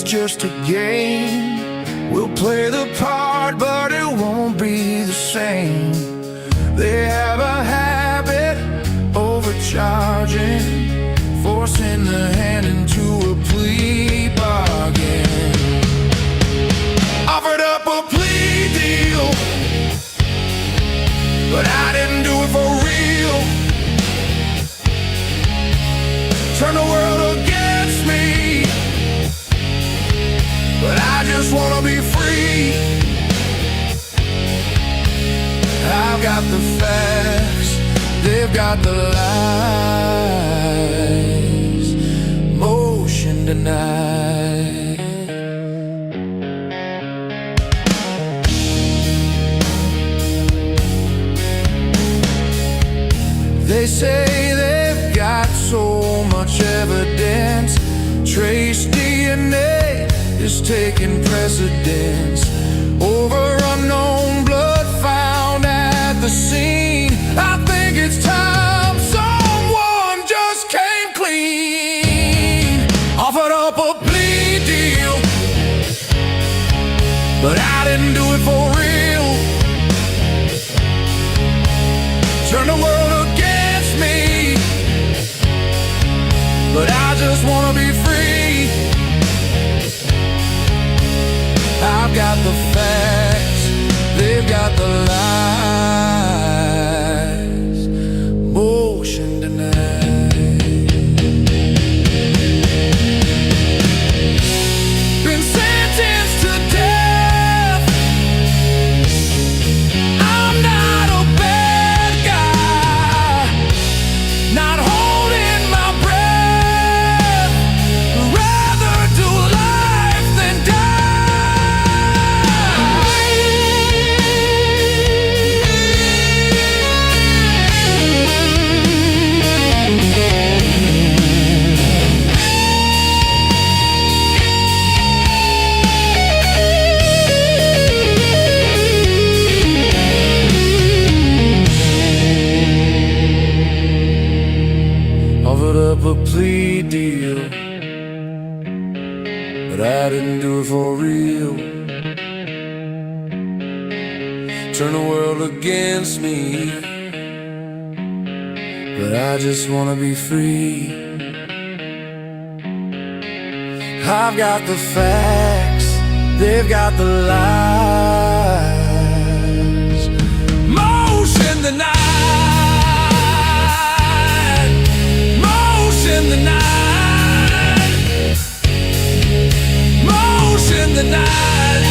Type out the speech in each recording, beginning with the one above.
it's just a game. We'll play the part, but it won't be the same. They have a habit overcharging, forcing the hand into a plea bargain. Offered up a plea deal, but I didn't do it for real. Turn the world against me, but I just wanna be free. I've got the facts, they've got the lies. Motion denied. They say they've got so much evidence. Trace DNA is taking precedence over unknown blood found at the scene. I think it's time someone just came clean. Offered up a plea deal, but I didn't do it for real. Turn the world against me, but I just wanna be free. I've got the facts, they've got the lies. Motion denied. Been sentenced to death. I'm not a bad guy, not holding my breath. Rather do life than offered up a plea deal, but I didn't do it for real. Turn the world against me, but I just wanna be free. I've got the facts, they've got the lies. Motion the night, motion the night, motion the night,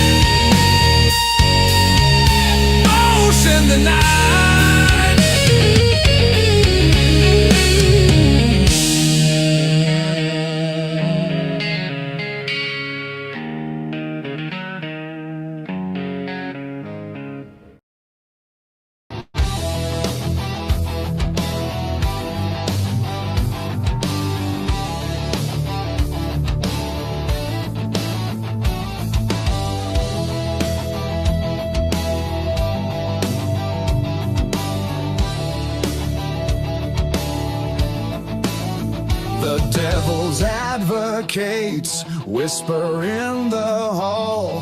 motion the night. The devil's advocates whisper in the hall,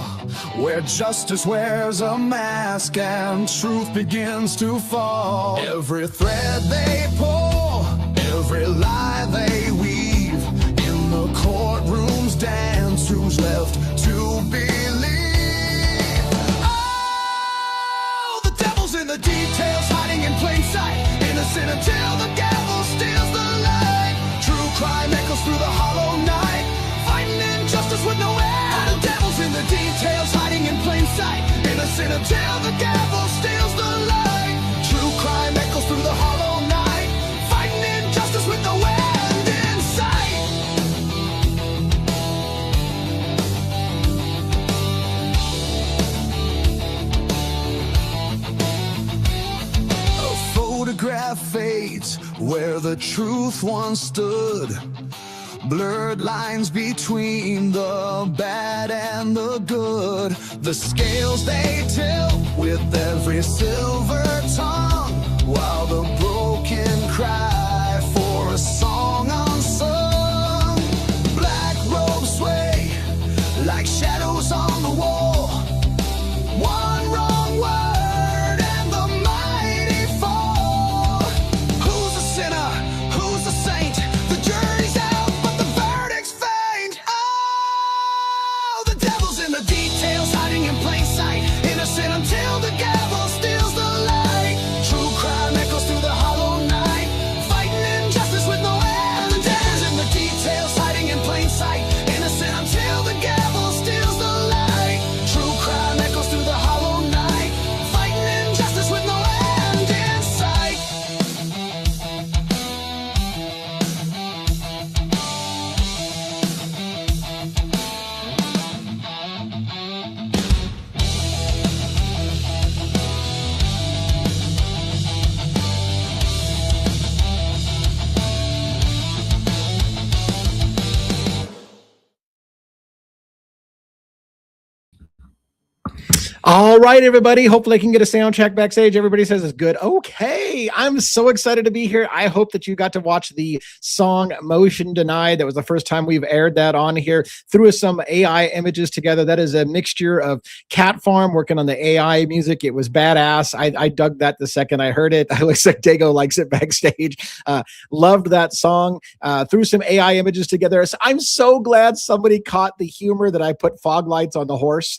where justice wears a mask and truth begins to fall. Every thread they pull, every lie they weave, in the courtroom's dance, who's left to believe? Oh, the devil's in the details, hiding in plain sight, innocent until the gavel steals the light. True crime echoes through the hollow night, fighting injustice with no end. The devil's in the details, hiding in plain sight, innocent until the gavel steals the light. True crime echoes through the hollow night, fighting injustice with no end in sight. A photograph fades where the truth once stood, blurred lines between the bad and the good. The scales they tilt with every silver tongue, while the broken cry for a song unsung. Black robes sway All right, everybody. Hopefully, I can get a sound check backstage. Everybody says it's good. Okay. I'm so excited to be here. I hope that you got to watch the song Motion Denied. That was the first time we've aired that on here. Threw some AI images together. That is a mixture of Cat Farm working on the AI music. It was badass. I dug that the second I heard it. It looks like Dago likes it backstage. Loved that song. Threw some AI images together. So I'm so glad somebody caught the humor that I put fog lights on the horse.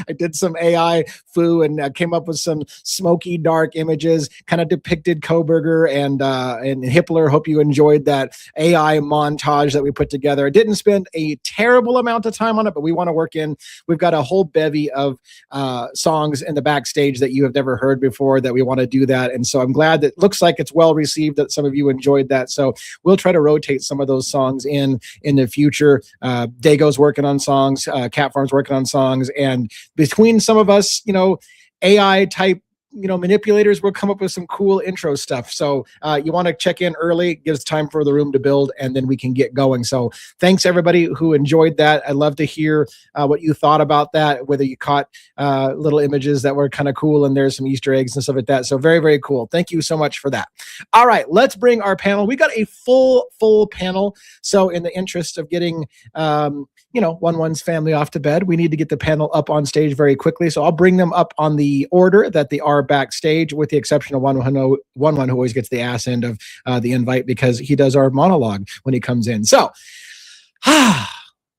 I did some AI foo and came up with some smoky, dark images, kind of depicted Koberger and Hitler. Hope you enjoyed that AI montage that we put together. I didn't spend a terrible amount of time on it, but we want to work in. We've got a whole bevy of songs in the backstage that you have never heard before that we want to do that. And so I'm glad that it looks like it's well received, that some of you enjoyed that. So we'll try to rotate some of those songs in the future. Dago's working on songs, Cat Farm's working on songs, and between some of us, AI type, manipulators will come up with some cool intro stuff. So you want to check in early, gives time for the room to build, and then we can get going. So thanks everybody who enjoyed that. I'd love to hear what you thought about that, whether you caught little images that were kind of cool and there's some Easter eggs and stuff like that. So very, very cool. Thank you so much for that. All right, let's bring our panel. We got a full panel. So in the interest of getting one's family off to bed, we need to get the panel up on stage very quickly. So I'll bring them up on the order that they are backstage, with the exception of one who always gets the ass end of the invite because he does our monologue when he comes in. So,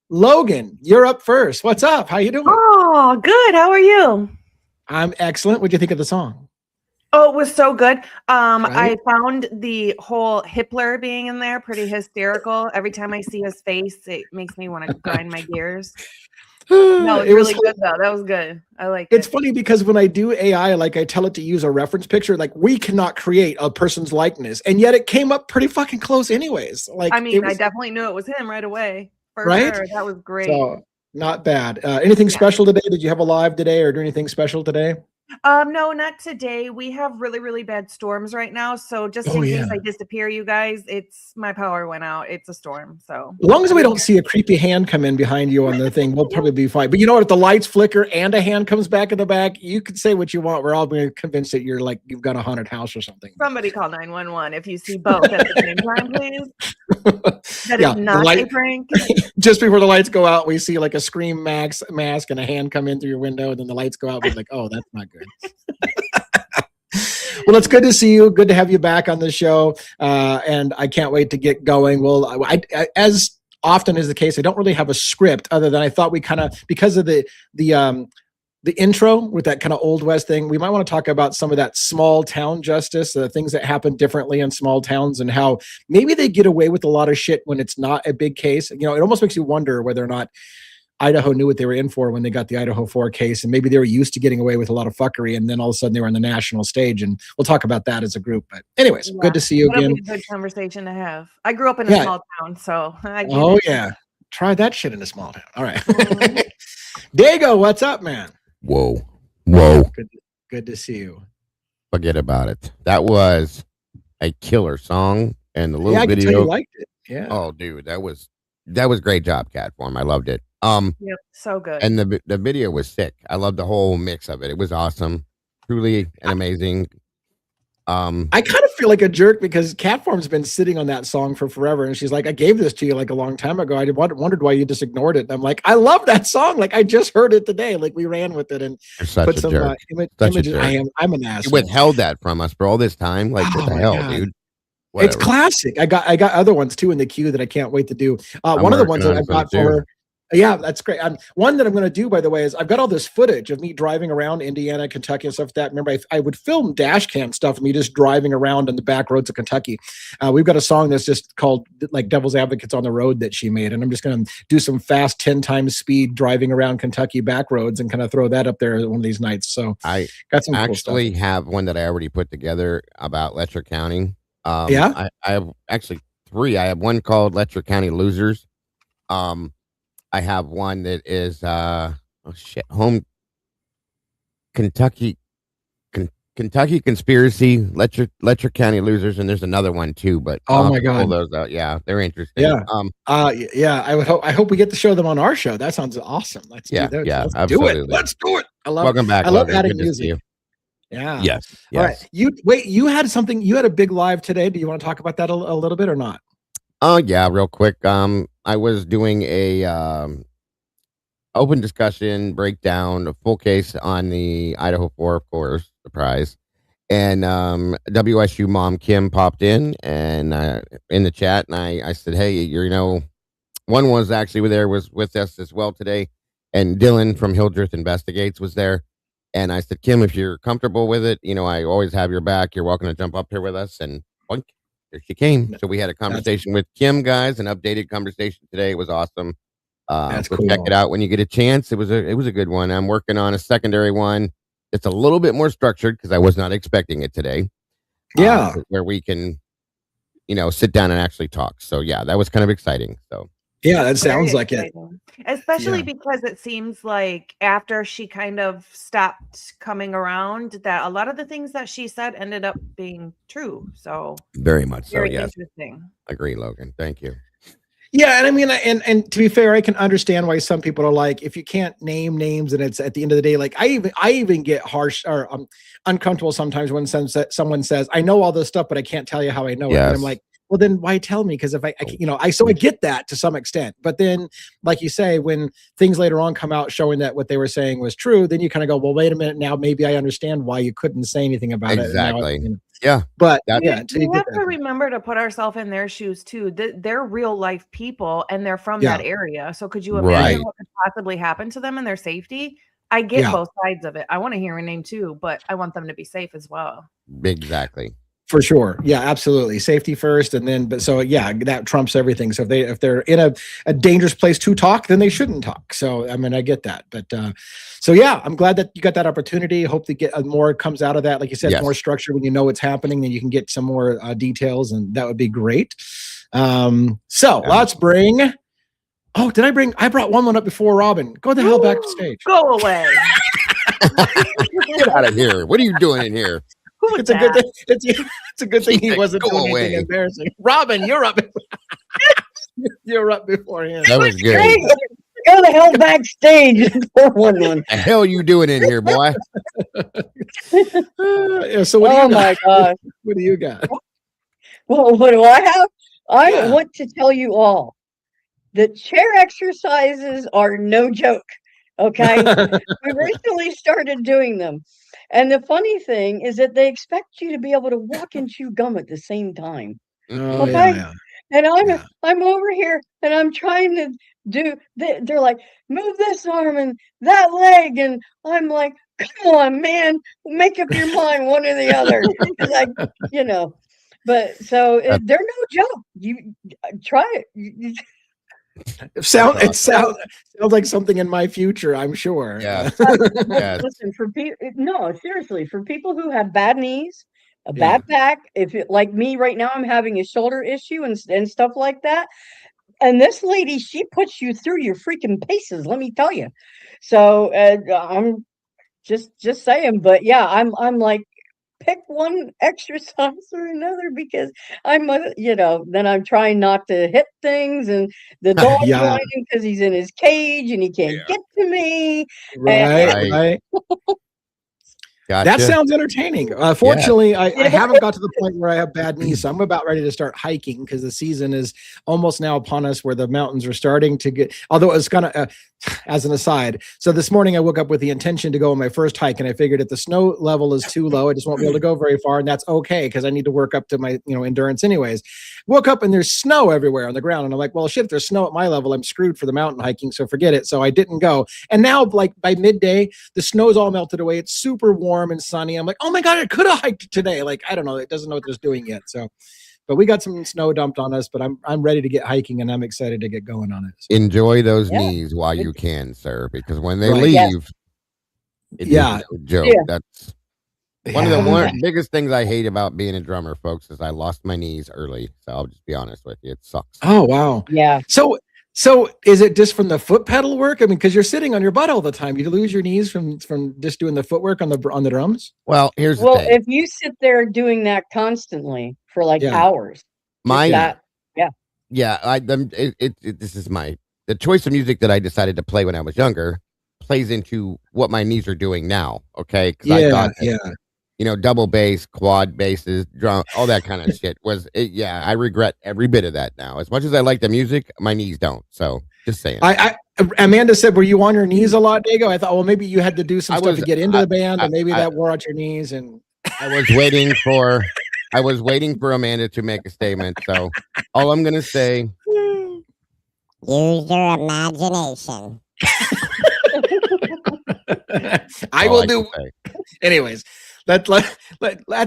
Logan, you're up first. What's up? How you doing? Oh, good. How are you? I'm excellent. What do you think of the song? Oh, it was so good. Right? I found the whole Hitler being in there pretty hysterical. Every time I see his face, it makes me want to grind my gears. No, it was really good though. That was good. I like it. It's funny because when I do AI, like I tell it to use a reference picture, like we cannot create a person's likeness, and yet it came up pretty fucking close anyways. Like I mean, I definitely knew it was him right away. For right? sure. That was great. So not bad. Anything special today? Did you have a live today or do anything special today? No, not today. We have really, really bad storms right now. So just in case I disappear, you guys, my power went out. It's a storm. So as long as we don't see a creepy hand come in behind you on the thing, we'll probably be fine. But you know what? If the lights flicker and a hand comes back in the back, you can say what you want. We're all being convinced that you've got a haunted house or something. Somebody call 911 if you see both at the same time, please. That is not a prank. Just before the lights go out, we see like a Scream mask and a hand come in through your window, and then the lights go out. We're like, oh, that's not good. Well, it's good to see you. Good to have you back on the show. And I can't wait to get going. Well, as often is the case, I don't really have a script other than I thought we kind of, because of the intro with that kind of Old West thing, we might want to talk about some of that small town justice, the things that happen differently in small towns and how maybe they get away with a lot of shit when it's not a big case. It almost makes you wonder whether or not Idaho knew what they were in for when they got the Idaho 4 case, and maybe they were used to getting away with a lot of fuckery, and then all of a sudden they were on the national stage, and we'll talk about that as a group. But anyways, good to see you again. Be a good conversation to have. I grew up in a small town, so try that shit in a small town. All right. Dago, what's up, man? Whoa. Good to see you. Forget about it. That was a killer song, and the little I video. can tell you liked it. Yeah. Oh, dude, that was great job, Cat Form. I loved it. Yep, so good. And the video was sick. I loved the whole mix of it. It was awesome, truly and amazing. I kind of feel like a jerk because Cat Form's been sitting on that song for forever, and she's like, "I gave this to you like a long time ago. I wondered why you just ignored it." And I'm like, "I love that song. Like I just heard it today. Like we ran with it and put some images." I'm an asshole. You withheld that from us for all this time. Like what the hell, God. Dude? Whatever. It's classic. I got other ones too in the queue that I can't wait to do. One of the ones that I've got for her. Yeah, that's great. One that I'm going to do, by the way, is I've got all this footage of me driving around Indiana, Kentucky, and stuff like that. Remember, I would film dash cam stuff of me just driving around on the back roads of Kentucky. We've got a song that's just called like Devil's Advocates on the Road that she made. And I'm just going to do some fast 10 times speed driving around Kentucky back roads and kind of throw that up there one of these nights. So I got some actually cool stuff. have one that I already put together about Letcher County. I have actually 3. I have one called Letcher County Losers. I have one that is home Kentucky Kentucky Conspiracy, Letcher County Losers, and there's another one too. But Oh I'll my have to pull God. those out. Yeah, they're interesting. Yeah. Yeah. I hope we get to show them on our show. That sounds awesome. Let's Yeah, do that. yeah, Let's do it. absolutely. Let's do it. Welcome back, I love Logan. adding Good to see music. you. Yeah. Yes. All right. You had something. You had a big live today. Do you want to talk about that a little bit or not? Oh yeah, real quick. I was doing a open discussion breakdown, a full case on the Idaho 4, of course, surprise. And WSU mom Kim popped in and in the chat, and I said, hey, one was actually was with us as well today, and Dylan from Hildreth Investigates was there. And I said, Kim, if you're comfortable with it, I always have your back. You're welcome to jump up here with us. And boink, there she came. So we had a conversation with Kim, guys, an updated conversation today. It was awesome. That's Go cool. check it out when you get a chance. It was a good one. I'm working on a secondary one. It's a little bit more structured because I was not expecting it today. Yeah. Where we can, sit down and actually talk. So yeah, that was kind of exciting. So yeah, that sounds like it. Especially because it seems like after she kind of stopped coming around, that a lot of the things that she said ended up being true. So very much so. very Yes. interesting. Agree, Logan. Thank you. Yeah, and I mean, and to be fair, I can understand why some people are like, if you can't name names, and it's at the end of the day, like I even get harsh or uncomfortable sometimes when someone says, "I know all this stuff, but I can't tell you how I know it." And I'm like, well, then why tell me? Because if I get that to some extent, but then, like you say, when things later on come out showing that what they were saying was true, then you kind of go, well, wait a minute, now maybe I understand why you couldn't say anything about it. Exactly. Yeah, but we have to remember to put ourselves in their shoes too. They're real life people, and they're from that area. So could you imagine what could possibly happen to them and their safety? I get both sides of it. I want to hear a name too, but I want them to be safe as well. Exactly. For sure. Yeah, absolutely. Safety first. And then, but so yeah, that trumps everything. So if they're in a dangerous place to talk, then they shouldn't talk. So, I mean, I get that, but so yeah, I'm glad that you got that opportunity. Hope to get more comes out of that. Like you said, more structure when you know what's happening, then you can get some more details, and that would be great. So let's bring, I brought one up before Robin. Go the hell back to stage. Go away. Get out of here. What are you doing in here? It's a good thing. It's a good thing he wasn't doing anything embarrassing. Robin, you're up. You're up before him. That was good. Go the hell backstage. The hell you doing in here, boy? So what do you got? My gosh. What do you got? Well, what do I have? I want to tell you all that chair exercises are no joke. Okay. We recently started doing them. And the funny thing is that they expect you to be able to walk and chew gum at the same time. Oh, okay. And I'm over here and I'm trying to do, they're like, move this arm and that leg. And I'm like, come on, man, make up your mind, one or the other. Like, but so they're no joke. You try it. It sounds like something in my future, I'm sure. Yeah. Listen, for people, no, seriously, for people who have bad knees, a bad back, like me right now, I'm having a shoulder issue and stuff like that. And this lady, she puts you through your freaking paces, let me tell you. So I'm just saying, but yeah, I'm like, pick one exercise or another because I'm, then I'm trying not to hit things, and the dog's whining because he's in his cage and he can't get to me. Right. Gotcha. That sounds entertaining. Fortunately, I haven't got to the point where I have bad knees, so I'm about ready to start hiking because the season is almost now upon us, where the mountains are starting to get. Although it's gonna, as an aside, so this morning I woke up with the intention to go on my first hike, and I figured if the snow level is too low, I just won't be able to go very far, and that's okay because I need to work up to my endurance anyways. Woke up and there's snow everywhere on the ground, and I'm like, well, shit, if there's snow at my level, I'm screwed for the mountain hiking, so forget it. So I didn't go, and now like by midday, the snow's all melted away. It's super warm and sunny. I'm like, oh my god, I could have hiked today. Like, I don't know, it doesn't know what it's doing yet. So, but we got some snow dumped on us. But I'm ready to get hiking, and I'm excited to get going on it. So. Enjoy those knees while you can, sir, because when they leave, it's no joke. That's one of the biggest things I hate about being a drummer, folks, is I lost my knees early. So I'll just be honest with you, it sucks. Oh wow, yeah. So So is it just from the foot pedal work? I mean, because you're sitting on your butt all the time. You lose your knees from just doing the footwork on the drums. Well, here's the Well, thing. if you sit there doing that constantly for like hours, My that, yeah, this is the choice of music that I decided to play when I was younger plays into what my knees are doing now. Okay, because I thought that, double bass, quad basses, drum, all that kind of shit I regret every bit of that now. As much as I like the music, my knees don't. So just saying. Amanda said, were you on your knees a lot, Diego? I thought, well, maybe you had to do some stuff to get into the band, and maybe that wore out your knees. And I was waiting for Amanda to make a statement. So all I'm gonna say, use your imagination. I will do. Anyways, that's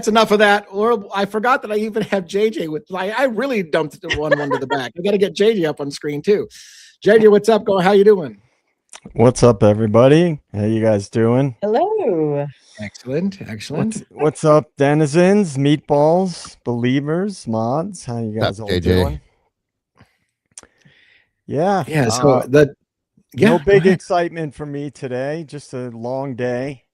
enough of that. Or I forgot that I even have JJ with. I really dumped one to the back. I got to get JJ up on screen too. JJ, what's up? How you doing? What's up, everybody? How you guys doing? hello. Excellent. What's up, denizens, meatballs, believers, mods? How you guys all doing? Yeah. So no big excitement for me today. Just a long day.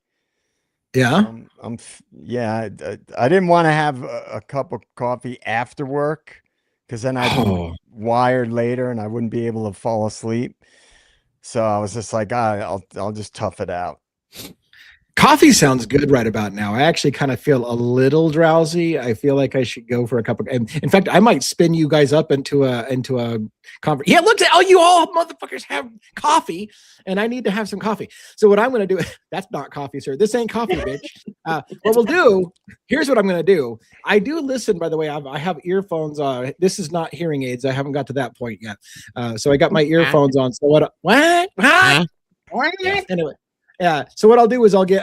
Yeah. I didn't want to have a cup of coffee after work because then I'd be wired later and I wouldn't be able to fall asleep. So I was just like, I'll just tough it out. Coffee sounds good right about now. I actually kind of feel a little drowsy. I feel like I should go for a cup of. In fact, I might spin you guys up into a conference. Yeah, look at you all motherfuckers have coffee, and I need to have some coffee. So what I'm going to do? That's not coffee, sir. This ain't coffee, bitch. What we'll do? Here's what I'm going to do. I do listen, by the way. I have earphones on. This is not hearing aids. I haven't got to that point yet. So I got my earphones on. So what? Anyway. Yeah. So what I'll do is I'll get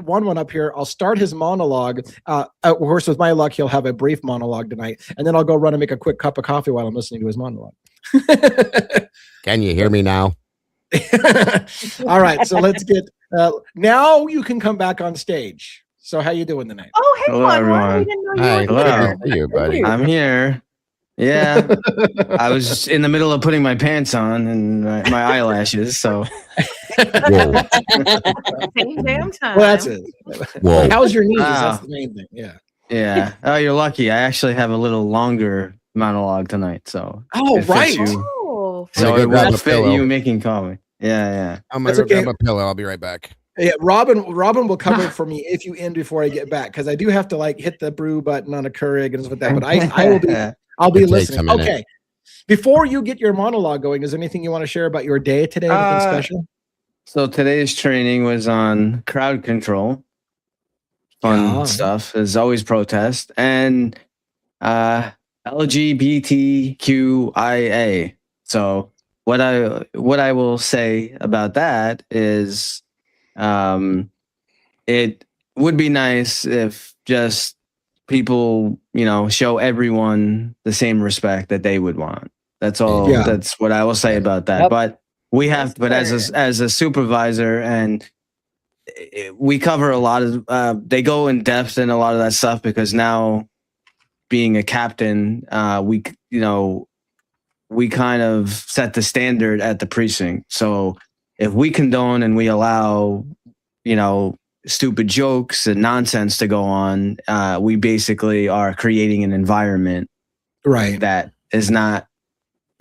one up here. I'll start his monologue. Of course, with my luck, he'll have a brief monologue tonight, and then I'll go run and make a quick cup of coffee while I'm listening to his monologue. Can you hear me now? All right. So let's get. Now you can come back on stage. So how you doing tonight? Oh, hey, hello, everyone. We didn't know you were Hello. here. Good to see you, buddy. I'm here. Yeah, I was in the middle of putting my pants on and my eyelashes. So, Same damn time. Well, that's it. Whoa. How's your knees? That's the main thing. Yeah. yeah. Oh, you're lucky. I actually have a little longer monologue tonight. So, Oh, it fits right. you. Oh, So Go it grab will a fit pillow. you making coffee. Yeah. I'm That's gonna okay. grab a pillow. I'll be right back. Yeah, Robin will cover it for me if you end before I get back, because I do have to hit the brew button on a Keurig and stuff like that. But I'll be It takes a listening. minute. Okay. Before you get your monologue going, is there anything you want to share about your day today? Anything special? So today's training was on crowd control. Fun stuff. There's always protest and LGBTQIA. So what I will say about that is it would be nice if just people, show everyone the same respect that they would want. That's all. Yeah. That's what I will say about that. Yep. But we have, as a supervisor, and we cover a lot of, they go in depth in a lot of that stuff because now being a captain, we kind of set the standard at the precinct. So if we condone and we allow, stupid jokes and nonsense to go on, we basically are creating an environment that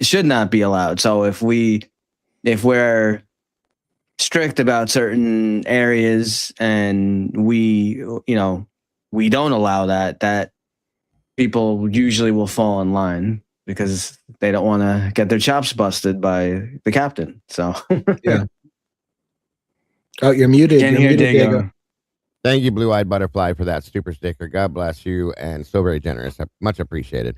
should not be allowed. So if we're strict about certain areas and we don't allow that people usually will fall in line because they don't want to get their chops busted by the captain. So Yeah. Oh, you're muted. Can't You're hear muted, Diego. Diego. Thank you, Blue Eyed Butterfly, for that super sticker. God bless you, and so very generous. Much appreciated.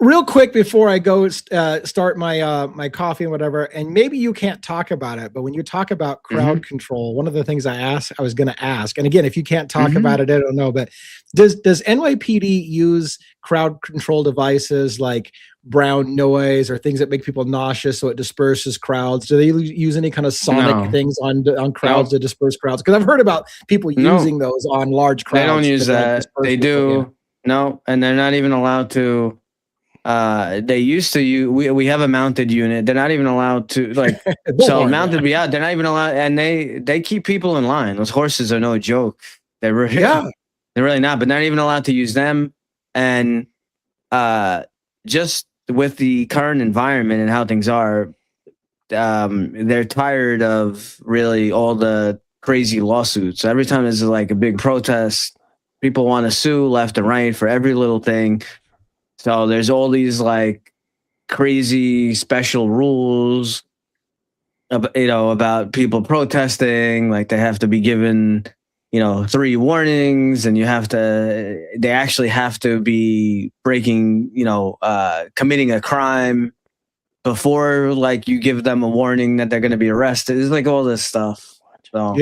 Real quick before I go start my my coffee and whatever, and maybe you can't talk about it, but when you talk about crowd control, one of the things I was going to ask, and again, if you can't talk about it, I don't know, but does NYPD use crowd control devices like brown noise or things that make people nauseous so it disperses crowds? Do they use any kind of sonic things on crowds to disperse crowds? Because I've heard about people using those on large crowds. They don't use that. They do. Yeah. No, and they're not even allowed to They used to we have a mounted unit. They're not even allowed to so mounted. Yeah, they're not even allowed, and they keep people in line. Those horses are no joke. They're really, they're really not. But they're not even allowed to use them. And just with the current environment and how things are, they're tired of really all the crazy lawsuits. Every time there's like a big protest, people want to sue left and right for every little thing. So there's all these like crazy special rules, about people protesting. Like they have to be given, 3 warnings, and they actually have to be breaking, committing a crime before like you give them a warning that they're going to be arrested. It's like all this stuff. So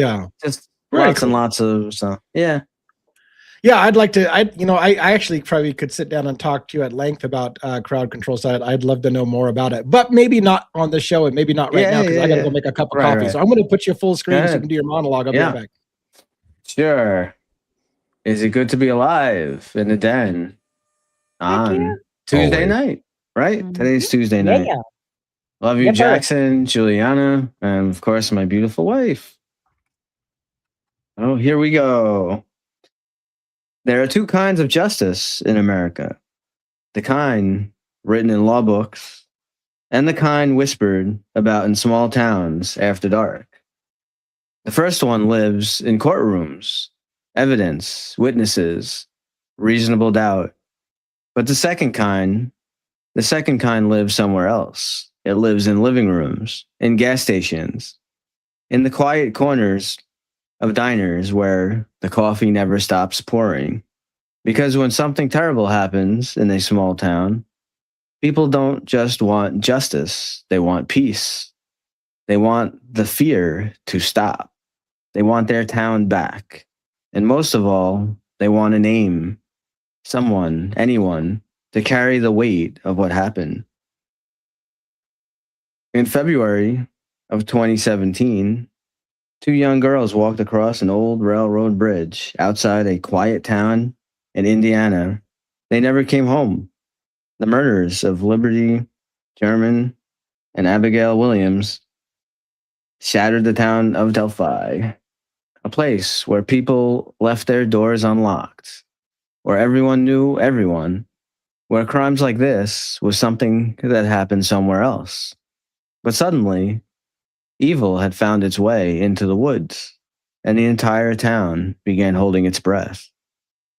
just lots and lots of stuff. Yeah. Yeah, I'd like to. I actually probably could sit down and talk to you at length about crowd control side. I'd love to know more about it, but maybe not on the show, and maybe not right now because I got to go make a cup of coffee. Right. So I'm going to put you full screen so you can do your monologue. I'll be right back. Sure. Is it good to be alive in the den on Tuesday night? Right? Mm-hmm. Today's Tuesday night. Yeah. Love you, Jackson, Juliana, and of course my beautiful wife. Oh, here we go. There are 2 kinds of justice in America. The kind written in law books and the kind whispered about in small towns after dark. The first one lives in courtrooms, evidence, witnesses, reasonable doubt. But the second kind lives somewhere else. It lives in living rooms, in gas stations, in the quiet corners of diners where the coffee never stops pouring. Because when something terrible happens in a small town, people don't just want justice, they want peace. They want the fear to stop. They want their town back. And most of all, they want a name, someone, anyone, to carry the weight of what happened. In February of 2017, 2 young girls walked across an old railroad bridge outside a quiet town in Indiana. They never came home. The murders of Liberty German and Abigail Williams shattered the town of Delphi, a place where people left their doors unlocked, where everyone knew everyone, where crimes like this was something that happened somewhere else. But suddenly, evil had found its way into the woods, and the entire town began holding its breath.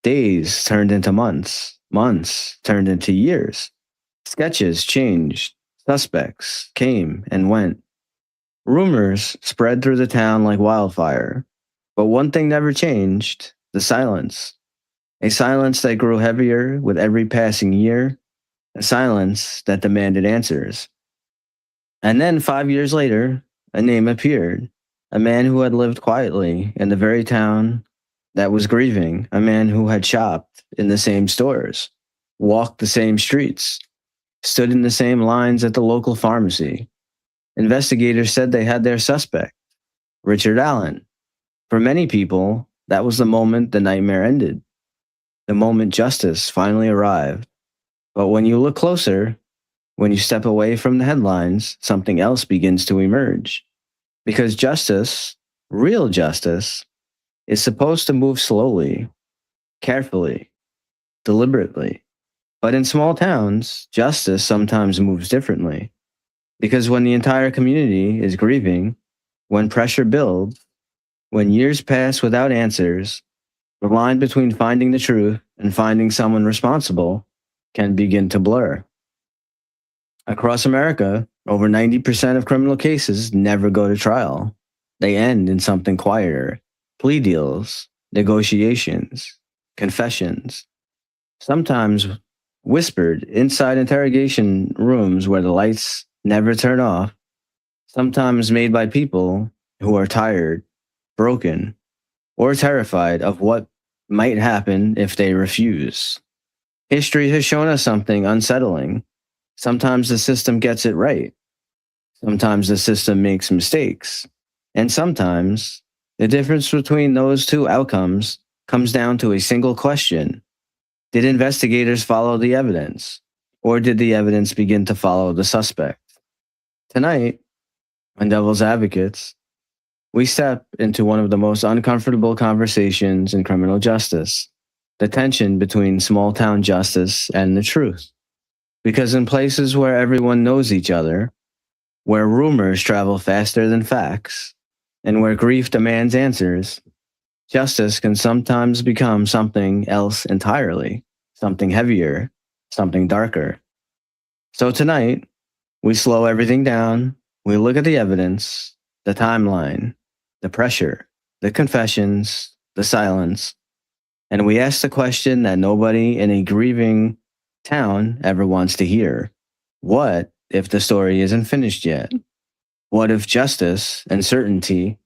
Days turned into months, months turned into years. Sketches changed, suspects came and went. Rumors spread through the town like wildfire. But one thing never changed: the silence. A silence that grew heavier with every passing year, a silence that demanded answers. And then 5 years later, a name appeared, a man who had lived quietly in the very town that was grieving, a man who had shopped in the same stores, walked the same streets, stood in the same lines at the local pharmacy. Investigators said they had their suspect, Richard Allen. For many people, that was the moment the nightmare ended, the moment justice finally arrived. But when you look closer, when you step away from the headlines, something else begins to emerge. Because justice, real justice, is supposed to move slowly, carefully, deliberately. But in small towns, justice sometimes moves differently. Because when the entire community is grieving, when pressure builds, when years pass without answers, the line between finding the truth and finding someone responsible can begin to blur. Across America, over 90% of criminal cases never go to trial. They end in something quieter: plea deals, negotiations, confessions. Sometimes whispered inside interrogation rooms where the lights never turn off. Sometimes made by people who are tired, broken, or terrified of what might happen if they refuse. History has shown us something unsettling. Sometimes the system gets it right. Sometimes the system makes mistakes. And sometimes the difference between those 2 outcomes comes down to a single question: did investigators follow the evidence? or did the evidence begin to follow the suspect? Tonight, on Devil's Advocates, we step into one of the most uncomfortable conversations in criminal justice, the tension between small-town justice and the truth. Because in places where everyone knows each other, where rumors travel faster than facts, and where grief demands answers, justice can sometimes become something else entirely, something heavier, something darker. So tonight, we slow everything down, we look at the evidence, the timeline, the pressure, the confessions, the silence, and we ask the question that nobody in a grieving town ever wants to hear. What if the story isn't finished yet? What if justice and certainty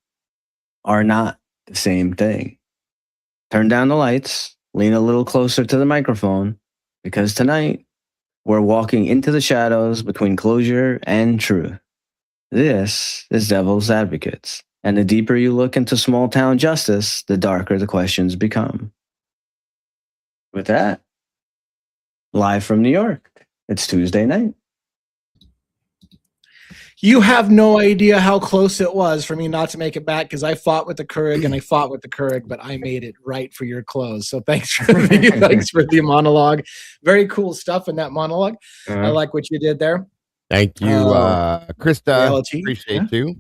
are not the same thing? Turn down the lights, lean a little closer to the microphone, because tonight we're walking into the shadows between closure and truth. This is Devil's Advocates, and the deeper you look into small town justice, the darker the questions become. With that, live from New York, it's Tuesday night. You have no idea how close it was for me not to make it back, because I fought with the Keurig and I fought with the Keurig, but I made it right for your close. So thanks for the monologue. Very cool stuff in that monologue. I like what you did there. Thank you, Krista. reality. Appreciate you.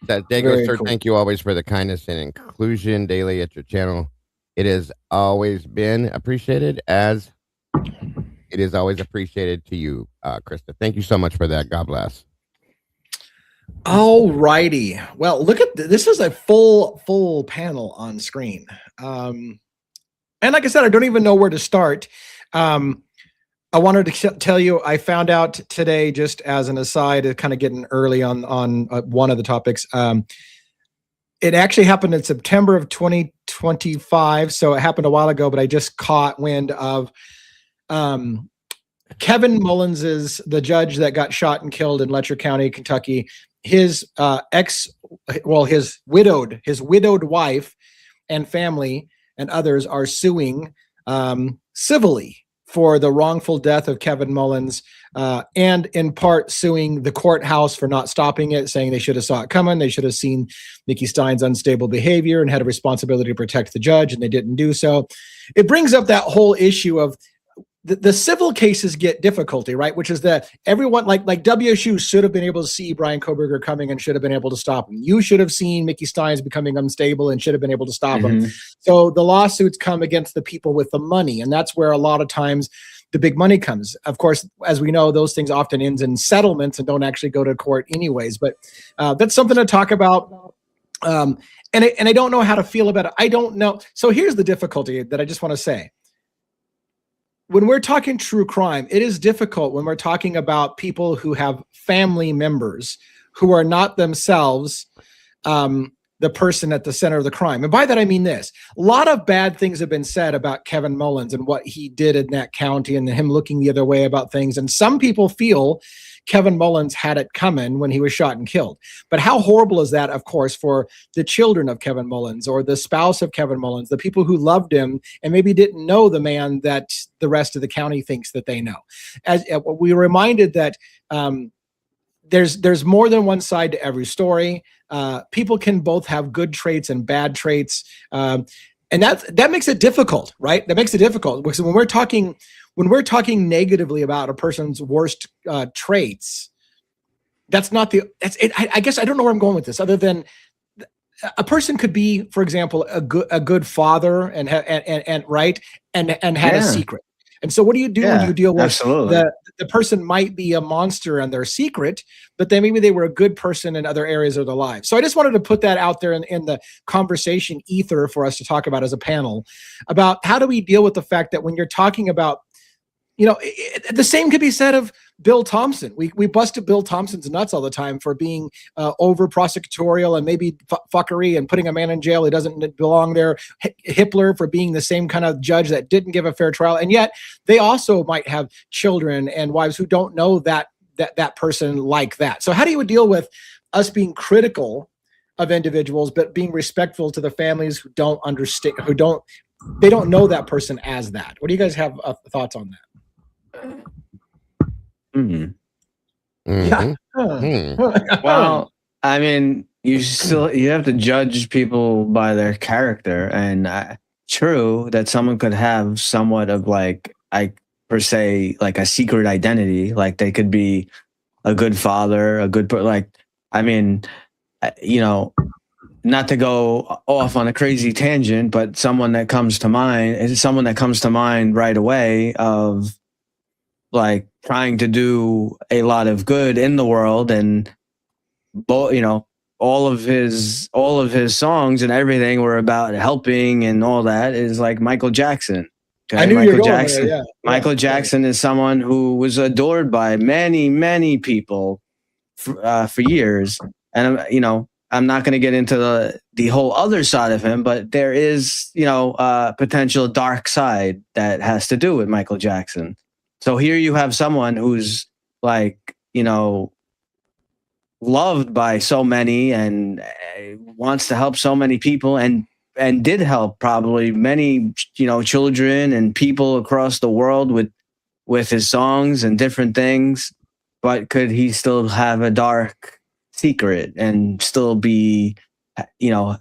That Dago, Very sir, cool. thank you always for the kindness and inclusion daily at your channel. It has always been appreciated, as it is always appreciated to you, Krista. Thank you so much for that. God bless. All righty. Well, look at this is a full panel on screen. And like I said, I don't even know where to start. I wanted to tell you, I found out today, just as an aside, kind of getting early on one of the topics. It actually happened in September of 2025, so it happened a while ago, but I just caught wind of Kevin Mullins, the judge that got shot and killed in Letcher County, Kentucky. His his widowed wife and family and others are suing civilly for the wrongful death of Kevin Mullins, and in part suing the courthouse for not stopping it, saying they should have saw it coming. They should have seen Nikki Stein's unstable behavior and had a responsibility to protect the judge, and they didn't do so. It brings up that whole issue of the civil cases get difficulty, right? Which is that everyone, like WSU should have been able to see Brian Koberger coming and should have been able to stop him. You should have seen Mickey Stein's becoming unstable and should have been able to stop him. So the lawsuits come against the people with the money, and that's where a lot of times the big money comes. Of course, as we know, those things often ends in settlements and don't actually go to court anyways. But that's something to talk about. And I don't know how to feel about it. I don't know. So here's the difficulty that I just want to say. When we're talking true crime, it is difficult when we're talking about people who have family members who are not themselves the person at the center of the crime. And by that, I mean this. A lot of bad things have been said about Kevin Mullins and what he did in that county and him looking the other way about things. And some people feel Kevin Mullins had it coming when he was shot and killed. But how horrible is that, of course, for the children of Kevin Mullins or the spouse of Kevin Mullins, the people who loved him and maybe didn't know the man that the rest of the county thinks that they know. As we were reminded that there's more than one side to every story. People can both have good traits and bad traits. And that makes it difficult, right? That makes it difficult because when we're talking negatively about a person's worst traits, that's not I guess I don't know where I'm going with this, other than a person could be, for example, a good father and right and had a secret. And so what do you do when you deal with the person might be a monster and their secret, but then maybe they were a good person in other areas of their life. So I just wanted to put that out there in the conversation ether for us to talk about as a panel about how do we deal with the fact that when you're talking about, the same could be said of Bill Thompson. We busted Bill Thompson's nuts all the time for being over prosecutorial and maybe fuckery and putting a man in jail who doesn't belong there. Hitler for being the same kind of judge that didn't give a fair trial. And yet they also might have children and wives who don't know that person like that. So how do you deal with us being critical of individuals, but being respectful to the families who don't understand, they don't know that person as that? What do you guys have thoughts on that? Mhm. Yeah. Well, I mean, you have to judge people by their character, and true that someone could have somewhat of like per se like a secret identity, like they could be a good father, a good like. I mean, you know, not to go off on a crazy tangent, but someone that comes to mind is someone that comes to mind right away of like trying to do a lot of good in the world, and you know, all of his songs and everything were about helping and all that, is like Michael Jackson. I Okay, knew you were going there. Yeah. Michael Jackson is someone who was adored by many people for years, and you know, I'm not going to get into the whole other side of him, but there is, you know, potential dark side that has to do with Michael Jackson. So here you have someone who's like, you know, loved by so many and wants to help so many people, and did help probably many, you know, children and people across the world with his songs and different things. But could he still have a dark secret and still be, you know,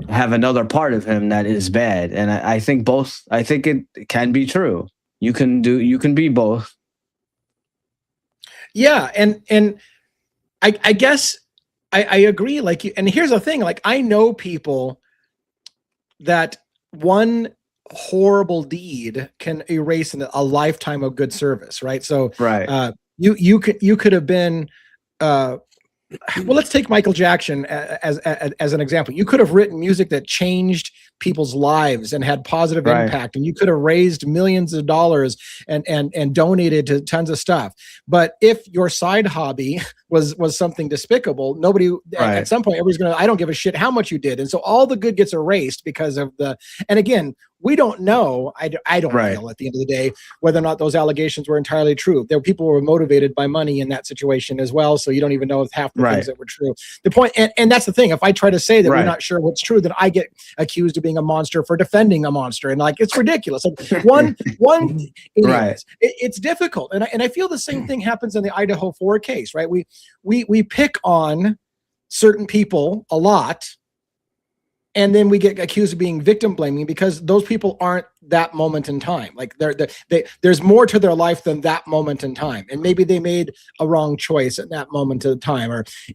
have another part of him that is bad? And I think both. I think it can be true. You can be both. Yeah, and I guess I agree. Like, and here's the thing: like, I know people that one horrible deed can erase a lifetime of good service, right? So, Right. You could have been. Well, let's take Michael Jackson as an example. You could have written music that changed people's lives and had positive impact, and you could have raised millions of dollars and donated to tons of stuff. But if your side hobby was something despicable, nobody at some point everybody's gonna, I don't give a shit how much you did, and so all the good gets erased because of the. And again, we don't know. I don't know at the end of the day whether or not those allegations were entirely true. There were people who were motivated by money in that situation as well, so you don't even know if half the things that were true. The point, and that's the thing. If I try to say that we're not sure what's true, then I get accused of being a monster for defending a monster, and like, it's ridiculous. Like, anyways, it's difficult, and I feel the same thing happens in the Idaho 4 case, right? We pick on certain people a lot, and then we get accused of being victim blaming because those people aren't that moment in time. Like, there's more to their life than that moment in time, and maybe they made a wrong choice at that moment of time.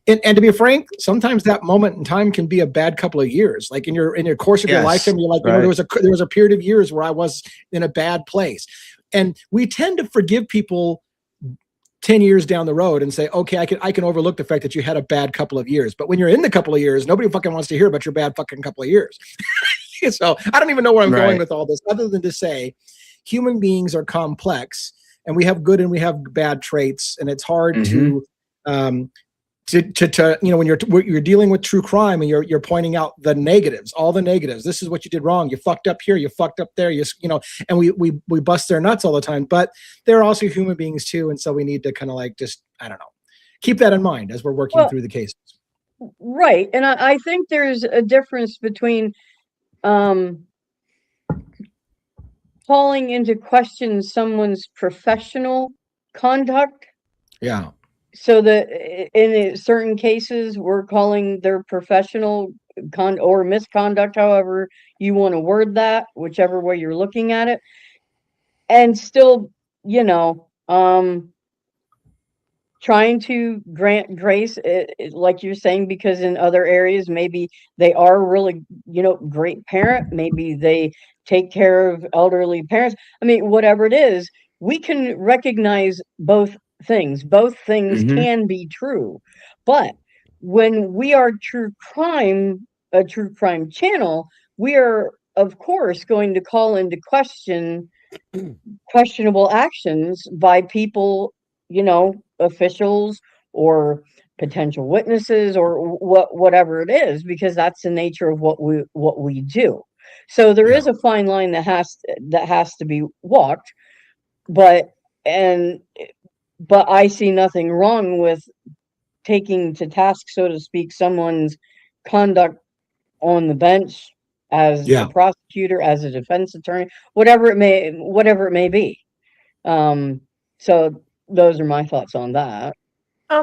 And to be frank, sometimes that moment in time can be a bad couple of years. Like in your course of your lifetime, you're like, you know, there was a period of years where I was in a bad place, and we tend to forgive people 10 years down the road and say, okay, I can overlook the fact that you had a bad couple of years. But when you're in the couple of years, nobody fucking wants to hear about your bad fucking couple of years. So I don't even know where I'm going with all this, other than to say human beings are complex, and we have good and we have bad traits. And it's hard to you know, when you're dealing with true crime and you're pointing out the negatives, all the negatives. This is what you did wrong. You fucked up here. You fucked up there. You know, and we bust their nuts all the time. But they're also human beings too, and so we need to kind of like just, I don't know, keep that in mind as we're working through the cases. Right, and I think there's a difference between calling into question someone's professional conduct. Yeah. So that in certain cases, we're calling their professional or misconduct, however you want to word that, whichever way you're looking at it, and still, you know, trying to grant grace, like you're saying, because in other areas, maybe they are really, you know, great parent. Maybe they take care of elderly parents. I mean, whatever it is, we can recognize both things. Both things can be true. But when we are a true crime channel, we are, of course, going to call into question questionable actions by people, you know, officials or potential witnesses or whatever it is, because that's the nature of what we do. So there is a fine line that has to be walked, but I see nothing wrong with taking to task, so to speak, someone's conduct on the bench as a prosecutor, as a defense attorney, whatever it may be. So those are my thoughts on that.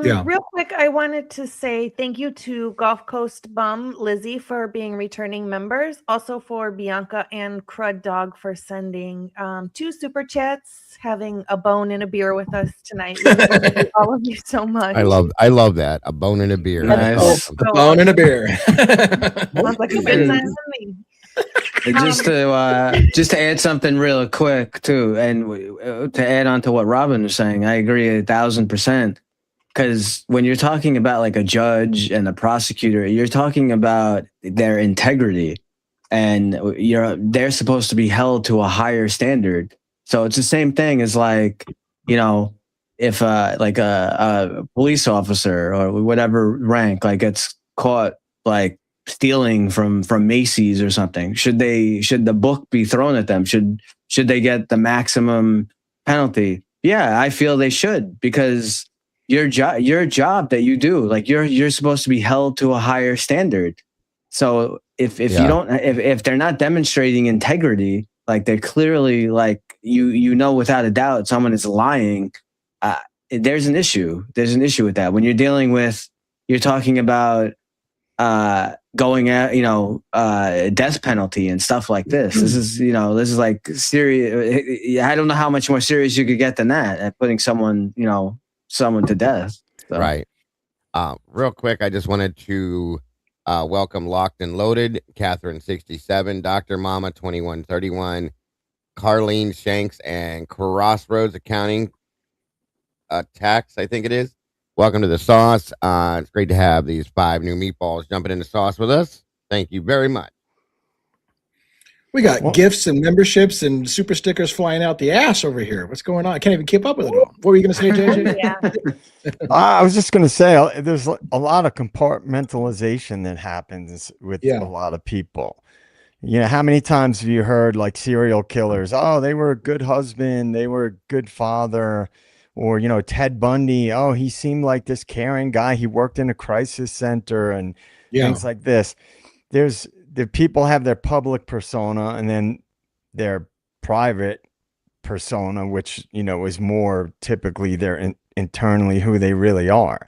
Real quick, I wanted to say thank you to Gulf Coast Bum Lizzie for being returning members. Also for Bianca and Crud Dog for sending 2 super chats, having a bone and a beer with us tonight. We appreciate all of you so much. I love that. A bone and a beer. Nice. Awesome. A bone and a beer. Sounds like a good time to me. And just to add something real quick too, and to add on to what Robin was saying, I agree 1,000%. Because when you're talking about like a judge and a prosecutor, you're talking about their integrity, and they're supposed to be held to a higher standard. So it's the same thing as like, you know, if like a police officer or whatever rank like gets caught like stealing from Macy's or something, should the book be thrown at them? Should they get the maximum penalty? Yeah, I feel they should, because your job that you do, like you're supposed to be held to a higher standard. So if you don't, if they're not demonstrating integrity, like they're clearly like, you know, without a doubt, someone is lying. There's an issue. There's an issue with that. When you're talking about going at, you know, death penalty and stuff like this. This is like serious. I don't know how much more serious you could get than that, at putting someone to death. So. Right. Real quick, I just wanted to welcome Locked and Loaded, Catherine 67, Dr. Mama 2131, Carlene Shanks, and Crossroads Accounting Tax, I think it is. Welcome to the sauce. It's great to have these 5 new meatballs jumping in the sauce with us. Thank you very much. We got gifts and memberships and super stickers flying out the ass over here. What's going on? I can't even keep up with it all. What were you going to say, JJ? I was just going to say, there's a lot of compartmentalization that happens with a lot of people. You know, how many times have you heard like serial killers? Oh, they were a good husband. They were a good father. Or, you know, Ted Bundy. Oh, he seemed like this caring guy. He worked in a crisis center and things like this. The people have their public persona and then their private persona, which, you know, is more typically their internally who they really are.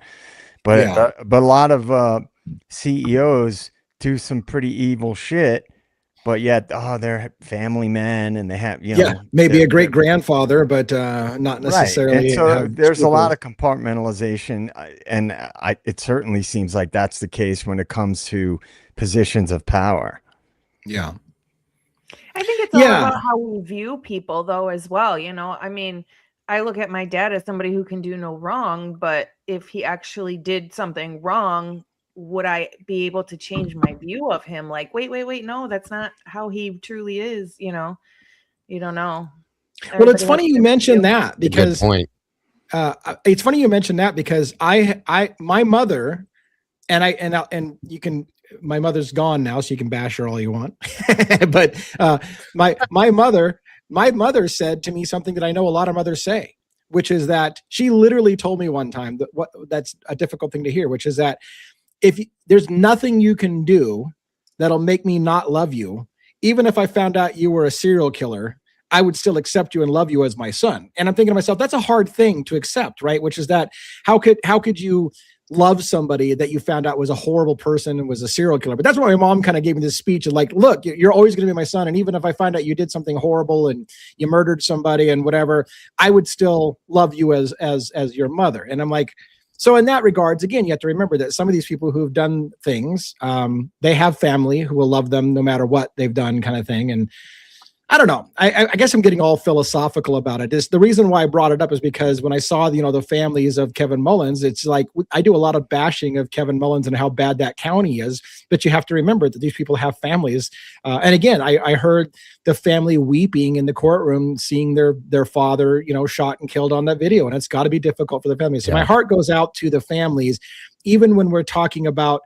But a lot of CEOs do some pretty evil shit, but yet, they're family men and they have, you know, maybe a great grandfather, but not necessarily. Right. And so there's a lot of compartmentalization, and it certainly seems like that's the case when it comes to positions of power. Yeah. I think it's all about how we view people though, as well. You know, I mean, I look at my dad as somebody who can do no wrong, but if he actually did something wrong, would I be able to change my view of him? Like, wait, no, that's not how he truly is. You know, you don't know. Well, it's funny you mentioned that, because good point. It's funny you mentioned that, because my mother, and you can, my mother's gone now, so you can bash her all you want. But my mother said to me something that I know a lot of mothers say, which is that she literally told me one time that's a difficult thing to hear, which is that there's nothing you can do that'll make me not love you, even if I found out you were a serial killer, I would still accept you and love you as my son. And I'm thinking to myself, that's a hard thing to accept, right? Which is that how could you love somebody that you found out was a horrible person and was a serial killer? But that's why my mom kind of gave me this speech of like, look, you're always going to be my son. And even if I find out you did something horrible and you murdered somebody and whatever, I would still love you as your mother. And I'm like, so in that regards, again, you have to remember that some of these people who've done things, they have family who will love them no matter what they've done, kind of thing. And I don't know. I guess I'm getting all philosophical about it. The reason why I brought it up is because when I saw, the families of Kevin Mullins, it's like I do a lot of bashing of Kevin Mullins and how bad that county is. But you have to remember that these people have families. And again, I heard the family weeping in the courtroom, seeing their father, shot and killed on that video. And it's got to be difficult for the families. So my heart goes out to the families, even when we're talking about,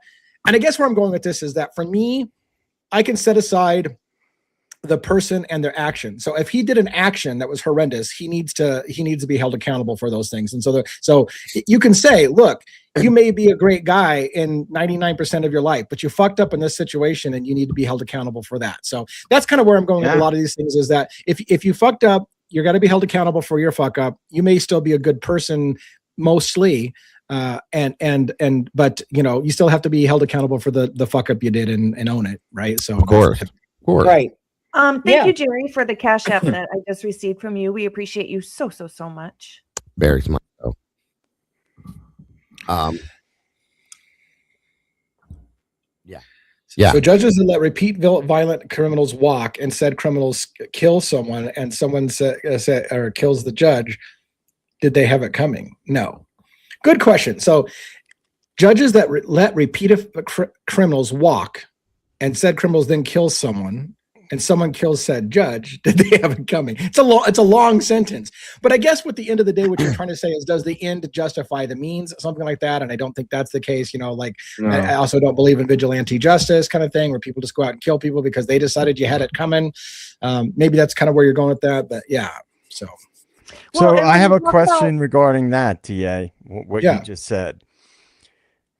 and I guess where I'm going with this is that for me, I can set aside the person and their action. So if he did an action that was horrendous, he needs to be held accountable for those things. And so you can say, look, you may be a great guy in 99% of your life, but you fucked up in this situation and you need to be held accountable for that. So that's kind of where I'm going with a lot of these things, is that if you fucked up, you're got to be held accountable for your fuck up. You may still be a good person mostly, but you know, you still have to be held accountable for the fuck up you did and own it, right? So of course. Right. Thank you, Jerry, for the Cash App that I just received from you. We appreciate you so much. Very smart. Yeah. So judges that let repeat violent criminals walk and said criminals kill someone, and someone said or kills the judge, did they have it coming? No. Good question. So judges that let repeat criminals walk and said criminals then kill someone, and someone kills said judge, did they have it coming? It's a long sentence. But I guess at the end of the day, what you're trying to say is, does the end justify the means? Something like that. And I don't think that's the case. You know, like I also don't believe in vigilante justice kind of thing, where people just go out and kill people because they decided you had it coming. Maybe that's kind of where you're going with that. But yeah. So I have a question regarding that, TA, what you just said.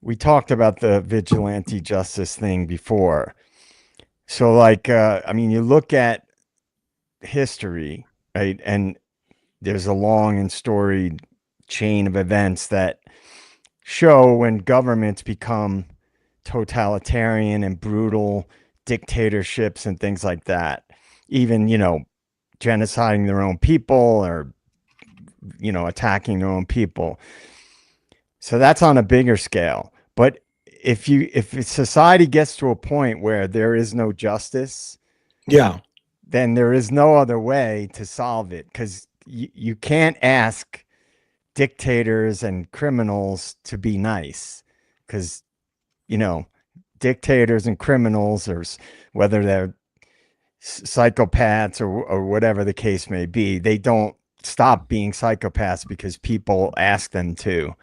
We talked about the vigilante justice thing before. So like, I mean, you look at history, right? And there's a long and storied chain of events that show when governments become totalitarian and brutal dictatorships and things like that, even, you know, genociding their own people or, you know, attacking their own people. So that's on a bigger scale. But if society gets to a point where there is no justice, then there is no other way to solve it, because you can't ask dictators and criminals to be nice, because, you know, dictators and criminals, or whether they're psychopaths or whatever the case may be, they don't stop being psychopaths because people ask them to.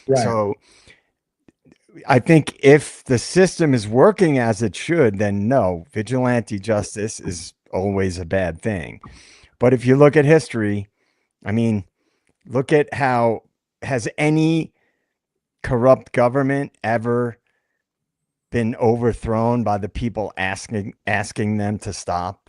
Right. So I think if the system is working as it should, then no, vigilante justice is always a bad thing. But if you look at history, I mean, look at how, has any corrupt government ever been overthrown by the people asking them to stop?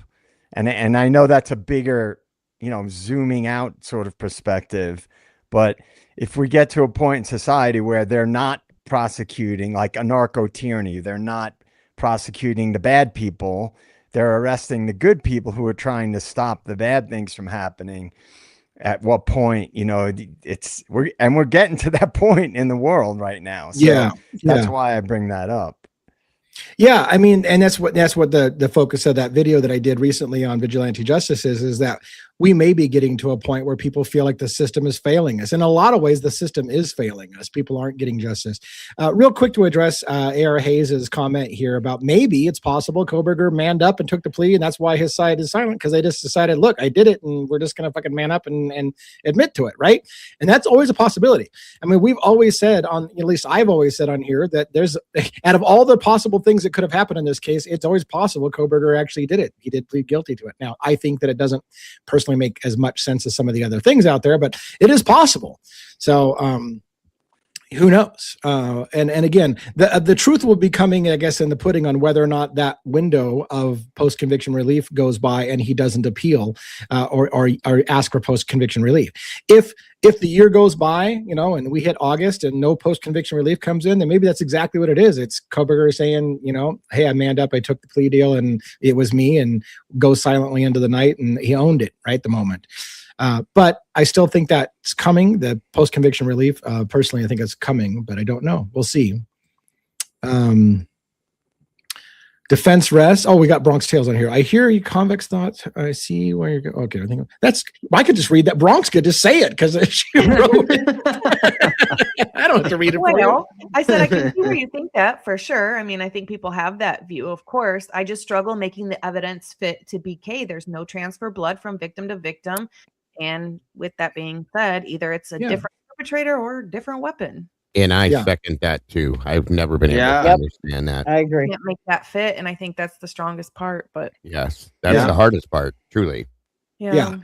And I know that's a bigger, you know, zooming out sort of perspective, but if we get to a point in society where they're not prosecuting, like a narco tyranny, they're not prosecuting the bad people, they're arresting the good people who are trying to stop the bad things from happening. At what point, you know, we're getting to that point in the world right now. So that's why I bring that up. Yeah, I mean, and that's what the focus of that video that I did recently on vigilante justice is that we may be getting to a point where people feel like the system is failing us. In a lot of ways, the system is failing us. People aren't getting justice. Real quick to address A.R. Hayes's comment here about maybe it's possible Kohberger manned up and took the plea, and that's why his side is silent, because they just decided, look, I did it, and we're just going to fucking man up and admit to it, right? And that's always a possibility. I mean, we've always said at least I've always said on here, that there's, out of all the possible things that could have happened in this case, it's always possible Kohberger actually did it. He did plead guilty to it. Now, I think that it doesn't personally make as much sense as some of the other things out there, but it is possible. So who knows? And again, the truth will be coming, I guess, in the pudding on whether or not that window of post-conviction relief goes by and he doesn't appeal or ask for post-conviction relief. If the year goes by, you know, and we hit August and no post-conviction relief comes in, then maybe that's exactly what it is. It's Kohberger saying, you know, hey, I manned up, I took the plea deal, and it was me, and goes silently into the night, and he owned it right at the moment. But I still think that's coming, the post-conviction relief. Personally, I think it's coming, but I don't know. We'll see. Defense rest. Oh, we got Bronx Tales on here. I hear you, convex thoughts. I see where you're going. Okay, I think I could just read that. Bronx could just say it because she wrote it. I don't have to read it for you. I said I can see where you think that, for sure. I mean, I think people have that view, of course. I just struggle making the evidence fit to BK. There's no transfer blood from victim to victim. And with that being said, either it's a different perpetrator or a different weapon. And I second that too. I've never been able to understand that. I agree. Can't make that fit, and I think that's the strongest part. But yes, that's the hardest part, truly. And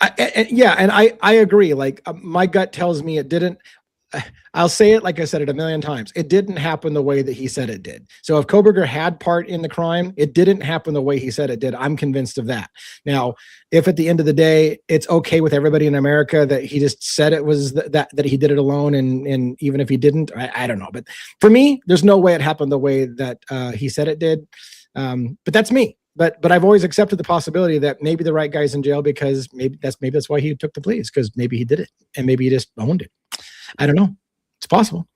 I agree. Like my gut tells me it didn't. I'll say it like I said it a million times. It didn't happen the way that he said it did. So if Kohberger had part in the crime, it didn't happen the way he said it did. I'm convinced of that. Now, if at the end of the day, it's okay with everybody in America that he just said it was that he did it alone, and even if he didn't, I don't know. But for me, there's no way it happened the way that he said it did. But that's me. But I've always accepted the possibility that maybe the right guy's in jail because maybe that's why he took the pleas, because maybe he did it and maybe he just owned it. I don't know. It's possible.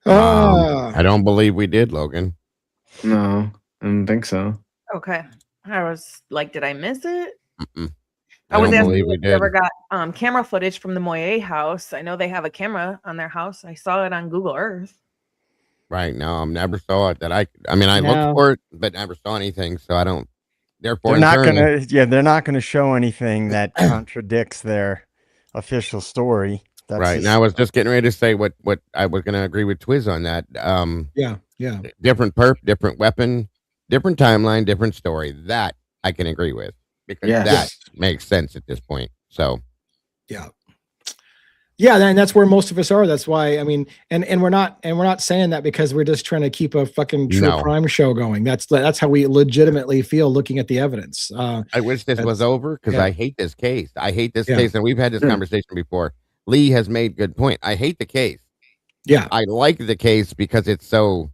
I don't believe we did, Logan. No, I don't think so. Okay. I was like, did I miss it? I was don't asking believe we if you did. ever got camera footage from the Moyer house. I know they have a camera on their house. I saw it on Google Earth. Right. No, I never saw it. I looked for it, but never saw anything. So I don't. Therefore, they're not gonna. Yeah, they're not gonna show anything that contradicts their official story. That's right. And I was just getting ready to say what I was going to agree with Twiz on that. Yeah. Different perp, different weapon, different timeline, different story. That I can agree with, because that makes sense at this point. So, yeah, and that's where most of us are. That's why, I mean, and we're not saying that because we're just trying to keep a fucking true crime show going. That's how we legitimately feel looking at the evidence. I wish this was over, because I hate this case. I hate this case, and we've had this conversation before. Lee has made good point. I hate the case. Yeah, I like the case because it's so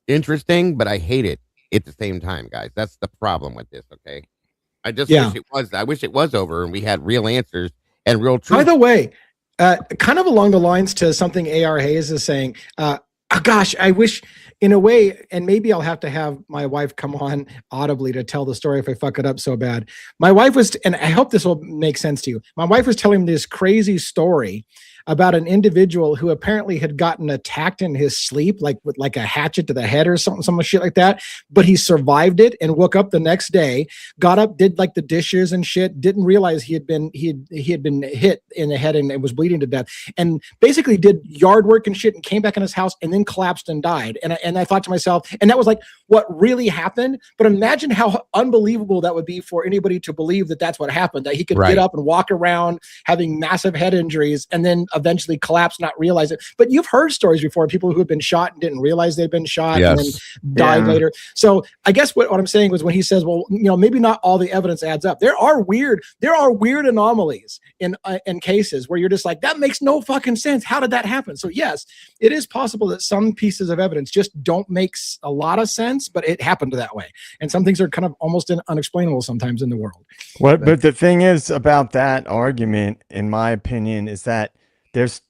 interesting, but I hate it at the same time, guys. That's the problem with this. Okay, I just wish it was. I wish it was over and we had real answers and real truth. By the way, kind of along the lines to something A.R. Hayes is saying, gosh, I wish in a way, and maybe I'll have to have my wife come on audibly to tell the story if I fuck it up so bad. My wife was, and I hope this will make sense to you. My wife was telling me this crazy story about an individual who apparently had gotten attacked in his sleep, like with like a hatchet to the head or something, some shit like that. But he survived it and woke up the next day, got up, did like the dishes and shit, didn't realize he had been hit in the head and was bleeding to death, and basically did yard work and shit and came back in his house and then collapsed and died. And I thought to myself, and that was like what really happened. But imagine how unbelievable that would be for anybody to believe that that's what happened, that he could get up and walk around having massive head injuries and then eventually collapse, not realize it. But you've heard stories before, people who have been shot and didn't realize they'd been shot and then died later. So I guess what I'm saying was, when he says, well, maybe not all the evidence adds up. There are weird anomalies in cases where you're just like, that makes no fucking sense. How did that happen? So yes, it is possible that some pieces of evidence just don't make a lot of sense, but it happened that way. And some things are kind of almost unexplainable sometimes in the world. But the thing is about that argument, in my opinion, is that there's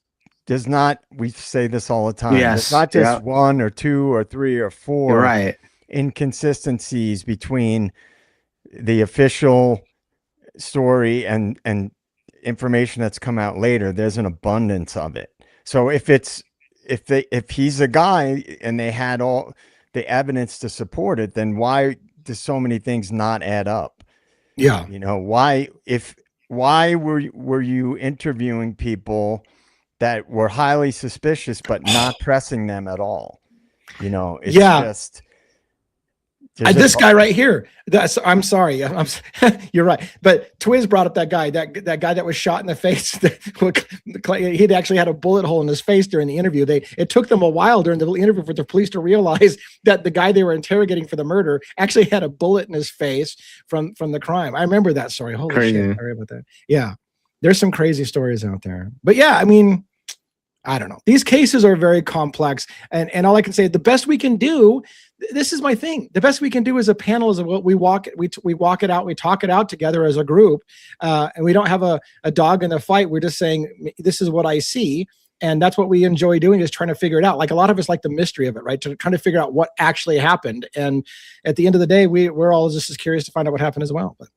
not, we say this all the time, there's not just one or two or three or four inconsistencies between the official story and information that's come out later. There's an abundance of it. So if he's a guy and they had all the evidence to support it, then why do so many things not add up? Yeah. Why were you interviewing people that were highly suspicious but not pressing them at all? It's just this guy right here. I'm sorry. You're right. But Twiz brought up that guy that was shot in the face. He'd actually had a bullet hole in his face during the interview. It took them a while during the interview for the police to realize that the guy they were interrogating for the murder actually had a bullet in his face from the crime. I remember that story. Holy shit. Sorry about that. Yeah. There's some crazy stories out there. But yeah, I mean, I don't know. These cases are very complex, and all I can say, the best we can do, this is my thing. The best we can do as a panel is what we walk it out, we talk it out together as a group, and we don't have a dog in the fight. We're just saying, this is what I see, and that's what we enjoy doing, is trying to figure it out. Like, a lot of us like the mystery of it, right? Trying to figure out what actually happened, and at the end of the day, we're all just as curious to find out what happened as well. But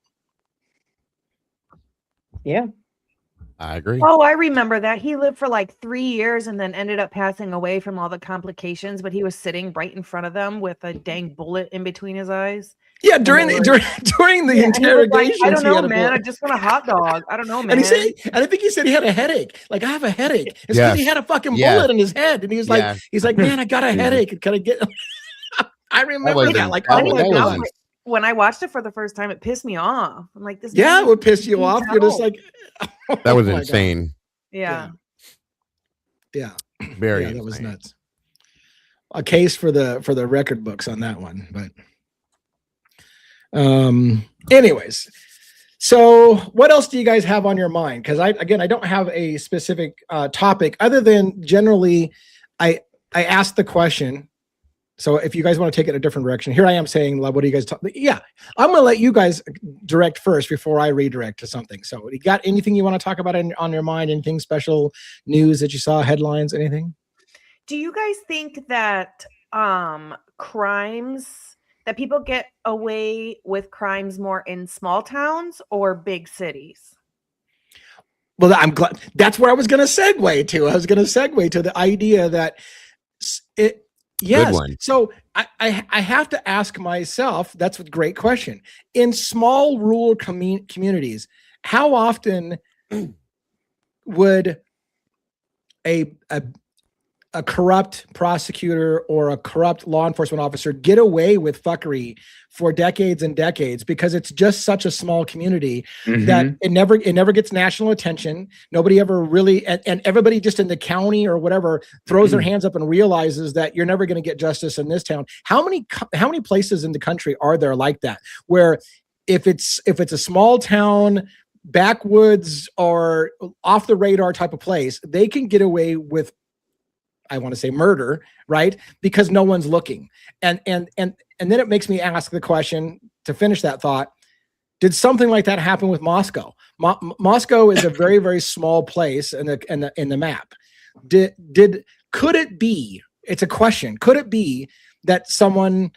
yeah. I agree. Oh, I remember that. He lived for like 3 years and then ended up passing away from all the complications, but he was sitting right in front of them with a dang bullet in between his eyes. Yeah, during the interrogation. Like, I don't know, man. I just want a hot dog. I don't know, man. And I think he said he had a headache. Like, I have a headache. It's because he had a fucking bullet in his head, and he's like, man, I got a headache. Can I get? I remember that. Like, when I watched it for the first time, it pissed me off. I'm like, this. Yeah, it would piss you off. You're just like, that was insane. Yeah. Yeah. Very. Yeah, that was nuts. A case for the record books on that one, but anyways, so what else do you guys have on your mind? Because I don't have a specific topic other than generally I asked the question. So if you guys want to take it a different direction, here I am saying, what do you guys talk? Yeah, I'm going to let you guys direct first before I redirect to something. So you got anything you want to talk about on your mind? Anything special, news that you saw, headlines, anything? Do you guys think that crimes, that people get away with crimes more in small towns or big cities? Well, I'm glad that's where I was going to segue to. I was going to segue to the idea that it. Yes. So I have to ask myself, that's a great question. In small rural communities, how often would a corrupt prosecutor or a corrupt law enforcement officer get away with fuckery for decades and decades because it's just such a small community that it never gets national attention. Nobody ever really, and everybody just in the county or whatever throws their hands up and realizes that you're never going to get justice in this town. How many places in the country are there like that, where if it's a small town, backwoods or off the radar type of place, they can get away with, I want to say, murder, right? Because no one's looking. And then it makes me ask the question, to finish that thought, did something like that happen with Moscow? Moscow is a very, very small place in the map. Could it be, it's a question, could it be that someone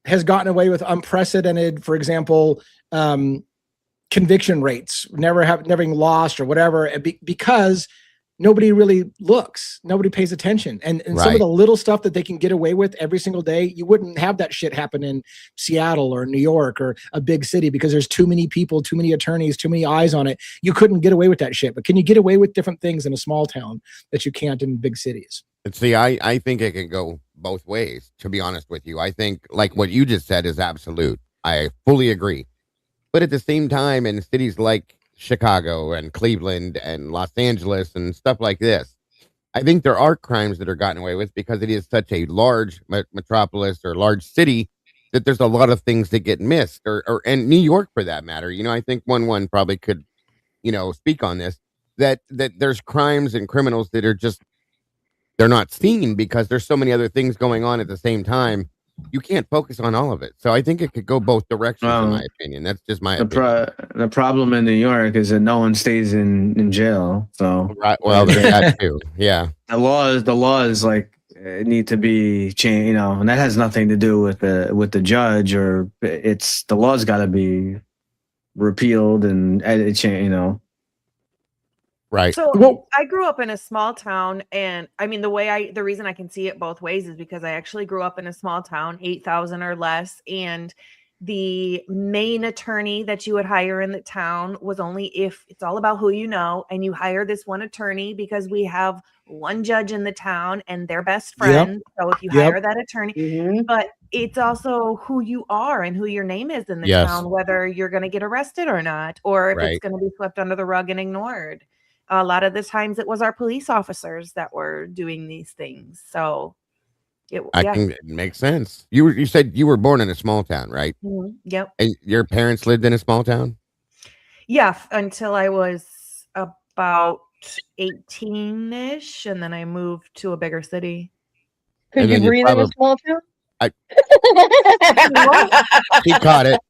has gotten away with unprecedented, for example, conviction rates, never having lost or whatever, because nobody really looks, nobody pays attention. And some of the little stuff that they can get away with every single day, you wouldn't have that shit happen in Seattle or New York or a big city because there's too many people, too many attorneys, too many eyes on it. You couldn't get away with that shit. But can you get away with different things in a small town that you can't in big cities? See, I think it can go both ways, to be honest with you. I think like what you just said is absolute. I fully agree. But at the same time, in cities like Chicago and Cleveland and Los Angeles and stuff like this, I think there are crimes that are gotten away with because it is such a large metropolis or large city that there's a lot of things that get missed, or and New York for that matter. You know, I think one probably could, speak on this, that there's crimes and criminals that are just, they're not seen because there's so many other things going on at the same time. You can't focus on all of it. So I think it could go both directions, in my opinion. That's just my opinion. The problem in New York is that no one stays in jail. So well, that too. Yeah. The laws like need to be changed, and that has nothing to do with the judge, or it's the laws got to be repealed and changed, Right. So I grew up in a small town, and I mean, the reason I can see it both ways is because I actually grew up in a small town, 8,000 or less. And the main attorney that you would hire in the town was only if it's all about who you know, and you hire this one attorney because we have one judge in the town and they're best friends. So if you hire that attorney, but it's also who you are and who your name is in the town, whether you're going to get arrested or not, or if it's going to be swept under the rug and ignored. A lot of the times it was our police officers that were doing these things. So I think it makes sense. You said you were born in a small town, right? Yep. And your parents lived in a small town? Yeah, until I was about 18-ish, and then I moved to a bigger city. Could you breathe in a small town?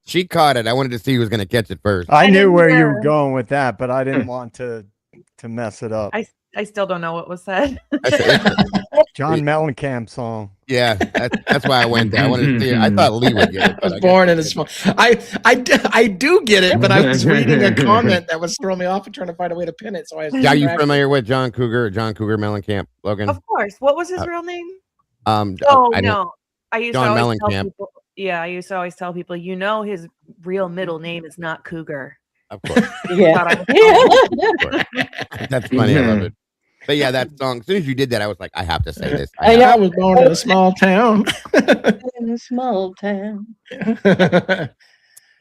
She caught it. I wanted to see who was going to catch it first. I knew where you were going with that, but I didn't want to mess it up. I still don't know what was said. John Mellencamp song. Yeah, that's why I went there. I wanted to see it. I thought Lee would get it. I was born in a small. I do get it, but I was reading a comment that was throwing me off and trying to find a way to pin it. So are you familiar with John Cougar Mellencamp, Logan? Of course. What was his real name? No. I used John to always Mellencamp. tell people. Yeah, I used to always tell people, his real middle name is not Cougar. Of course. Yeah. That's funny. I love it. But yeah, that song, as soon as you did that, I was like, I have to say this. I was born in a small town. In a small town.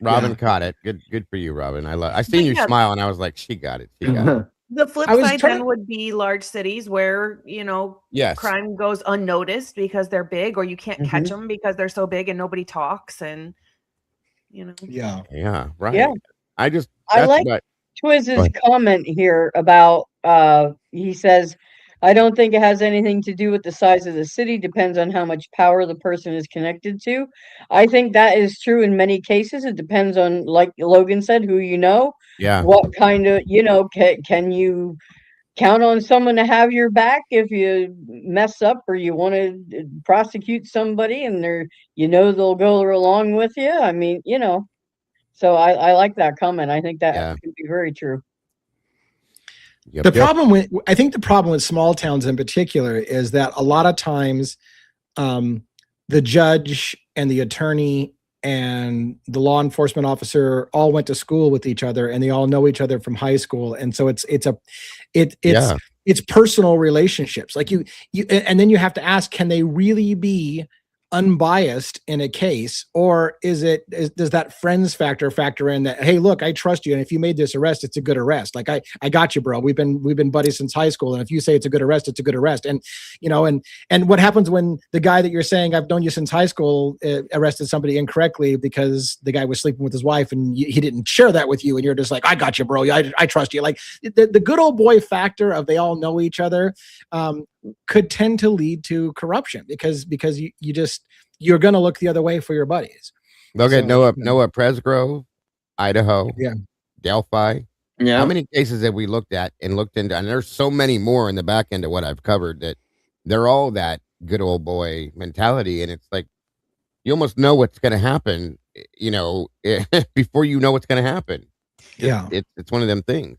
Robin caught it. Good for you, Robin. I seen you smile, and I was like, she got it. She got it. The flip side then would be large cities where, Yes. crime goes unnoticed because they're big, or you can't catch them because they're so big and nobody talks, and Yeah. Right. Yeah. I like Twiz's comment here about he says, I don't think it has anything to do with the size of the city, depends on how much power the person is connected to. I think that is true in many cases. It depends on, like Logan said, who you know. Yeah. What kind of, can you count on someone to have your back if you mess up or you want to prosecute somebody and they'll go along with you? I mean, so I like that comment. I think that could be very true. Yep, I think the problem with small towns in particular is that a lot of times the judge and the attorney and the law enforcement officer all went to school with each other, and they all know each other from high school. And so it's personal relationships. Like you, and then you have to ask, can they really be unbiased in a case, or does that friends factor in that, hey, look, I trust you, and if you made this arrest, it's a good arrest. Like I got you, bro. We've been buddies since high school, and if you say it's a good arrest, it's a good arrest. And and what happens when the guy that you're saying I've known you since high school arrested somebody incorrectly because the guy was sleeping with his wife and he didn't share that with you, and you're just like, I got you, bro. I trust you. Like the good old boy factor of they all know each other could tend to lead to corruption because you're going to look the other way for your buddies. Look at Noah Presgrove, Idaho, Delphi. Yeah. How many cases have we looked at and looked into? And there's so many more in the back end of what I've covered that they're all that good old boy mentality. And it's like, you almost know what's going to happen, before you know what's going to happen. Yeah. It's one of them things.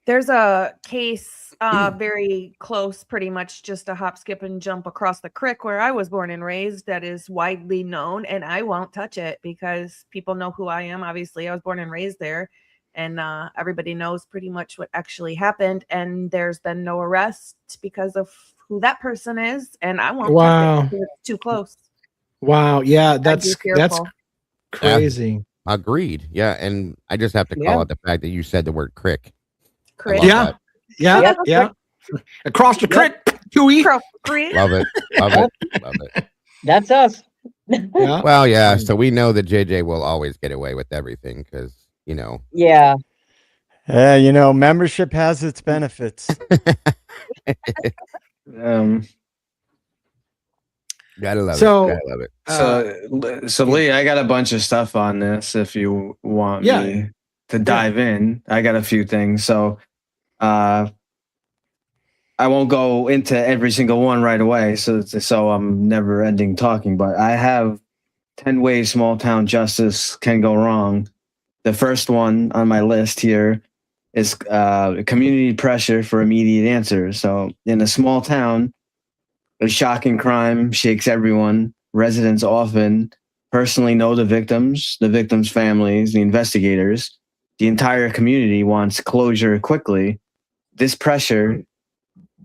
There's a case very close, pretty much just a hop, skip, and jump across the creek where I was born and raised that is widely known, and I won't touch it because people know who I am. Obviously, I was born and raised there, and everybody knows pretty much what actually happened, and there's been no arrest because of who that person is, and I won't touch it because it's too close. Wow. Yeah, that's crazy. Yeah. Agreed. Yeah, and I just have to call out the fact that you said the word crick. Yeah. Across the creek, Chewy. Love it. That's us. Yeah. Well, yeah. So we know that JJ will always get away with everything because Yeah. Membership has its benefits. Gotta love it. So Lee, I got a bunch of stuff on this. If you want me to dive in, I got a few things. So, I won't go into every single one right away. So I'm never ending talking. But I have 10 ways small town justice can go wrong. The first one on my list here is community pressure for immediate answers. So in a small town, a shocking crime shakes everyone. Residents often personally know the victims' families, the investigators. The entire community wants closure quickly. This pressure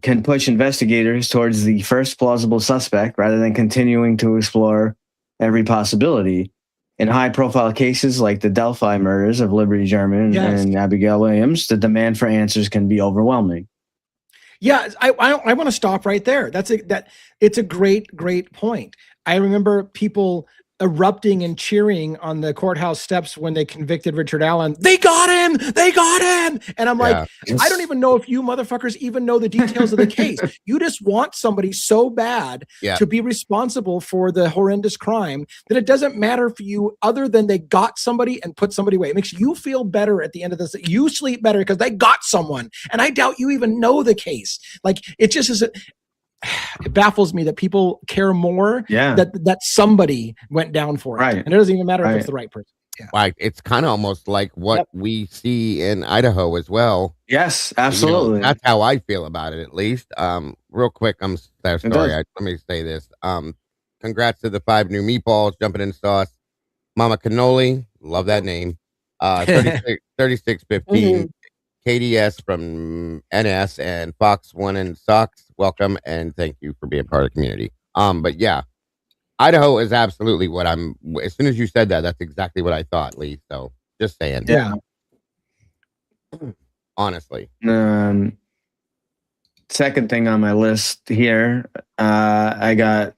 can push investigators towards the first plausible suspect rather than continuing to explore every possibility. In high-profile cases like the Delphi murders of Liberty German and Abigail Williams, the demand for answers can be overwhelming. Yeah, I want to stop right there. It's a great point. I remember people erupting and cheering on the courthouse steps when they convicted Richard Allen. They got him! And I'm like, I don't even know if you motherfuckers even know the details of the case. You just want somebody so bad to be responsible for the horrendous crime that it doesn't matter for you other than they got somebody and put somebody away. It makes you feel better at the end of this. You sleep better because they got someone. And I doubt you even know the case. Like, it just is... It baffles me that people care more that somebody went down for it. Right. And it doesn't even matter if it's the right person. Yeah. Like, it's kind of almost like what we see in Idaho as well. Yes, absolutely. That's how I feel about it, at least. Real quick, I'm sorry. Let me say this. Congrats to the 5 new meatballs jumping in sauce. Mama Cannoli, love that name. 3615. KDS from NS and Fox One and Socks, welcome and thank you for being part of the community. But yeah, Idaho is absolutely what I'm. As soon as you said that, that's exactly what I thought, Lee. So just saying. Yeah. honestly. Second thing on my list here, I got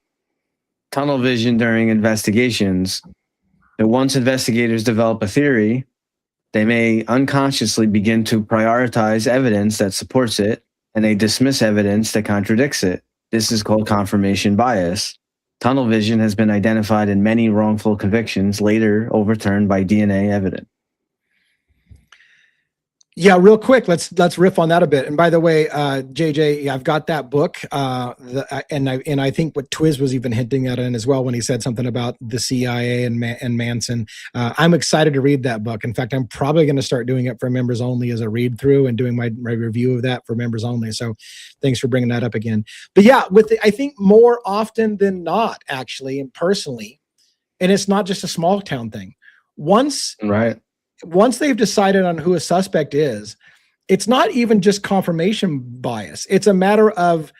tunnel vision during investigations. That once investigators develop a theory, they may unconsciously begin to prioritize evidence that supports it, and they dismiss evidence that contradicts it. This is called confirmation bias. Tunnel vision has been identified in many wrongful convictions, later overturned by DNA evidence. Yeah, real quick, let's riff on that a bit. And by the way, JJ, I've got that book, and I think what Twiz was even hinting at it as well when he said something about the CIA and Manson. I'm excited to read that book. In fact, I'm probably going to start doing it for members only as a read through and doing my review of that for members only. So, thanks for bringing that up again. But yeah, I think more often than not, actually, and personally, and it's not just a small town thing. Once they've decided on who a suspect is, it's not even just confirmation bias. It's a matter of,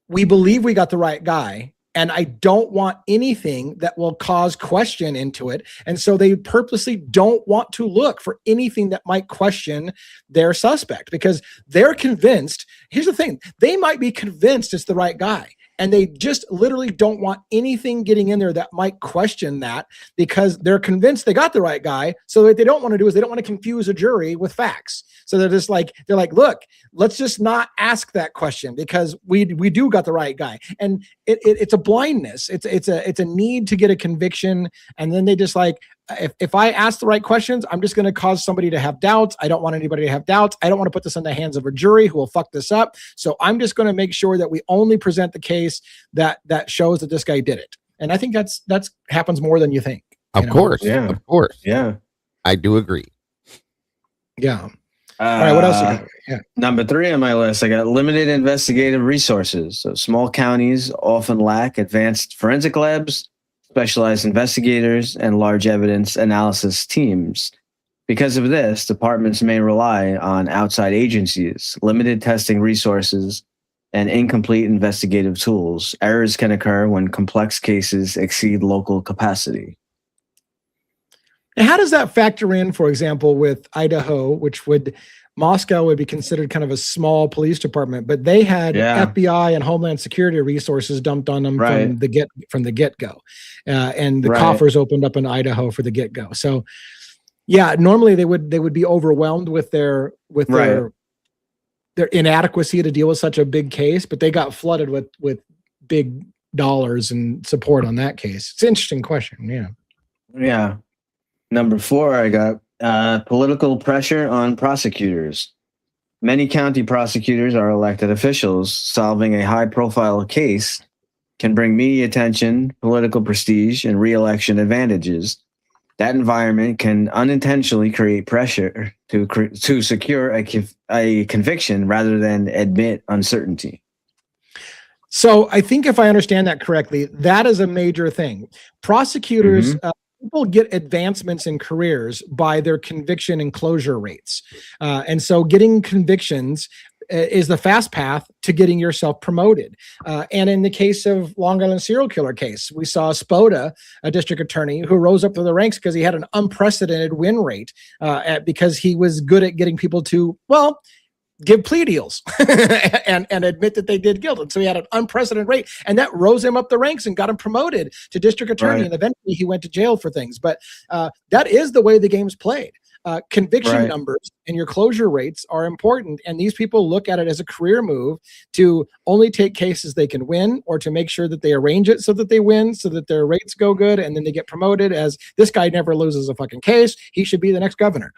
we believe we got the right guy, and I don't want anything that will cause question into it. And so they purposely don't want to look for anything that might question their suspect, because they're convinced. Here's the thing. They might be convinced it's the right guy, and they just literally don't want anything getting in there that might question that, because they're convinced they got the right guy. So what they don't want to do is they don't want to confuse a jury with facts. So they're like, look, let's just not ask that question because we do got the right guy. And it's a blindness. It's a need to get a conviction. And then they just like, if I ask the right questions, I'm just going to cause somebody to have doubts. I don't want anybody to have doubts. I don't want to put this in the hands of a jury who will fuck this up. So I'm just going to make sure that we only present the case that shows that this guy did it. And I think that's happens more than you think. Of course. Yeah. Of course. Yeah. I do agree. Yeah. All right. What else you got? Yeah. Number 3 on my list, I got limited investigative resources. So small counties often lack advanced forensic labs, specialized investigators, and large evidence analysis teams. Because of this, departments may rely on outside agencies, limited testing resources, and incomplete investigative tools. Errors can occur when complex cases exceed local capacity. And how does that factor in, for example, with Idaho, Moscow would be considered kind of a small police department, but they had FBI and Homeland Security resources dumped on them from the get-go. And the coffers opened up in Idaho for the get-go. So yeah, normally they would be overwhelmed with their inadequacy to deal with such a big case, but they got flooded with big dollars and support on that case. It's an interesting question. Yeah. Yeah. Number 4, I got political pressure on prosecutors. Many county prosecutors are elected officials. Solving a high-profile case can bring media attention, political prestige, and re-election advantages. That environment can unintentionally create pressure to secure a conviction rather than admit uncertainty. So I think if I understand that correctly, that is a major thing. Prosecutors, people get advancements in careers by their conviction and closure rates. And so getting convictions is the fast path to getting yourself promoted. And in the case of Long Island serial killer case, we saw Spoda, a district attorney, who rose up to the ranks because he had an unprecedented win rate because he was good at getting people to, give plea deals and admit that they did guilt. And so he had an unprecedented rate, and that rose him up the ranks and got him promoted to district attorney. And eventually he went to jail for things. But that is the way the game's played. Conviction numbers and your closure rates are important. And these people look at it as a career move to only take cases they can win, or to make sure that they arrange it so that they win, so that their rates go good. And then they get promoted as, this guy never loses a fucking case. He should be the next governor,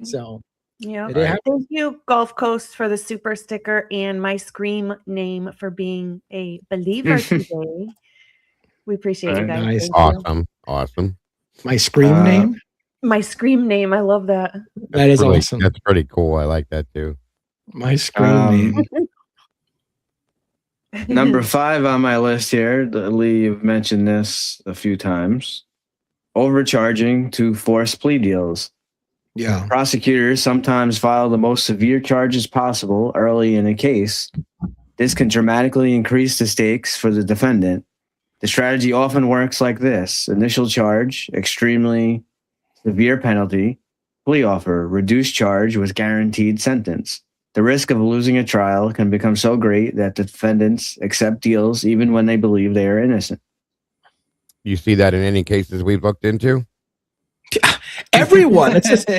so. Yeah. Thank you, Gulf Coast, for the super sticker, and my scream name for being a believer today. We appreciate you guys. Nice. Awesome. My scream name? My scream name. I love that. That is awesome. That's pretty cool. I like that too. My scream name. Number 5 on my list here, Lee, you've mentioned this a few times. Overcharging to force plea deals. Yeah. Prosecutors sometimes file the most severe charges possible early in a case. This can dramatically increase the stakes for the defendant. The strategy often works like this: initial charge, extremely severe penalty, plea offer, reduced charge with guaranteed sentence. The risk of losing a trial can become so great that defendants accept deals even when they believe they are innocent. You see that in any cases we've looked into? Everyone, it's just,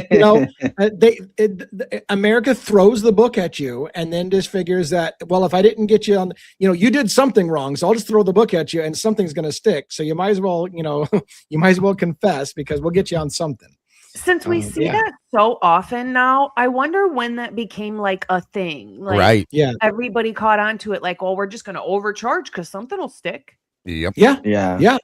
America throws the book at you and then just figures that, well, if I didn't get you on, you did something wrong, so I'll just throw the book at you and something's going to stick. So you might as well, you might as well confess because we'll get you on something. Since we see that so often now, I wonder when that became like a thing. Like, right. Yeah. Everybody caught on to it. Like, well, we're just going to overcharge because something will stick. Yep. Yeah.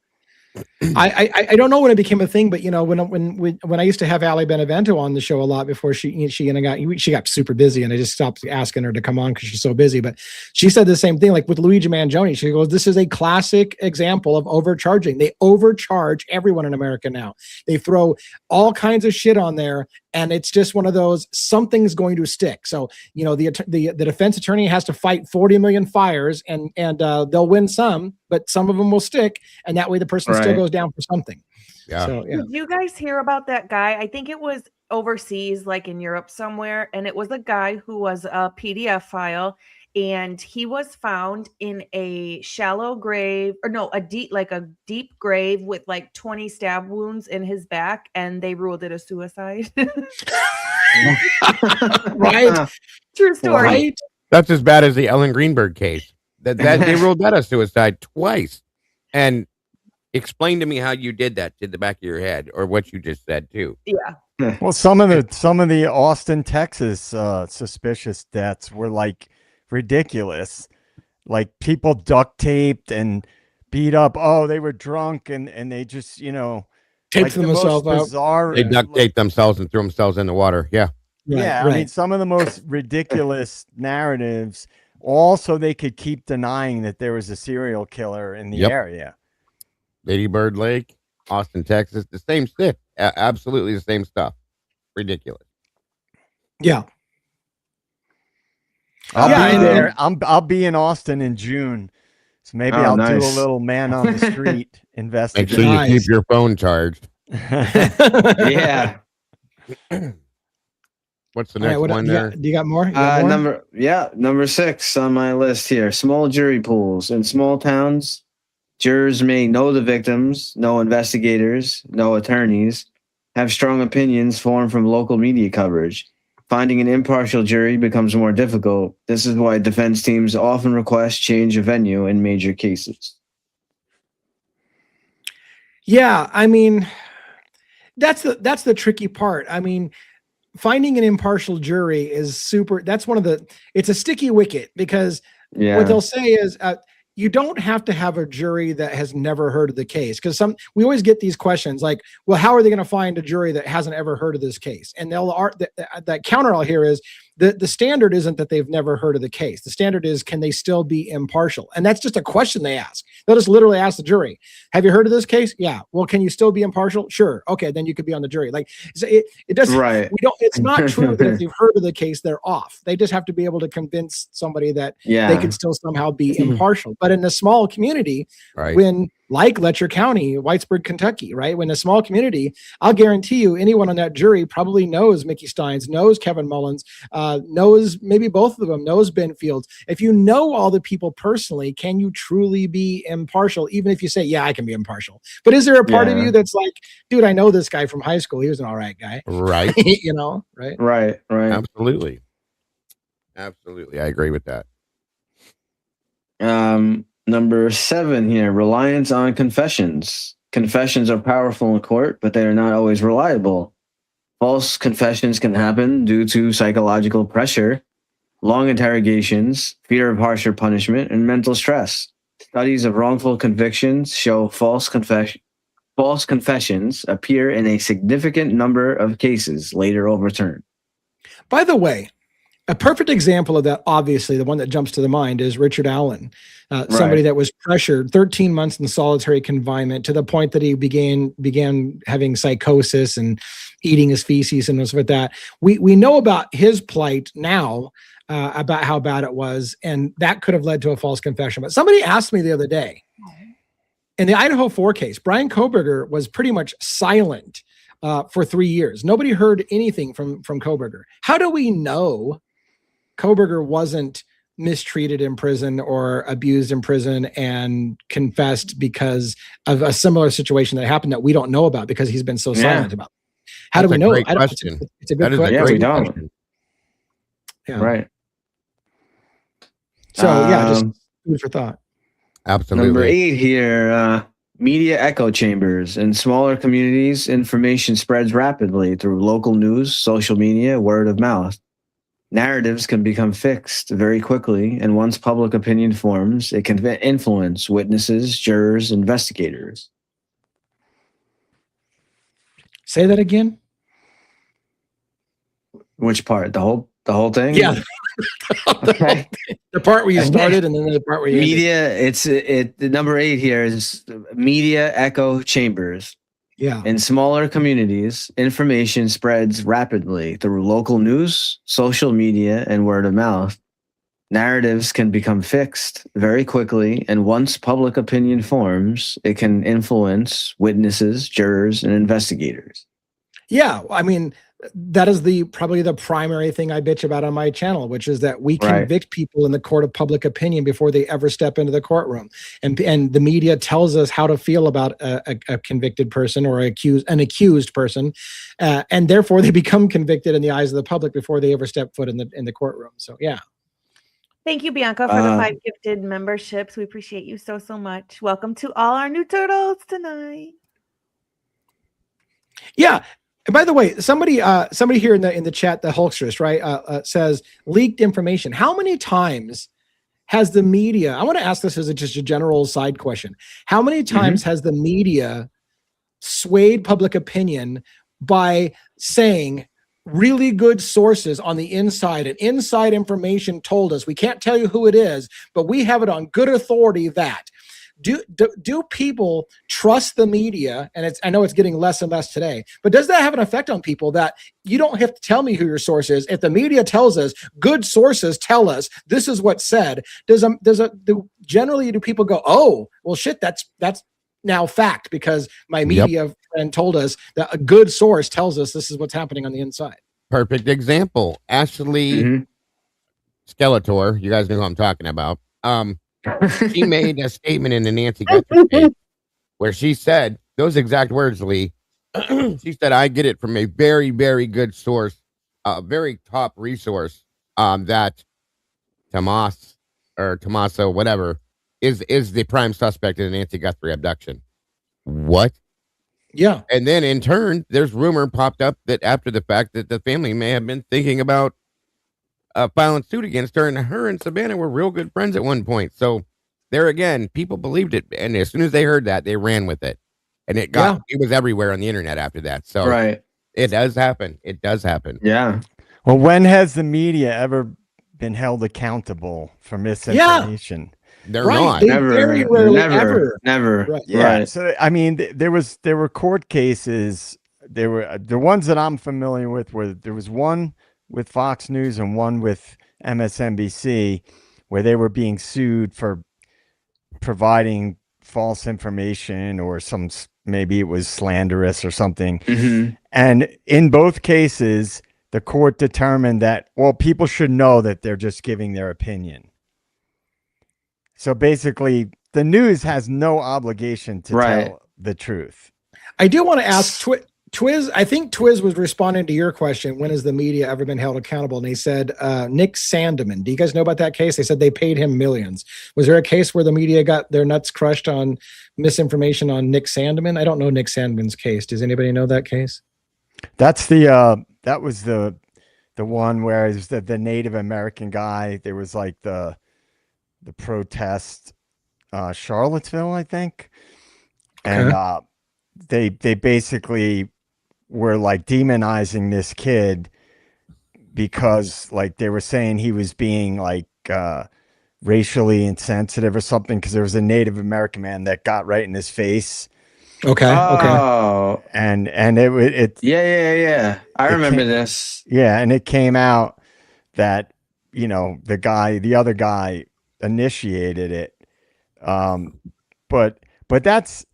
I don't know when it became a thing, but when I used to have Ali Benevento on the show a lot before she got super busy, and I just stopped asking her to come on because she's so busy. But she said the same thing, like with Luigi Mangione. She goes, "This is a classic example of overcharging. They overcharge everyone in America now. They throw all kinds of shit on there, and it's just one of those. Something's going to stick. So the defense attorney has to fight 40 million fires, and they'll win some, but some of them will stick, and that way the person still goes down for something." Yeah. So, yeah. Did you guys hear about that guy? I think it was overseas, like in Europe somewhere, and it was a guy who was a PDF file, and he was found in a shallow grave, or no, a deep grave with like 20 stab wounds in his back, and they ruled it a suicide. Right. True story. Right. That's as bad as the Ellen Greenberg case. That they ruled that a suicide twice. And explain to me how you did that to the back of your head, or what you just said too. Yeah. Well, some of the Austin, Texas suspicious deaths were like ridiculous. Like people duct taped and beat up. Oh, they were drunk and they just, taped themselves up. Bizarre, They duct taped themselves and threw themselves in the water. Yeah. Yeah. I mean, some of the most ridiculous narratives, all so they could keep denying that there was a serial killer in the area. Lady Bird Lake, Austin, Texas, the same shit. Absolutely the same stuff. Ridiculous. Yeah. I'll be there. I'll be in Austin in June. So maybe I'll do a little man on the street investigation. Make sure you keep your phone charged. Yeah. What's the next one there? Do you got more? Number 6 on my list here. Small jury pools. In small towns, jurors may know the victims, no investigators, no attorneys, have strong opinions formed from local media coverage. Finding an impartial jury becomes more difficult. This is why defense teams often request change of venue in major cases. Yeah, I mean, that's the tricky part. I mean, finding an impartial jury is super. That's it's a sticky wicket, because what they'll say is you don't have to have a jury that has never heard of the case, because we always get these questions like, well, how are they going to find a jury that hasn't ever heard of this case? And that counter I'll hear is the standard isn't that they've never heard of the case. The standard is, can they still be impartial? And that's just a question they ask. They'll just literally ask the jury, have you heard of this case? Yeah. Well, can you still be impartial? Sure. Okay. Then you could be on the jury. Like, it doesn't, it's not true that if they've heard of the case, they're off. They just have to be able to convince somebody that they can still somehow be impartial. But in a small community, when, like Letcher County, Whitesburg, Kentucky, right? When a small community, I'll guarantee you anyone on that jury probably knows Mickey Steins, knows Kevin Mullins, knows maybe both of them, knows Ben Fields. If you know all the people personally, can you truly be impartial? Even if you say, yeah, I can be impartial. But is there a part of you that's like, dude, I know this guy from high school. He was an all right guy. Right. Right. Right. Absolutely. I agree with that. Number 7 here, reliance on confessions. Confessions are powerful in court, but they are not always reliable. False confessions can happen due to psychological pressure, long interrogations, fear of harsher punishment, and mental stress. Studies of wrongful convictions show false confessions appear in a significant number of cases later overturned. By the way, a perfect example of that, obviously, the one that jumps to the mind is Richard Allen, somebody that was pressured 13 months in solitary confinement to the point that he began having psychosis and eating his feces and stuff like that. We know about his plight now, about how bad it was, and that could have led to a false confession. But somebody asked me the other day, in the Idaho 4 case, Brian Koberger was pretty much silent for 3 years. Nobody heard anything from Kohberger. How do we know Kohberger wasn't mistreated in prison or abused in prison and confessed because of a similar situation that happened that we don't know about because he's been so silent about? How do we know? Great question. It's a good question. Yeah, we don't. Yeah. Right. So yeah, just food for thought. Absolutely. Number 8 here, media echo chambers. In smaller communities, information spreads rapidly through local news, social media, word of mouth. Narratives can become fixed very quickly, and once public opinion forms, it can influence witnesses, jurors, investigators. Say that again. Which part? The whole thing? Yeah. Okay. The part where you started and then the part where you media. The number 8 here is media echo chambers. Yeah. In smaller communities, information spreads rapidly through local news, social media, and word of mouth. Narratives can become fixed very quickly, and once public opinion forms, it can influence witnesses, jurors, and investigators. Yeah, I mean, that is probably the primary thing I bitch about on my channel, which is that we convict people in the court of public opinion before they ever step into the courtroom, and the media tells us how to feel about a convicted person or an accused person, and therefore they become convicted in the eyes of the public before they ever step foot in the courtroom. So yeah. Thank you, Bianca, for the 5 gifted memberships. We appreciate you so much. Welcome to all our new turtles tonight. Yeah. And by the way, somebody here in the chat, the Hulkstress, right, says leaked information. How many times has the media? I want to ask this as just a general side question. How many times has the media swayed public opinion by saying really good sources on the inside and inside information told us, we can't tell you who it is, but we have it on good authority that? Do people trust the media? And I know it's getting less and less today, but does that have an effect on people that you don't have to tell me who your source is? If the media tells us, good sources tell us this is what's said, generally do people go, oh, well, shit, that's now fact because my media friend told us that a good source tells us this is what's happening on the inside. Perfect example. Ashley Skeletor, you guys know who I'm talking about. She made a statement in the Nancy Guthrie case where she said those exact words, Lee. She said, I get it from a very, very good source, a very top resource, that Tommaso, whatever, is the prime suspect in the Nancy Guthrie abduction. What? Yeah. And then in turn, there's rumor popped up that after the fact that the family may have been thinking about filing suit against her, and her and Savannah were real good friends at one point. So there again, people believed it, and as soon as they heard that, they ran with it, and it was everywhere on the internet after that. So it does happen. It does happen. Yeah. Well, when has the media ever been held accountable for misinformation? They're not. Very rarely ever. Never. Right. Yeah. So I mean, there were court cases. There were the ones that I'm familiar with. Where there was one with Fox News and one with MSNBC, where they were being sued for providing false information or maybe it was slanderous or something. And in both cases, the court determined that, well, people should know that they're just giving their opinion. So basically, the news has no obligation to tell the truth. I do want to ask Twiz. I think Twiz was responding to your question. When has the media ever been held accountable? And he said, Nick Sandeman. Do you guys know about that case? They said they paid him millions. Was there a case where the media got their nuts crushed on misinformation on Nick Sandeman? I don't know Nick Sandeman's case. Does anybody know that case? That's that was the one where it was the Native American guy. There was like the protest, Charlottesville, I think. And they basically were like demonizing this kid because like they were saying he was being like racially insensitive or something, because there was a Native American man that got right in his face. Okay. And it yeah. I remember this. Yeah, and it came out that, you know, the other guy initiated it. But that's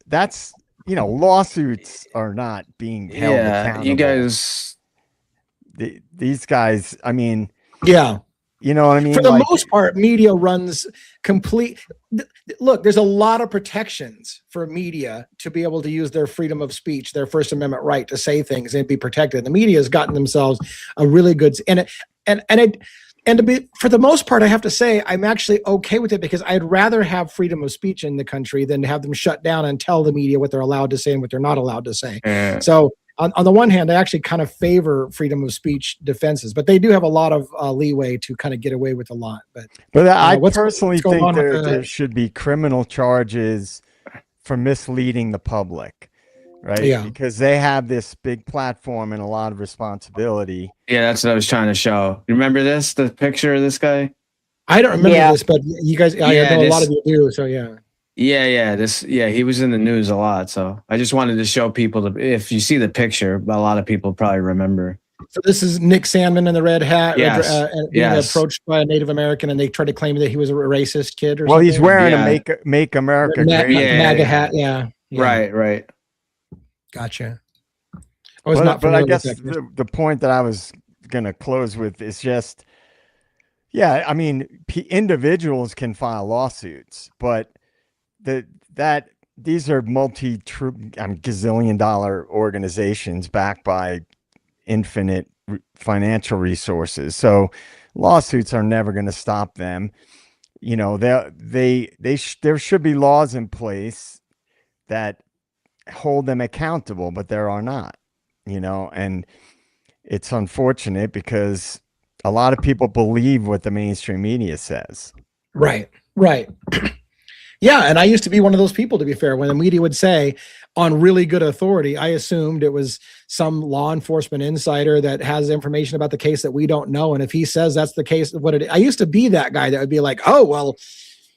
lawsuits are not being held accountable. You guys. These guys, I mean, yeah. You know what I mean? For the most part, media runs complete. Look, there's a lot of protections for media to be able to use their freedom of speech, their First Amendment right to say things and be protected. The media has gotten themselves a really good and to be, for the most part, I have to say I'm actually okay with it, because I'd rather have freedom of speech in the country than to have them shut down and tell the media what they're allowed to say and what they're not allowed to say. So on the one hand, I actually kind of favor freedom of speech defenses, but they do have a lot of leeway to kind of get away with a lot. But I personally think there should be criminal charges for misleading the public, right? Yeah. Because they have this big platform and a lot of responsibility. Yeah, that's what I was trying to show. You remember this? The picture of this guy? I don't remember this, but you guys, I know a lot of you do, so yeah. Yeah, he was in the news a lot. So I just wanted to show people if you see the picture, a lot of people probably remember. So this is Nick Sandmann in the red hat, being approached by a Native American, and they tried to claim that he was a racist kid or something. He's wearing a Make America Great MAGA hat. Yeah. Right. Gotcha. But I guess the point that I was going to close with is just, I mean, individuals can file lawsuits, but these are gazillion-dollar organizations backed by infinite financial resources. So lawsuits are never going to stop them. There should be laws in place that hold them accountable, but there are not. And it's unfortunate because a lot of people believe what the mainstream media says. Right. Yeah, and I used to be one of those people, to be fair. When the media would say on really good authority, I assumed it was some law enforcement insider that has information about the case that we don't know. And if he says that's the case, I used to be that guy that would be like, oh, well,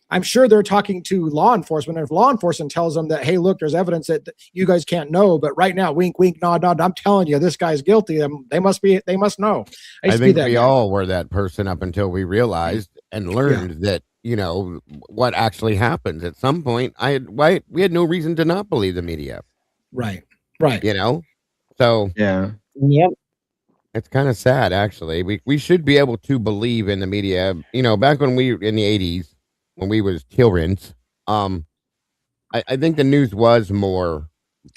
I'm sure they're talking to law enforcement. And if law enforcement tells them that, hey, look, there's evidence that you guys can't know, but right now, wink, wink, nod, nod, I'm telling you, this guy's guilty. They must know. I think we all were that person up until we realized and learned that, what actually happens. At some point, we had no reason to not believe the media. Right. So Yep. It's kind of sad, actually. We should be able to believe in the media. Back when we in the 80s, when we was children, I think the news was more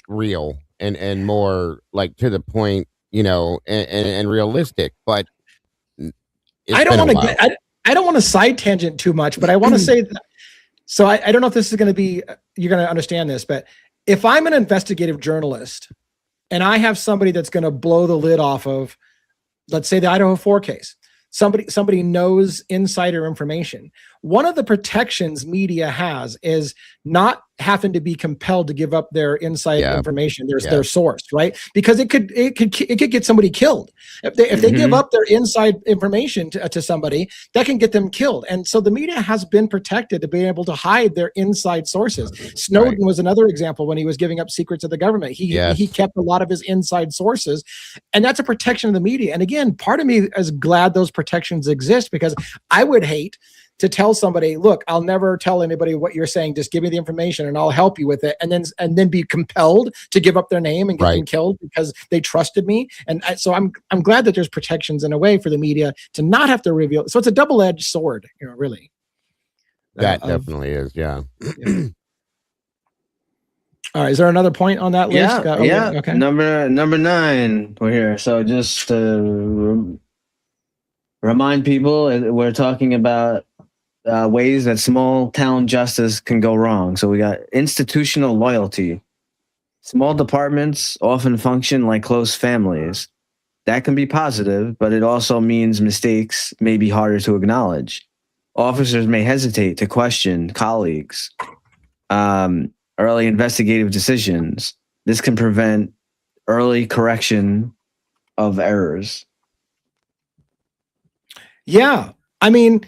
real and more like to the point, and realistic. But I don't want to side tangent too much, but I want to say that, so I don't know if this is going to be, you're going to understand this, but if I'm an investigative journalist and I have somebody that's going to blow the lid off of, let's say, the Idaho 4 case, somebody knows insider information. One of the protections media has is not having to be compelled to give up their inside information. There's their source, right? Because it could get somebody killed if they give up their inside information to somebody. That can get them killed. And so the media has been protected to be able to hide their inside sources. Snowden was another example when he was giving up secrets of the government. He kept a lot of his inside sources, and that's a protection of the media. And again, part of me is glad those protections exist, because I would hate to tell somebody, look, I'll never tell anybody what you're saying. Just give me the information and I'll help you with it. And then be compelled to give up their name and get them killed because they trusted me. And so I'm glad that there's protections in a way for the media to not have to reveal. So it's a double-edged sword, really. That definitely is. Yeah. All right. Is there another point on that list? Yeah. Okay. Number 9, we're here. So just to remind people, we're talking about ways that small town justice can go wrong. So we got institutional loyalty. Small departments often function like close families. That can be positive, but it also means mistakes may be harder to acknowledge. Officers may hesitate to question colleagues. Early investigative decisions. This can prevent early correction of errors. Yeah. I mean,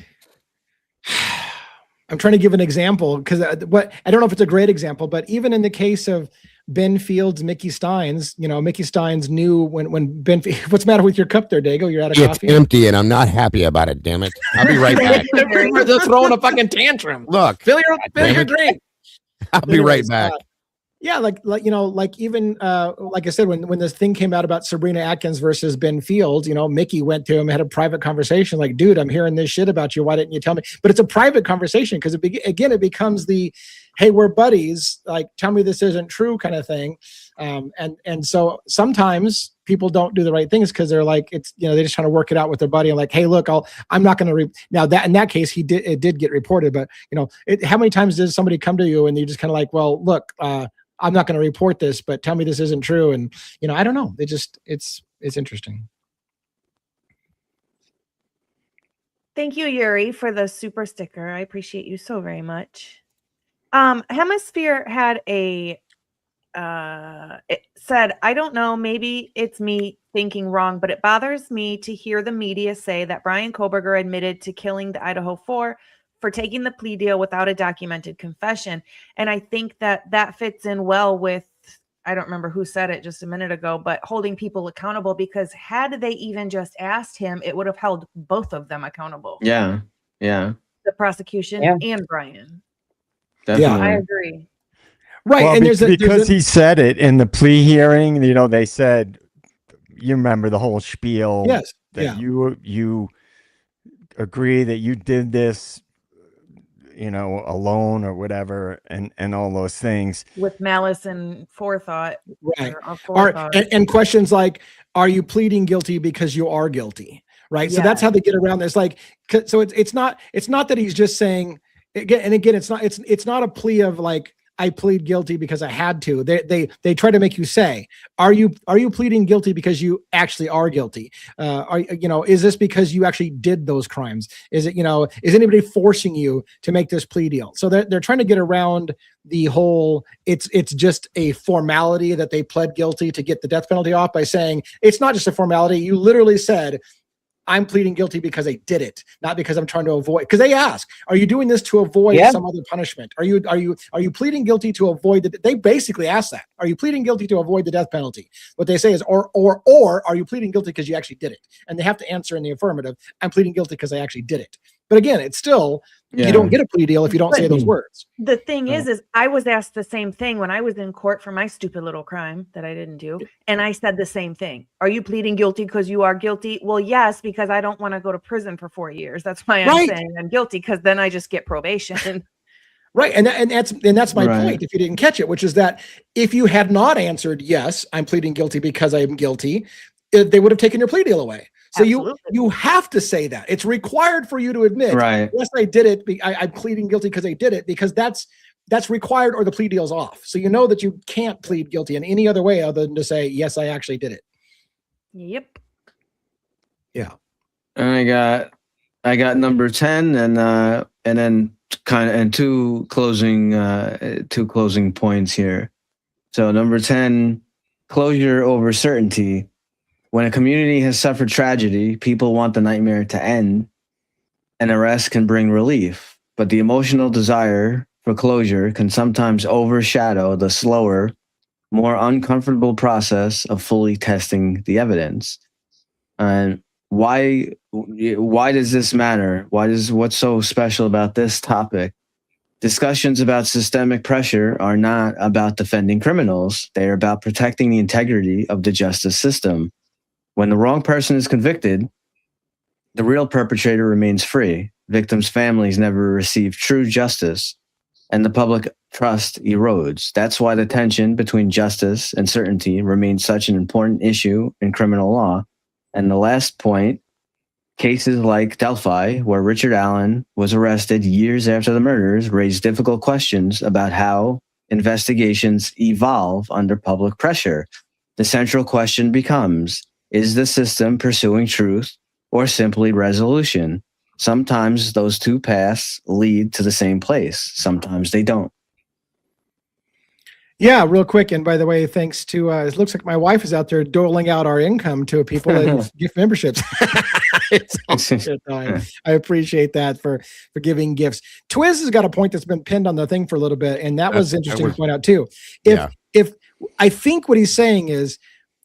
I'm trying to give an example because I don't know if it's a great example, but even in the case of Ben Fields, Mickey Steins, Mickey Steins knew when Ben, what's the matter with your cup there, Dago? You're out of coffee? It's empty and I'm not happy about it, damn it. I'll be right back. They're throwing a fucking tantrum. Look. Fill your drink. I'll be right back. Yeah, like even like I said, when this thing came out about Sabrina Atkins versus Ben Fields, Mickey went to him, had a private conversation, like, dude, I'm hearing this shit about you. Why didn't you tell me? But it's a private conversation because it becomes the, hey, we're buddies. Like, tell me this isn't true kind of thing. And so sometimes people don't do the right things because they're like, it's, they're just trying to work it out with their buddy. And like, hey, look, I'm not going to now that in that case, it did get reported, but how many times does somebody come to you and you just kind of like, well, look, I'm not going to report this, but tell me this isn't true. And, I don't know. It's interesting. Thank you, Yuri, for the super sticker. I appreciate you so very much. Hemisphere had it said, I don't know, maybe it's me thinking wrong, but it bothers me to hear the media say that Brian Koberger admitted to killing the Idaho 4 for taking the plea deal without a documented confession. And I think that fits in well with, I don't remember who said it just a minute ago, but holding people accountable, because had they even just asked him, it would have held both of them accountable. Yeah. Yeah. The prosecution and Brian. Definitely. Yeah, I agree. Right. Well, and because he said it in the plea hearing, they said, you remember the whole spiel. Yes. That you agree that you did this, alone or whatever, and all those things with malice and forethought. Right. And questions like, are you pleading guilty because you are guilty? Right. Yeah. So that's how they get around this. Like, so it's not that he's just saying again, it's not a plea of like, I plead guilty because I had to. They try to make you say, are you pleading guilty because you actually are guilty? Is this because you actually did those crimes? Is it, is anybody forcing you to make this plea deal? So they're trying to get around the whole, it's just a formality that they pled guilty to get the death penalty off by saying, it's not just a formality. You literally said, I'm pleading guilty because I did it, not because I'm trying to avoid. Because they ask, "Are you doing this to avoid some other punishment? Are you pleading guilty to avoid the?" They basically ask that. Are you pleading guilty to avoid the death penalty? What they say is, or are you pleading guilty because you actually did it? And they have to answer in the affirmative. I'm pleading guilty because I actually did it. But again, it's still, you don't get a plea deal if you don't say those words. The thing is I was asked the same thing when I was in court for my stupid little crime that I didn't do. And I said the same thing. Are you pleading guilty because you are guilty? Well, yes, because I don't want to go to prison for 4 years. That's why I'm saying I'm guilty, because then I just get probation. Right. And that's my point, if you didn't catch it, which is that if you had not answered, yes, I'm pleading guilty because I'm guilty, they would have taken your plea deal away. So you have to say that. It's required for you to admit, yes, I did it. I'm pleading guilty because I did it, because that's required, or the plea deal's off. So you know that you can't plead guilty in any other way other than to say, yes, I actually did it. Yep. Yeah. And I got number 10 and then two closing points here. So number 10, closure over certainty. When a community has suffered tragedy, people want the nightmare to end. An arrest can bring relief, but the emotional desire for closure can sometimes overshadow the slower, more uncomfortable process of fully testing the evidence. And why does this matter? What's so special about this topic? Discussions about systemic pressure are not about defending criminals. They are about protecting the integrity of the justice system. When the wrong person is convicted, the real perpetrator remains free. Victims' families never receive true justice, and the public trust erodes. That's why the tension between justice and certainty remains such an important issue in criminal law. And the last point, cases like Delphi, where Richard Allen was arrested years after the murders, raised difficult questions about how investigations evolve under public pressure. The central question becomes, is the system pursuing truth or simply resolution? Sometimes those two paths lead to the same place. Sometimes they don't. Yeah, real quick. And by the way, thanks to, it looks like my wife is out there doling out our income to people and gift memberships. It's awesome. I appreciate that for giving gifts. Twiz has got a point that's been pinned on the thing for a little bit. And that was interesting to point out too. If I think what he's saying is,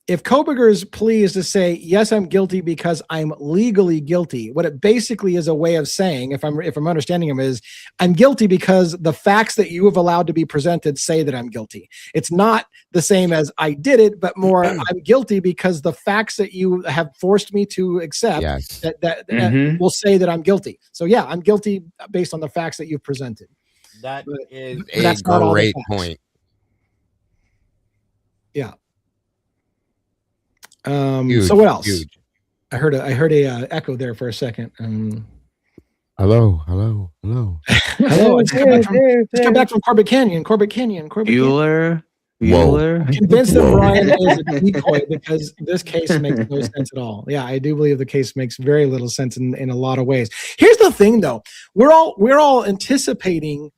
if Koberger's plea is to say, yes, I'm guilty because I'm legally guilty, what it basically is a way of saying, if I'm understanding him, is I'm guilty because the facts that you have allowed to be presented say that I'm guilty. It's not the same as I did it, but more I'm guilty because the facts that you have forced me to accept that will say that I'm guilty. So yeah, I'm guilty based on the facts that you've presented. That is that's a not all the great facts. point. Yeah. Huge, so what else? Huge. I heard a echo there for a second. Hello. Hello. I just got back from Corbett Canyon. Bueller. I'm convinced that Brian is a decoy because this case makes no sense at all. Yeah, I do believe the case makes very little sense in a lot of ways. Here's the thing, though. We're all anticipating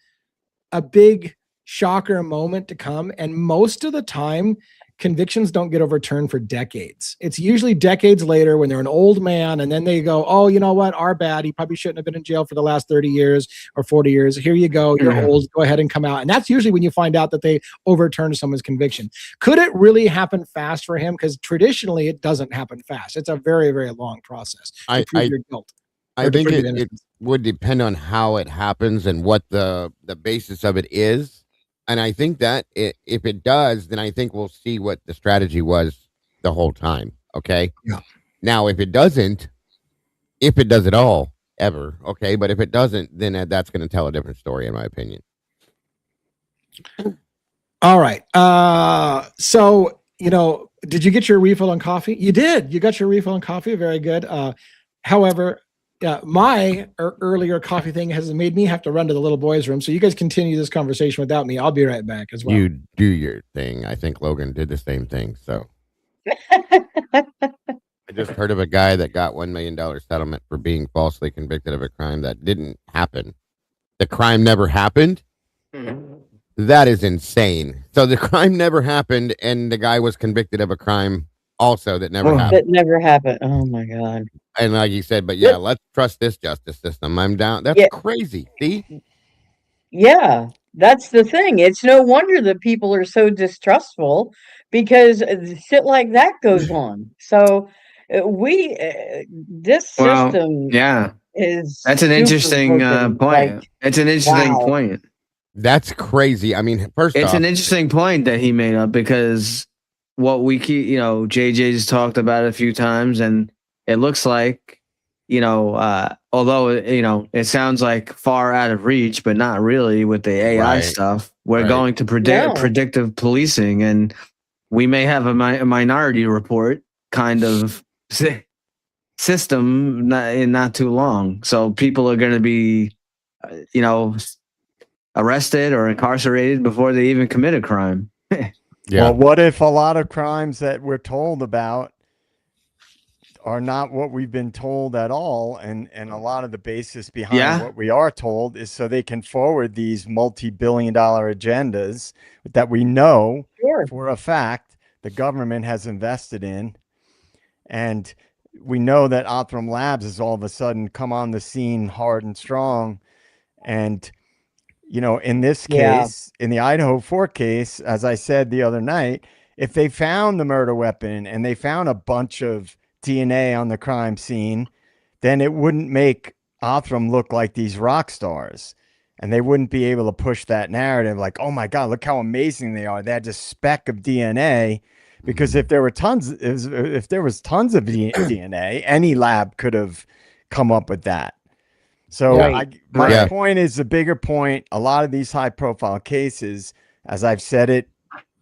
a big shocker moment to come, and most of the time, convictions don't get overturned for decades. It's usually decades later when they're an old man, and then they go, oh, you know what? Our bad. He probably shouldn't have been in jail for the last 30 years or 40 years. Here you go. You're old. Go ahead and come out. And that's usually when you find out that they overturned someone's conviction. Could it really happen fast for him? Because traditionally, it doesn't happen fast. It's a very, very long process to prove your guilt. I think it would depend on how it happens and what the basis of it is. And I think that if it does, then I think we'll see what the strategy was the whole time. Okay. Yeah. Now, if it does at all, ever. Okay. But if it doesn't, then that's going to tell a different story, in my opinion. All right. So, did you get your refill on coffee? You did. You got your refill on coffee. Very good. However, my earlier coffee thing has made me have to run to the little boys' room. So you guys continue this conversation without me. I'll be right back as well. You do your thing. I think Logan did the same thing. So I just heard of a guy that got $1 million settlement for being falsely convicted of a crime that didn't happen. The crime never happened. That is insane. So the crime never happened, and the guy was convicted of a crime also that never happened. That never happened. Oh my God. And like you said, but yeah, let's trust this justice system. I'm down. That's crazy. See? Yeah, that's the thing. It's no wonder that people are so distrustful because shit like that goes on. So this system is that's an interesting point. Like, it's an interesting point. That's crazy. I mean, first off, it's an interesting point that he made up because what we keep, JJ's talked about it a few times, and it looks like, although, it sounds like far out of reach, but not really with the AI stuff. We're going to predictive policing, and we may have a minority report kind of system in not too long. So people are going to be, arrested or incarcerated before they even commit a crime. Well, what if a lot of crimes that we're told about are not what we've been told at all, and a lot of the basis behind what we are told is so they can forward these multi-billion-dollar agendas that we know for a fact the government has invested in, and we know that Othram Labs has all of a sudden come on the scene hard and strong. And in this case, in the Idaho 4 case, as I said the other night, if they found the murder weapon and they found a bunch of DNA on the crime scene, then it wouldn't make Othram look like these rock stars, and they wouldn't be able to push that narrative like, oh my God, look how amazing they are. They had just a speck of DNA, because if there was tons of DNA, any lab could have come up with that. So my point is the bigger point. A lot of these high profile cases, as I've said it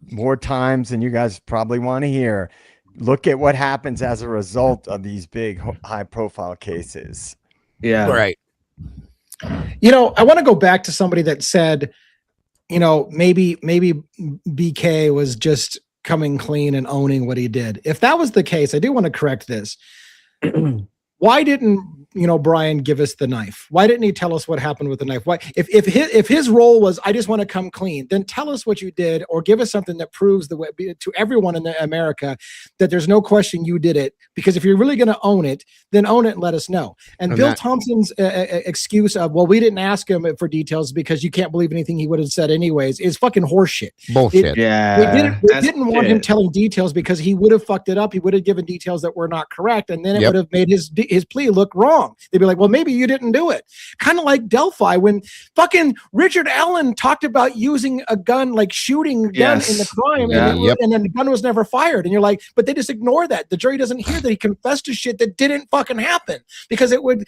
more times than you guys probably want to hear, look at what happens as a result of these big high profile cases. Yeah. Right. I want to go back to somebody that said, maybe BK was just coming clean and owning what he did. If that was the case, I do want to correct this. Why didn't Brian give us the knife? Why didn't he tell us what happened with the knife? Why, if his role was, I just want to come clean, then tell us what you did, or give us something that proves to everyone in America that there's no question you did it. Because if you're really going to own it, then own it and let us know. And Bill Thompson's excuse of, well, we didn't ask him for details because you can't believe anything he would have said anyways, is fucking horseshit. Bullshit. They didn't want him telling details because he would have fucked it up. He would have given details that were not correct, and then it would have made his plea look wrong. They'd be like, well, maybe you didn't do it. Kind of like Delphi, when fucking Richard Allen talked about using a gun, like shooting a gun in the crime, and then the gun was never fired. And you're like, but they just ignore that. The jury doesn't hear that he confessed to shit that didn't fucking happen, because it would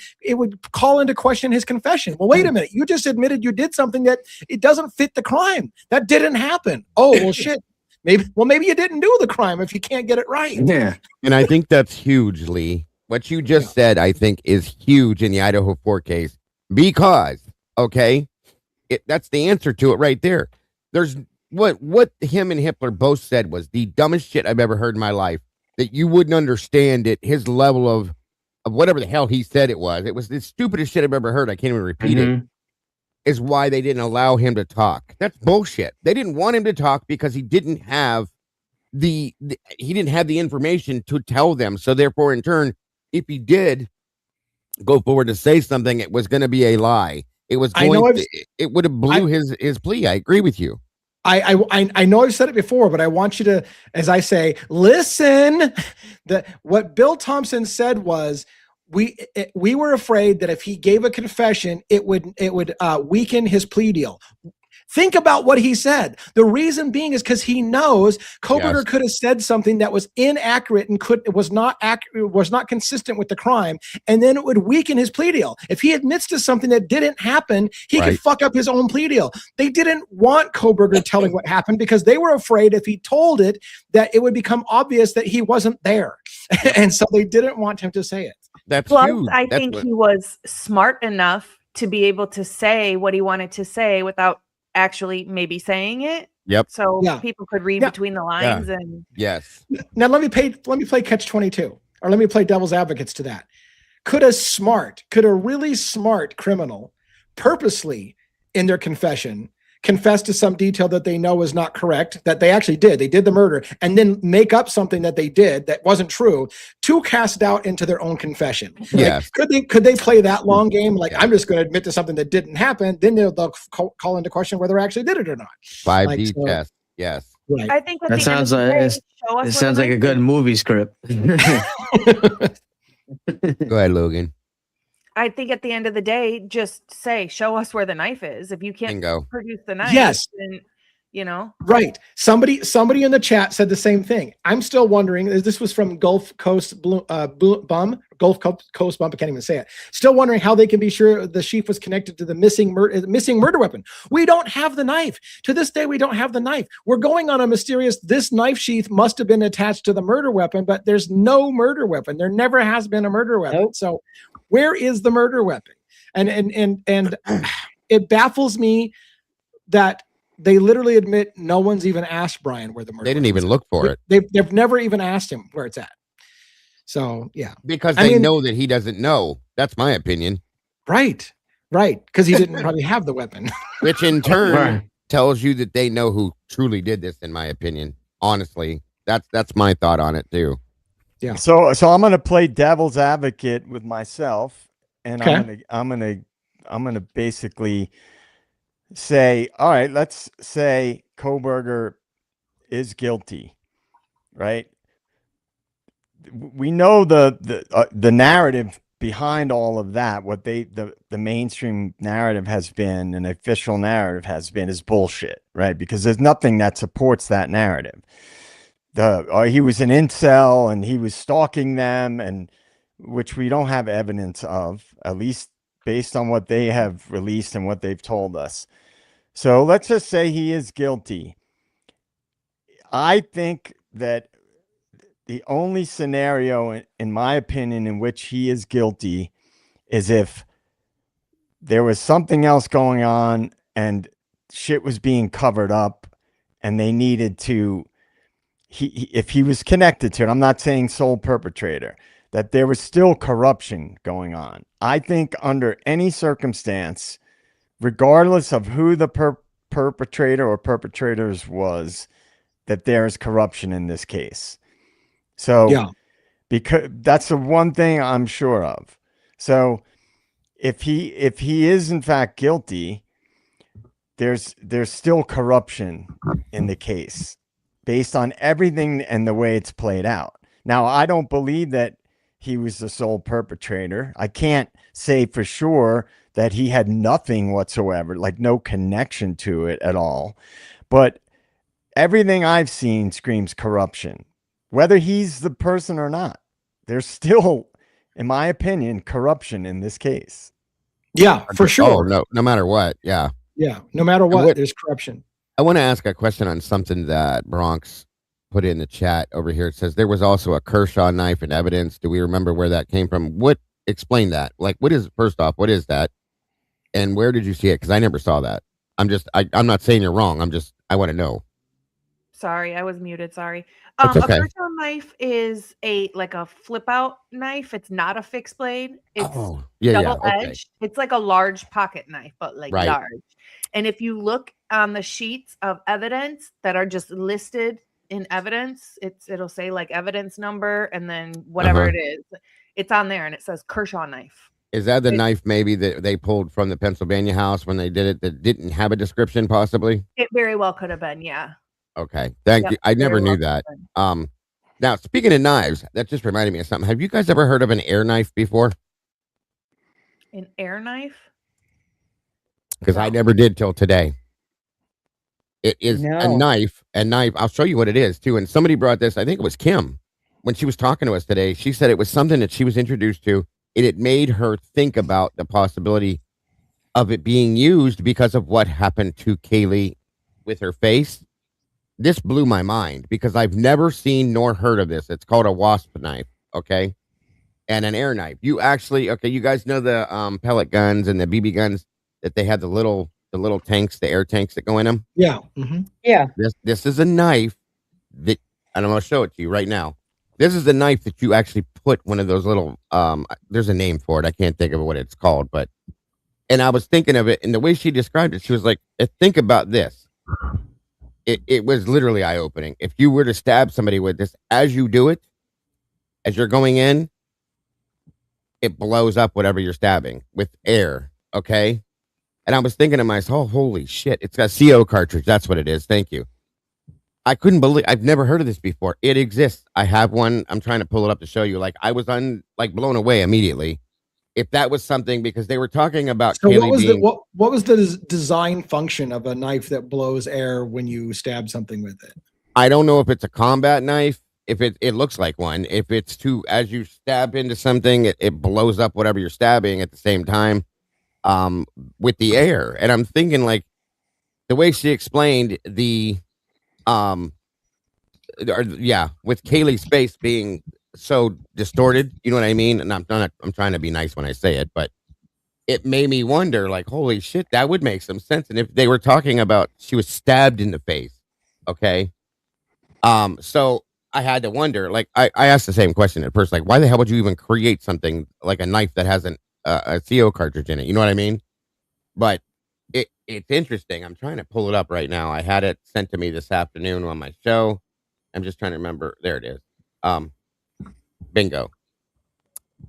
call into question his confession. Well, wait a minute. You just admitted you did something that it doesn't fit the crime. That didn't happen. Oh, well, shit. Maybe you didn't do the crime if you can't get it right. Yeah. And I think that's huge, Lee. What you just said, I think, is huge in the Idaho 4 case, because, that's the answer to it right there. There's what him and Hitler both said was the dumbest shit I've ever heard in my life, that you wouldn't understand it, his level of whatever the hell he said it was. It was the stupidest shit I've ever heard. I can't even repeat it. Is why they didn't allow him to talk. That's bullshit. They didn't want him to talk because he didn't have the information to tell them. So therefore, in turn, if he did go forward to say something, it was going to be a lie. It was it would have blew his plea. I agree with you. I know I've said it before, but I want you to, as I say, listen. What Bill Thompson said was, we were afraid that if he gave a confession, it would weaken his plea deal. Think about what he said. The reason being is because he knows Kohberger could have said something that was inaccurate and was not consistent with the crime, and then it would weaken his plea deal. If he admits to something that didn't happen, he could fuck up his own plea deal. They didn't want Kohberger telling what happened because they were afraid if he told it, that it would become obvious that he wasn't there. And so they didn't want him to say it. I think he was smart enough to be able to say what he wanted to say without actually maybe saying it. So people could read between the lines. And now let me play catch 22, or let me play devil's advocates to that. Could a really smart criminal purposely in their confession confess to some detail that they know is not correct, that they actually did, they did the murder, and then make up something that they did that wasn't true to cast doubt into their own confession? Could they play that long game? Like, I'm just going to admit to something that didn't happen, then they'll call into question whether I actually did it or not. 5D test. Yes. Right. I think that sounds like a good movie script. Go ahead, Logan. I think at the end of the day, just say, show us where the knife is. If you can't produce the knife, then, Right. Somebody in the chat said the same thing. I'm still wondering, this was from Gulf Coast Bum. I can't even say it. Still wondering how they can be sure the sheath was connected to the missing murder weapon. We don't have the knife. To this day, we don't have the knife. We're going on a mysterious, this knife sheath must have been attached to the murder weapon, but there's no murder weapon. There never has been a murder weapon. Nope. So where is the murder weapon? And it baffles me that they literally admit no one's even asked Brian where the murder. They didn't even look for it. They've never even asked him where it's at. So yeah, because they know that he doesn't know. That's my opinion. Right. Because he didn't probably have the weapon, which in turn tells you that they know who truly did this. In my opinion, honestly, that's my thought on it too. Yeah. So I'm gonna play devil's advocate with myself, and I'm gonna basically say, all right, let's say Kohberger is guilty, right? We know the narrative behind all of that. What the mainstream narrative has been, and the official narrative has been, is bullshit, right? Because there's nothing that supports that narrative. He was an incel and he was stalking them, and which we don't have evidence of, at least based on what they have released and what they've told us. So let's just say he is guilty. I think that the only scenario, in my opinion, in which he is guilty is if there was something else going on and shit was being covered up and they needed to, if he was connected to it, I'm not saying sole perpetrator, that there was still corruption going on. I think under any circumstance, regardless of who the perpetrator or perpetrators was, that there is corruption in this case. So, Yeah. because that's the one thing I'm sure of. So, if he is in fact guilty, there's still corruption in the case based on everything and the way it's played out. Now, I don't believe that he was the sole perpetrator. I can't say for sure that he had nothing whatsoever, like no connection to it at all. But everything I've seen screams corruption, whether he's the person or not. There's still, in my opinion, corruption in this case. Yeah, for sure. No matter what. Yeah. Yeah. No matter what, there's corruption. I want to ask a question on something that Bronx put in the chat over here. It says there was also a Kershaw knife in evidence. Do we remember where that came from? Explain that. Like, first off, what is that? And where did you see it? Because I never saw that. I'm not saying you're wrong. I want to know. Sorry, I was muted. Sorry. It's okay. A Kershaw knife is like a flip out knife. It's not a fixed blade. It's double edged. Okay. It's like a large pocket knife, but like large. And if you look on the sheets of evidence that are just listed in evidence, it'll say like evidence number and then whatever it is. It's on there and it says Kershaw knife. Is that the knife maybe that they pulled from the Pennsylvania house when they did it that didn't have a description possibly? It very well could have been, yeah. Okay. Thank you. I never knew that. Now, speaking of knives, that just reminded me of something. Have you guys ever heard of an air knife before? An air knife? Because I never did till today. It is a knife. I'll show you what it is, too. And somebody brought this, I think it was Kim, when she was talking to us today. She said it was something that she was introduced to, and it made her think about the possibility of it being used because of what happened to Kaylee with her face. This blew my mind because I've never seen nor heard of this. It's called a wasp knife, okay? And an air knife. You actually, you guys know the pellet guns and the BB guns that they have the little tanks, the air tanks that go in them? Yeah. Mm-hmm. Yeah. This is a knife that, and I'm going to show it to you right now. This is a knife that you actually put one of those little, there's a name for it. I can't think of what it's called, and I was thinking of it, and the way she described it, she was like, think about this. It was literally eye-opening. If you were to stab somebody with this, as you do it, as you're going in, it blows up whatever you're stabbing with air, okay? And I was thinking to myself, holy shit, it's got a CO cartridge. That's what it is. Thank you. I couldn't believe, I've never heard of this before. It exists. I have one. I'm trying to pull it up to show you. Like, I was blown away immediately. If that was something, because they were talking about. So what was the design function of a knife that blows air when you stab something with it? I don't know if it's a combat knife. If it looks like one. If it's as you stab into something, it blows up whatever you're stabbing at the same time, with the air. And I'm thinking, like, the way she explained with Kaylee's face being so distorted, you know what I mean? And I'm trying to be nice when I say it, but it made me wonder, like, holy shit, that would make some sense. And if they were talking about she was stabbed in the face, okay, so I had to wonder, like, I asked the same question at first, like, why the hell would you even create something like a knife that has a CO cartridge in it? You know what I mean? But it's interesting. I'm trying to pull it up right now. I had it sent to me this afternoon on my show. I'm just trying to remember. There it is. Bingo.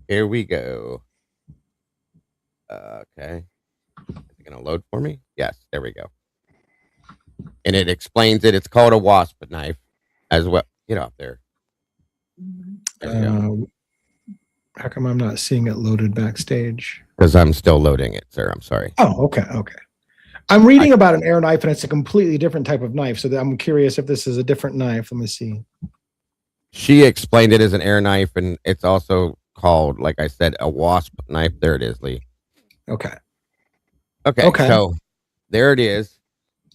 Here we go. Okay. Is it going to load for me? Yes. There we go. And it explains it. It's called a wasp knife as well. Get off there. How come I'm not seeing it loaded backstage? Because I'm still loading it, sir. I'm sorry. Oh, okay. I'm reading about an air knife, and it's a completely different type of knife. So I'm curious if this is a different knife. Let me see. She explained it as an air knife, and it's also called, like I said, a wasp knife. There it is, Lee. Okay. So there it is.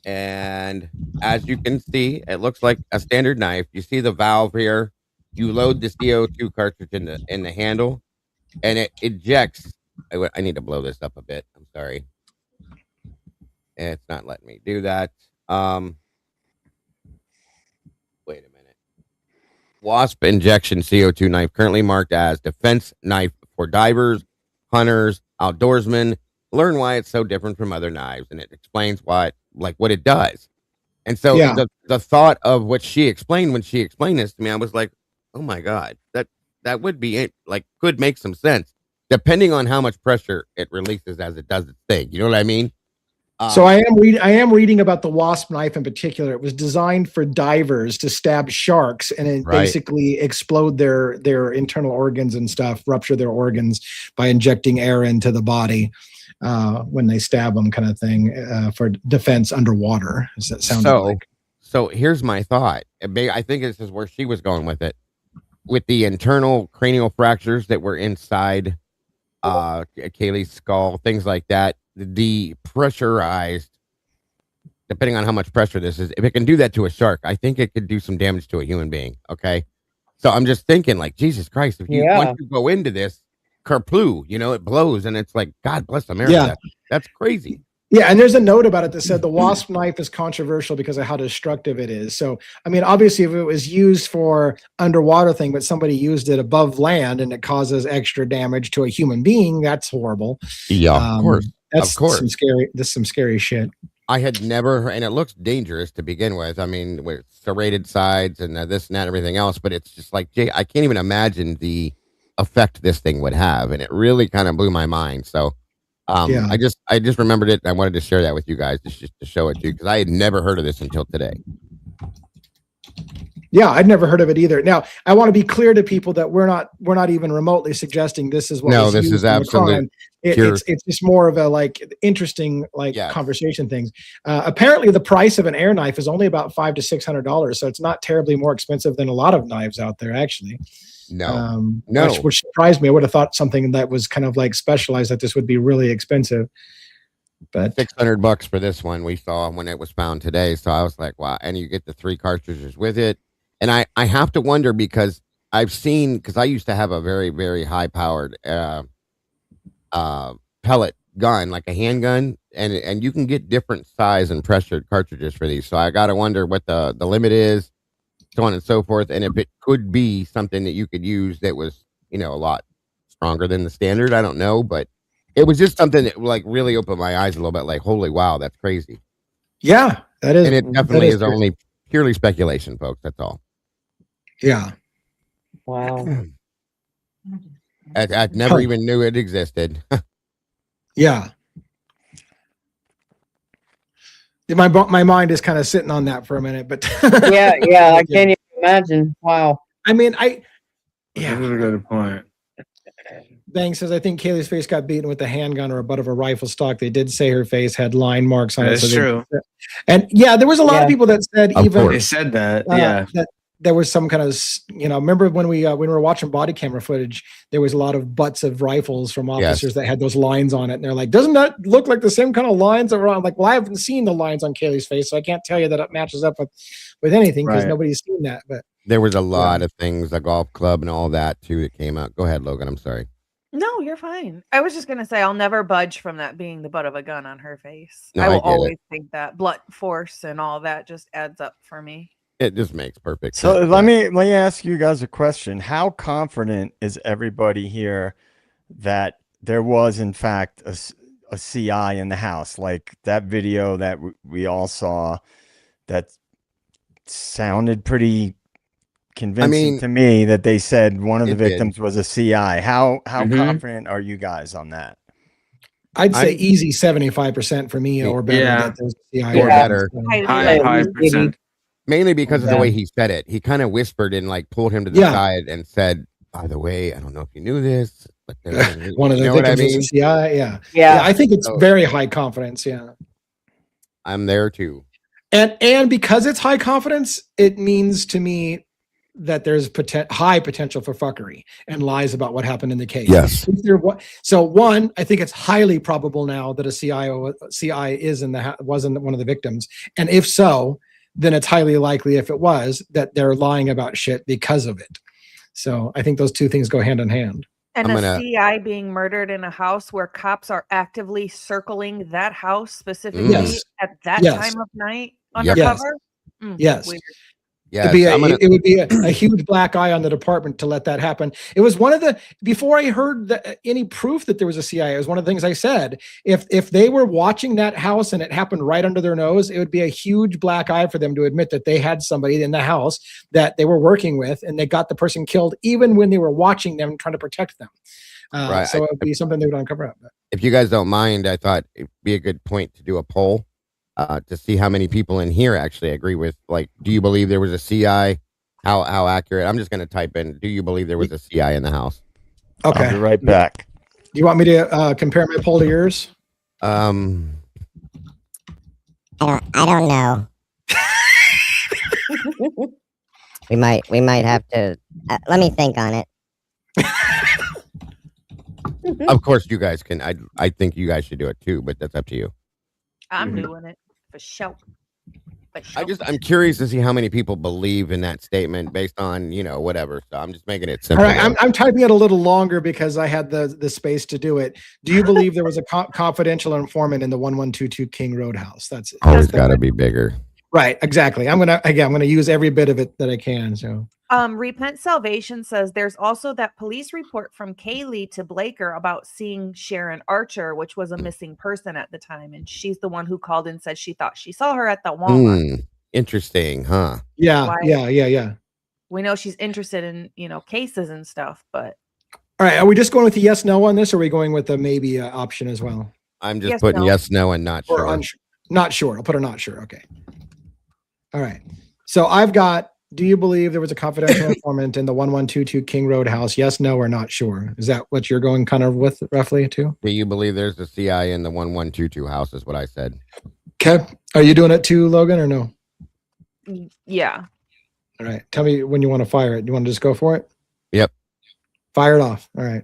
And as you can see, it looks like a standard knife. You see the valve here. You load the CO2 cartridge in the handle, and it ejects. I need to blow this up a bit. I'm sorry. It's not letting me do that. Wait a minute. wasp injection CO2 knife, currently marked as defense knife for divers, hunters, outdoorsmen. Learn why it's so different from other knives, and it explains what it does. And so the thought of what she explained when she explained this to me, I was like, oh my God, that would be it. Like, could make some sense depending on how much pressure it releases as it does its thing. You know what I mean? So I am reading about the wasp knife in particular. It was designed for divers to stab sharks and it basically explode their internal organs and stuff, rupture their organs by injecting air into the body when they stab them, kind of thing, for defense underwater. Does that sound like? So here's my thought. I think this is where she was going with it. With the internal cranial fractures that were inside Kaylee's skull, things like that, the pressurized, depending on how much pressure this is, if it can do that to a shark, I think it could do some damage to a human being. Okay. So I'm just thinking, like, Jesus Christ, if you once you go into this, kerploo, it blows, and it's like, God bless America. Yeah. That's crazy. Yeah, and there's a note about it that said the wasp knife is controversial because of how destructive it is. So, I mean, obviously, if it was used for underwater thing, but somebody used it above land and it causes extra damage to a human being, that's horrible. Yeah, of course. That's some scary. This is some scary shit. I had never, and it looks dangerous to begin with. I mean, with serrated sides and this and that and everything else, but it's just like, Jay, I can't even imagine the effect this thing would have, and it really kind of blew my mind. So. I just remembered it. And I wanted to share that with you guys just to show it to you because I had never heard of this until today. Yeah, I'd never heard of it either. Now, I want to be clear to people that we're not even remotely suggesting this is what. No, this is absolutely. It's just more of a interesting conversation things. Apparently, the price of an air knife is only about $500 to $600, so it's not terribly more expensive than a lot of knives out there, actually. No. Which surprised me. I would have thought something that was kind of specialized that this would be really expensive. But $600 for this one we saw when it was found today. So I was like, wow. And you get the 3 cartridges with it. And I have to wonder because I used to have a very, very high powered pellet gun, like a handgun, and you can get different size and pressured cartridges for these. So I got to wonder what the limit is, so on and so forth, and if it could be something that you could use that was, a lot stronger than the standard. I don't know, but it was just something that really opened my eyes a little bit. Like, holy wow, that's crazy. Yeah, that is, and it definitely is only purely speculation, folks. That's all. Yeah. Wow. I never even knew it existed. Yeah. My mind is kind of sitting on that for a minute, but yeah, I can't even imagine. Wow. I mean, This is a good point. Bang says, I think Kaylee's face got beaten with a handgun or a butt of a rifle stock. They did say her face had line marks on it. That's true. And there was a lot of people that said They said that. That there was some kind of, remember when we were watching body camera footage, there was a lot of butts of rifles from officers that had those lines on it. And they're like, doesn't that look like the same kind of lines that were on? Like, well, I haven't seen the lines on Kaylee's face, so I can't tell you that it matches up with anything because nobody's seen that. But there was a lot of things, a golf club and all that too, that came out. Go ahead, Logan. I'm sorry. No, you're fine. I was just going to say, I'll never budge from that being the butt of a gun on her face. No, I will always think that blunt force and all that just adds up for me. It just makes perfect sense. So let me ask you guys a question. How confident is everybody here that there was in fact a CI in the house? Like that video that we all saw, that sounded pretty convincing to me that they said one of the victims was a CI. How confident are you guys on that? I'd say easy 75% for me or better. That there's a CI or better. High percent. Mainly because of the way he said it. He kind of whispered and pulled him to the side and said, by the way, I don't know if you knew this, but one of the victims was a CI. Yeah. I think it's very high confidence. Yeah. I'm there too. And because it's high confidence, it means to me that there's high potential for fuckery and lies about what happened in the case. Yes. So one, I think it's highly probable now that a CI wasn't one of the victims. And if so, then it's highly likely, if it was, that they're lying about shit because of it. So I think those two things go hand in hand. And a CI being murdered in a house where cops are actively circling that house specifically at that time of night undercover? Yes. Weird. Yeah, it would be a huge black eye on the department to let that happen. It was one of the, before I heard any proof that there was a CIA, it was one of the things I said. If they were watching that house and it happened right under their nose, it would be a huge black eye for them to admit that they had somebody in the house that they were working with and they got the person killed, even when they were watching them trying to protect them. Right. So it would be something they would uncover up. If you guys don't mind, I thought it'd be a good point to do a poll to see how many people in here actually agree with, like, do you believe there was a CI? How accurate? I'm just going to type in, do you believe there was a CI in the house? Okay. I'll be right back. Do you want me to compare my poll to yours? I don't know. we might have to. Let me think on it. Of course, you guys can. I think you guys should do it too, but that's up to you. I'm doing it for sure. I'm curious to see how many people believe in that statement based on, whatever. So I'm just making it simple. All right, I'm typing it a little longer because I had the space to do it. Do you believe there was a confidential informant in the 1122 King Road house? That's it. Always got to be bigger. Right, exactly. I'm gonna use every bit of it that I can. So Repent Salvation says there's also that police report from Kaylee to Blaker about seeing Sharon Archer, which was a missing person at the time, and she's the one who called and said she thought she saw her at the Walmart. Interesting, huh? Yeah. We know she's interested in cases and stuff, but all right. Are we just going with the yes no on this, or are we going with the maybe option as well? I'm just putting yes no and not sure. Unsure. Not sure. I'll put a not sure. Okay. All right. So I've got, do you believe there was a confidential informant in the 1122 King Road house? Yes, no, or not sure. Is that what you're going kind of with roughly too? Do you believe there's a CI in the 1122 house is what I said. Okay. Are you doing it too, Logan, or no? Yeah. All right. Tell me when you want to fire it. You want to just go for it? Yep. Fire it off. All right.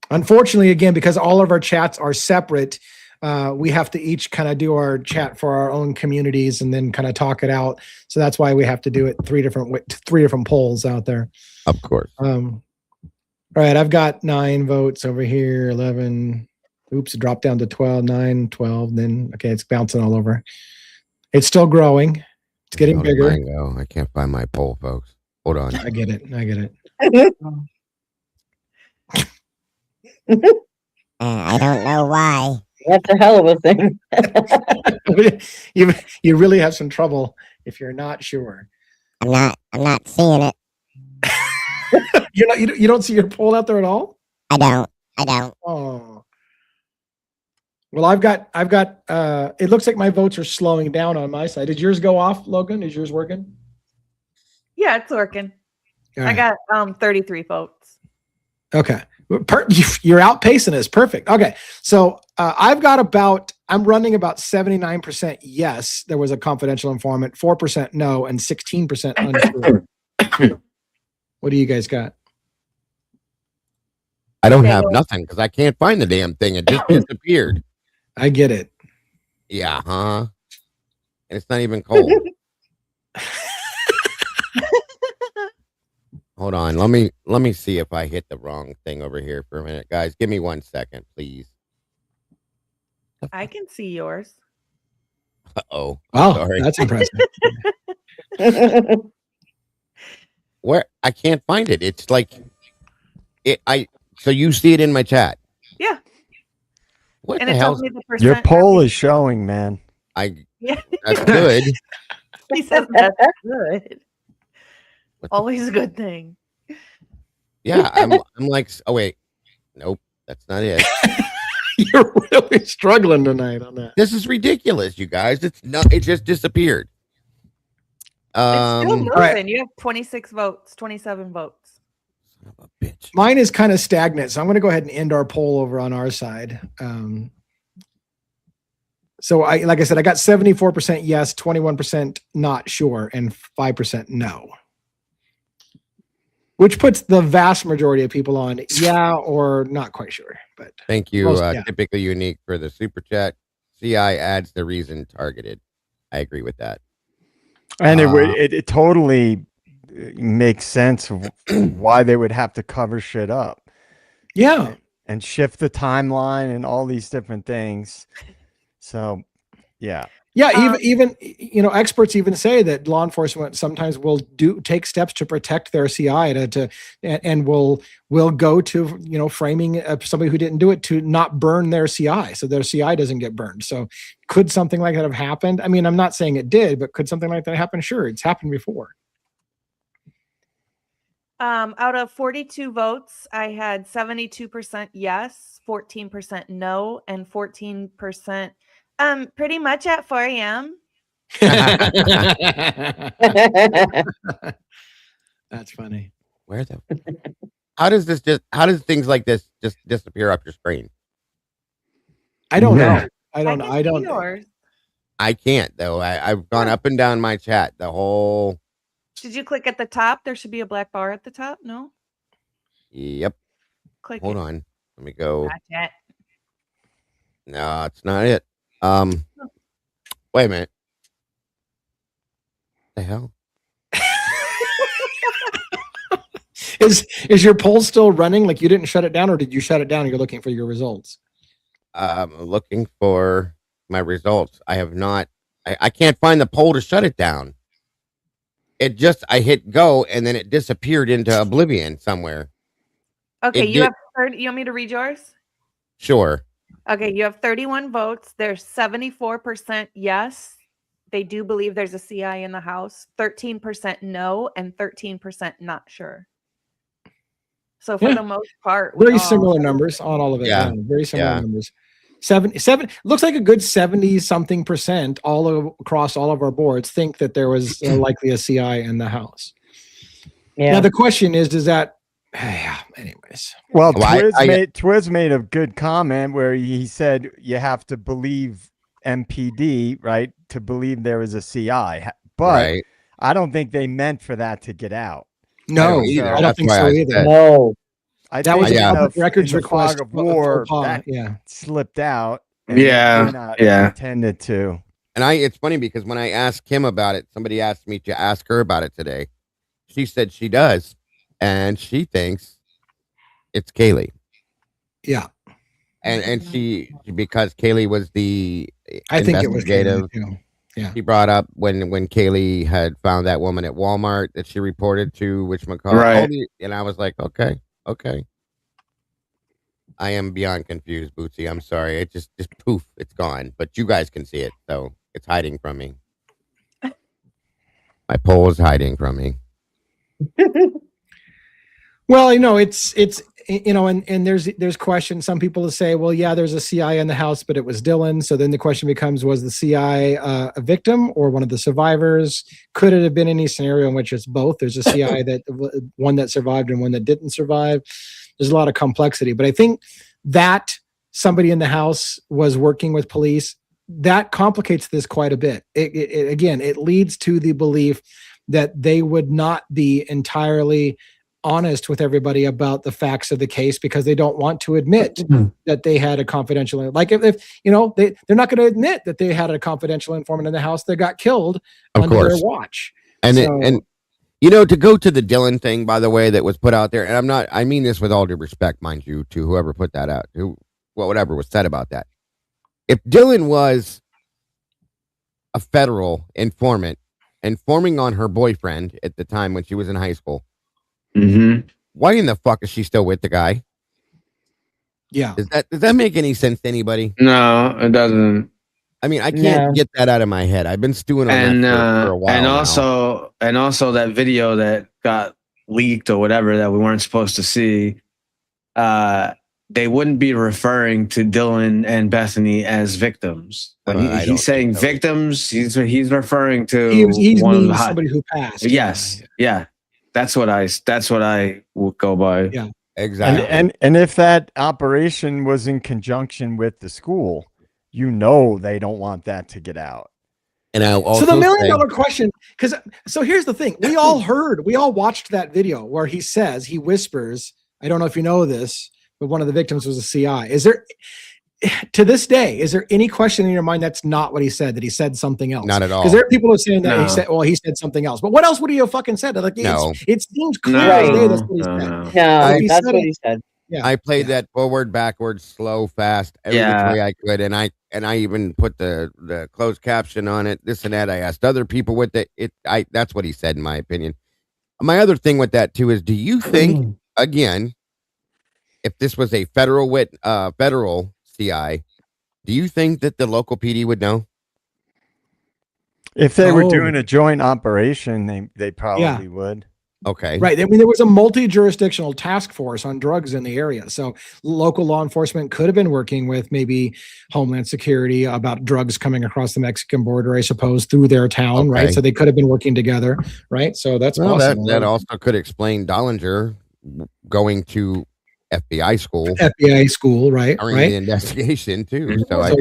Unfortunately, again, because all of our chats are separate, we have to each kind of do our chat for our own communities and then kind of talk it out. So that's why we have to do it three different polls out there. Of course. All right. I've got 9 votes over here. 11. Oops. It dropped down to 12, 9, 12. Then, okay. It's bouncing all over. It's still growing. It's getting bigger. I can't find my poll, folks. Hold on. I get it. I don't know why. That's a hell of a thing. You really have some trouble if you're not sure. I'm not seeing it. You don't see your poll out there at all? I don't. Oh. Well, I've got it looks like my votes are slowing down on my side. Did yours go off, Logan? Is yours working? Yeah, it's working. All I right. got 33 votes. Okay. You're outpacing us. Perfect. Okay. So I'm running about 79% yes, there was a confidential informant, 4% no, and 16% unsure. What do you guys got? I don't have nothing because I can't find the damn thing. It just disappeared. I get it. Yeah, huh? And it's not even cold. Hold on. Let me see if I hit the wrong thing over here for a minute. Guys, give me 1 second, please. I can see yours. Uh-oh. Wow, Sorry. that's impressive. Where I can't find it. It's like so you see it in my chat. Yeah. What And the it hell? tells me the Your percent. poll is showing, man. Yeah. That's good. He says that's good. Always a good thing. Yeah, I'm like, oh wait. Nope, that's not it. You're really struggling tonight on that. This is ridiculous, you guys. It just disappeared. It's still moving. right. You have 26 votes, 27 votes. Son of a bitch. Mine is kind of stagnant, so I'm going to go ahead and end our poll over on our side. So like I said, I got 74% yes, 21% not sure, and 5% no. Which puts the vast majority of people on yeah or not quite sure. But Thank you. most, yeah. Typically unique for the super chat. CI adds the reason targeted. I agree with that. And it totally makes sense of why they would have to cover shit up. Yeah. And shift the timeline and all these different things. So, yeah. Yeah, even experts even say that law enforcement sometimes will take steps to protect their CI and will go to framing somebody who didn't do it to not burn their CI, so their CI doesn't get burned. So could something like that have happened? I mean, I'm not saying it did, but could something like that happen? Sure, it's happened before. Out of 42 votes, I had 72% yes, 14% no, and 14% pretty much at 4 a.m. That's funny. How does things like this just disappear off your screen? I don't know. I don't know. Yours. I can't though. I've gone up and down my chat the whole. Did you click at the top? There should be a black bar at the top. No. Yep. Click. Hold on. Let me go. Gotcha. No, it's not it. Wait a minute. The hell? Is your poll still running? Like you didn't shut it down, or did you shut it down and you're looking for your results? I'm looking for my results. I have not. I can't find the poll to shut it down. I hit go and then it disappeared into oblivion somewhere. Okay, you have 30. You want me to read yours? Sure. Okay, you have 31 votes. There's 74% yes. They do believe there's a CI in the house. 13% no, and 13% not sure. So for the most part, very similar numbers on all of it. Yeah, very similar numbers. 77 looks like a good 70-something% across all of our boards think that there was likely a CI in the house. Yeah. Now the question is, does that? Anyways. Well, Twiz made a good comment where he said you have to believe MPD, right, to believe there was a CI. But I don't think they meant for that to get out. No, I don't think so either. No. That was a public records request of war that slipped out. And intended to. And it's funny because when I asked Kim about it, somebody asked me to ask her about it today. She said she does, and she thinks it's Kaylee. Yeah, and she because Kaylee was the I think it was investigative. Kaylee, yeah. She brought up when Kaylee had found that woman at Walmart that she reported to whatchamacallit. Right. And I was like, okay. I am beyond confused, Bootsy. I'm sorry. It just poof, it's gone. But you guys can see it, so it's hiding from me. My poll is hiding from me. Well, it's and there's questions. Some people will say, well, yeah, there's a CI in the house, but it was Dylan. So then the question becomes, was the CI a victim or one of the survivors? Could it have been any scenario in which it's both? There's a CI one that survived and one that didn't survive. There's a lot of complexity, but I think that somebody in the house was working with police, that complicates this quite a bit. It leads to the belief that they would not be entirely honest with everybody about the facts of the case because they don't want to admit that they had a confidential, like if they're not going to admit that they had a confidential informant in the house that got killed under their watch. And to go to the Dylan thing, by the way, that was put out there, and I mean this with all due respect, mind you, to whoever put that out, whatever was said about that. If Dylan was a federal informant informing on her boyfriend at the time when she was in high school, why in the fuck is she still with the guy? Yeah. Does that make any sense to anybody? No, it doesn't. I mean, I can't get that out of my head. I've been stewing on that for a while. And also that video that got leaked or whatever that we weren't supposed to see, they wouldn't be referring to Dylan and Bethany as victims. When he's saying victims, he's referring to he's somebody who passed. Yes. Yeah. That's what I would go by. Yeah. Exactly. And if that operation was in conjunction with the school, they don't want that to get out. And I also so the $1 million question, so here's the thing. We all watched that video where he whispers, I don't know if you know this, but one of the victims was a CI. To this day, is there any question in your mind that's not what he said, that he said something else? Not at all. Because there are people who are saying that he said something else. But what else would he have fucking said? Like, no. It seems clear as day that's what he said. No, that's what he said. I played that forward, backwards, slow, fast, every which way I could, and I even put the closed caption on it, this and that. I asked other people with it. That's what he said, in my opinion. My other thing with that too is, do you think again, if this was a federal CI, do you think that the local PD would know? If they were doing a joint operation, they probably would. Okay. Right. I mean, there was a multi-jurisdictional task force on drugs in the area. So local law enforcement could have been working with maybe Homeland Security about drugs coming across the Mexican border, I suppose, through their town, right? So they could have been working together, right? So that's possible. That also could explain Dollinger going to FBI school, right? Right. The investigation too. So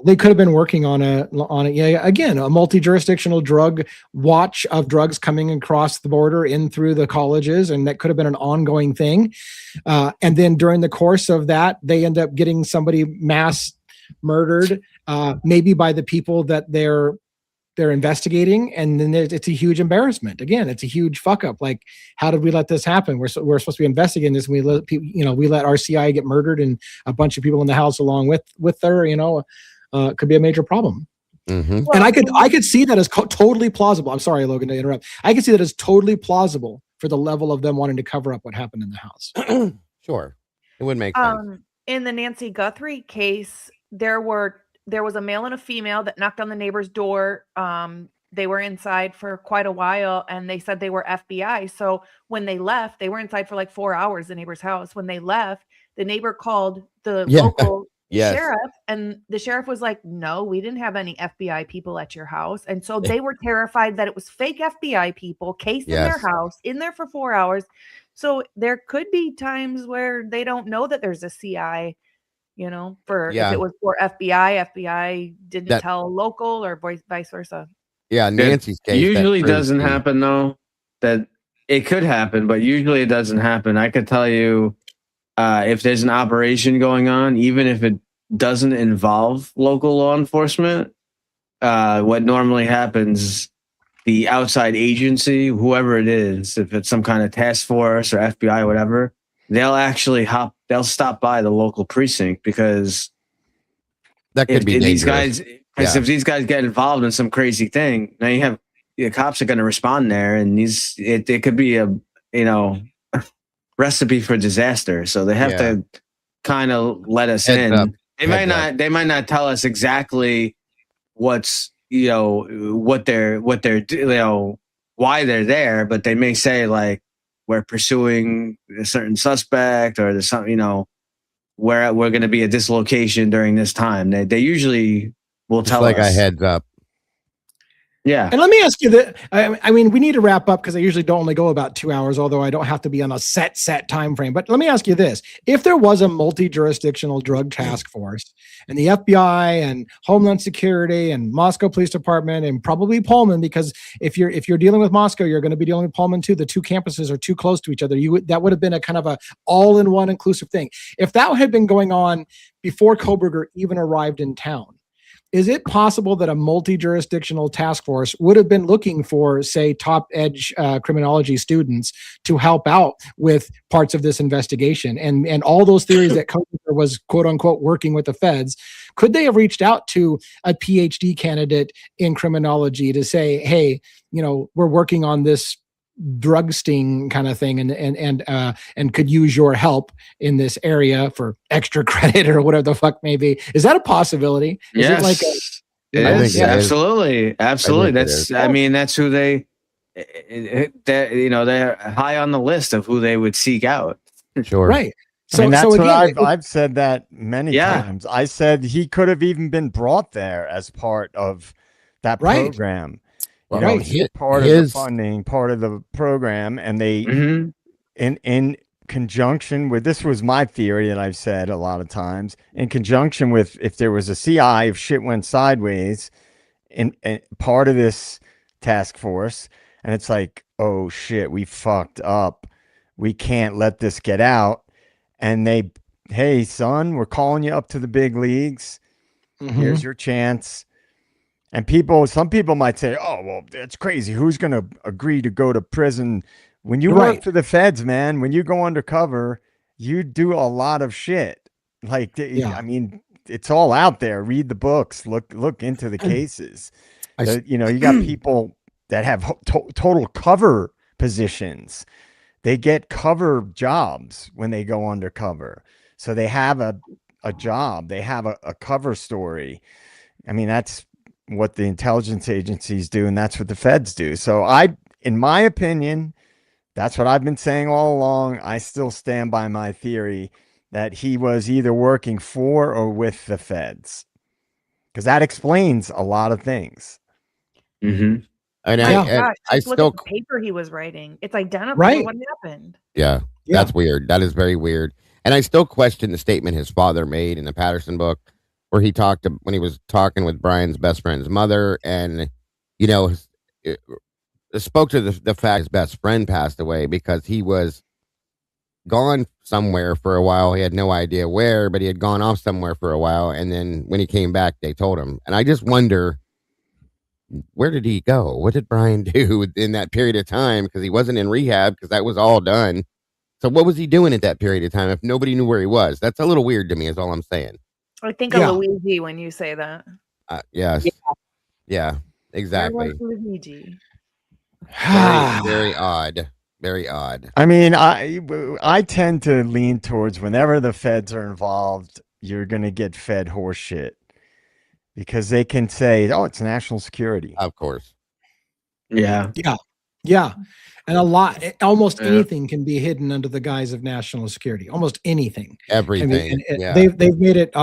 they could have been working on it. Yeah. Again, a multi-jurisdictional drug watch of drugs coming across the border in through the colleges, and that could have been an ongoing thing. And then during the course of that, they end up getting somebody mass murdered, maybe by the people that they're investigating, and then it's a huge embarrassment. Again, it's a huge fuck up. Like, how did we let this happen? We're supposed to be investigating this, and we let people, we let our CI get murdered, and a bunch of people in the house along with her. Could be a major problem. Mm-hmm. And I could see that as totally plausible. I'm sorry, Logan, to interrupt. I could see that as totally plausible for the level of them wanting to cover up what happened in the house. Sure, it would make sense. In the Nancy Guthrie case, there was a male and a female that knocked on the neighbor's door. They were inside for quite a while, and they said they were FBI. So when they left, they were inside for like 4 hours, the neighbor's house. When they left, the neighbor called the local sheriff, and the sheriff was like, no, we didn't have any FBI people at your house. And so they were terrified that it was fake FBI people cased in their house, in there for 4 hours. So there could be times where they don't know that there's a CI. If it was for FBI didn't tell local, or vice versa. Yeah, Nancy's case usually doesn't happen though. That it could happen, but usually it doesn't happen. I could tell you, if there's an operation going on, even if it doesn't involve local law enforcement, what normally happens, the outside agency, whoever it is, if it's some kind of task force or FBI or whatever, they'll stop by the local precinct, because that could be these guys, if these guys get involved in some crazy thing, now you have the cops are going to respond there, and it could be a recipe for disaster. So they have to kind of let us in. They might not tell us exactly what's what they're why they're there, but they may say, like, we're pursuing a certain suspect, or there's something, where we're going to be at this location during this time. They usually will tell us. Like a heads up. Yeah. And let me ask you that. I mean, we need to wrap up because I usually don't only go about 2 hours, although I don't have to be on a set time frame. But let me ask you this. If there was a multi-jurisdictional drug task force, and the FBI and Homeland Security and Moscow Police Department and probably Pullman, because if you're dealing with Moscow, you're going to be dealing with Pullman too. The two campuses are too close to each other. That would have been a kind of a all-in-one inclusive thing. If that had been going on before Koberger even arrived in town, is it possible that a multi-jurisdictional task force would have been looking for, say, top-edge criminology students to help out with parts of this investigation? And all those theories that Koberger was, quote-unquote, working with the feds, could they have reached out to a PhD candidate in criminology to say, hey, we're working on this drug sting kind of thing, and could use your help in this area for extra credit or whatever the fuck may be? Is that a possibility? Is yes, it like it is. Absolutely. That's who they're high on the list of who they would seek out. Sure. Right. So that's what I've said that many times. I said he could have even been brought there as part of that program. Well, he's part of the funding, part of the program, and they, in conjunction with, this was my theory that I've said a lot of times, in conjunction with, if there was a CI, if shit went sideways, and part of this task force, and it's like, oh shit, we fucked up, we can't let this get out, and they, hey son, we're calling you up to the big leagues, here's your chance. And some people might say, oh, well, that's crazy. Who's going to agree to go to prison? When you work for the feds, man, when you go undercover you do a lot of shit. Like, I mean, it's all out there. Read the books. Look into the cases. You know, you got people that have total cover positions. They get cover jobs when they go undercover. So they have a job. They have a cover story. I mean, that's what the intelligence agencies do, and that's what the feds do. So in my opinion, that's what I've been saying all along. I still stand by my theory that he was either working for or with the feds, because that explains a lot of things. Mm-hmm. And I still look at the paper he was writing. It's identical to what happened. Yeah, that's weird. That is very weird. And I still question the statement his father made in the Patterson book, where he talked when he was talking with Brian's best friend's mother, and you know, it spoke to the fact his best friend passed away because he was gone somewhere for a while. He had no idea where, but he had gone off somewhere for a while, and then when he came back, they told him. And I just wonder, where did he go? What did Brian do in that period of time? Because he wasn't in rehab, because that was all done. So what was he doing at that period of time if nobody knew where he was? That's a little weird to me, is all I'm saying. I think of Luigi when you say that. Yes. Yeah, exactly. Luigi. Very odd. Very odd. I mean, I tend to lean towards whenever the feds are involved, you're going to get fed horse shit. Because they can say, oh, it's national security. Of course. Yeah. Yeah. And almost anything can be hidden under the guise of national security. Almost anything. Everything. They've made it,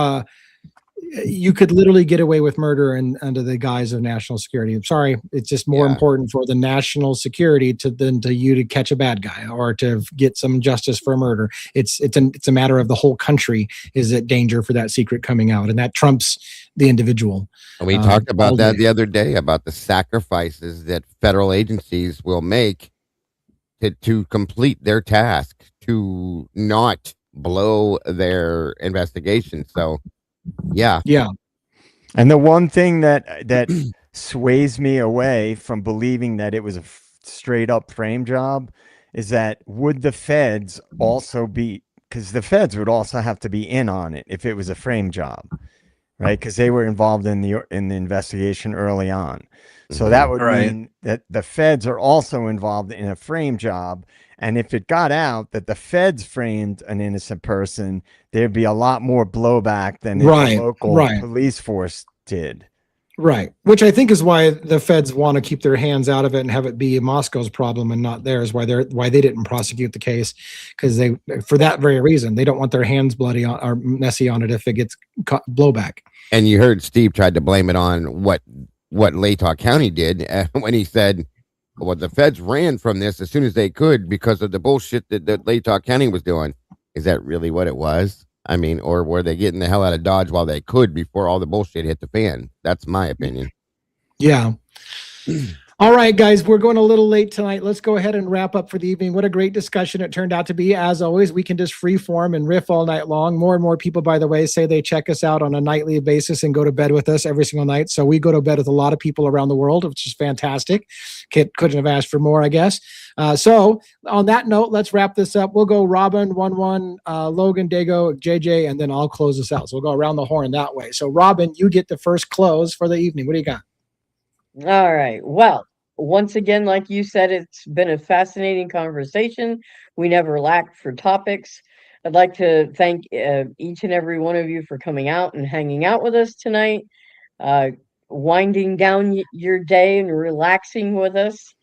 you could literally get away with murder under the guise of national security. I'm sorry. It's just more important for the national security than you to catch a bad guy or to get some justice for a murder. It's a matter of the whole country is at danger for that secret coming out, and that trumps the individual. And we talked about that the other day, about the sacrifices that federal agencies will make to complete their task, to not blow their investigation. So yeah. And the one thing that sways me away from believing that it was a straight up frame job is that would the feds also be, because the feds would also have to be in on it if it was a frame job, right? Because they were involved in the investigation early on. So that would mean that the feds are also involved in a frame job. And if it got out that the feds framed an innocent person, there'd be a lot more blowback than if the local police force did. Right. Which I think is why the feds want to keep their hands out of it and have it be Moscow's problem and not theirs, why they didn't prosecute the case, because for that very reason, they don't want their hands bloody or messy on it if it gets blowback. And you heard Steve tried to blame it on what Latah County did when he said, well, the feds ran from this as soon as they could because of the bullshit that Latah County was doing. Is that really what it was? I mean, or were they getting the hell out of Dodge while they could before all the bullshit hit the fan? That's my opinion. Yeah. All right, guys, we're going a little late tonight. Let's go ahead and wrap up for the evening. What a great discussion it turned out to be. As always, we can just freeform and riff all night long. More and more people, by the way, say they check us out on a nightly basis and go to bed with us every single night. So we go to bed with a lot of people around the world, which is fantastic. Couldn't have asked for more, I guess. So on that note, let's wrap this up. We'll go Robin, 1-1, Logan, Dago, JJ, and then I'll close this out. So we'll go around the horn that way. So Robin, you get the first close for the evening. What do you got? All right. Well, once again, like you said, it's been a fascinating conversation. We never lacked for topics. I'd like to thank each and every one of you for coming out and hanging out with us tonight, winding down your day and relaxing with us.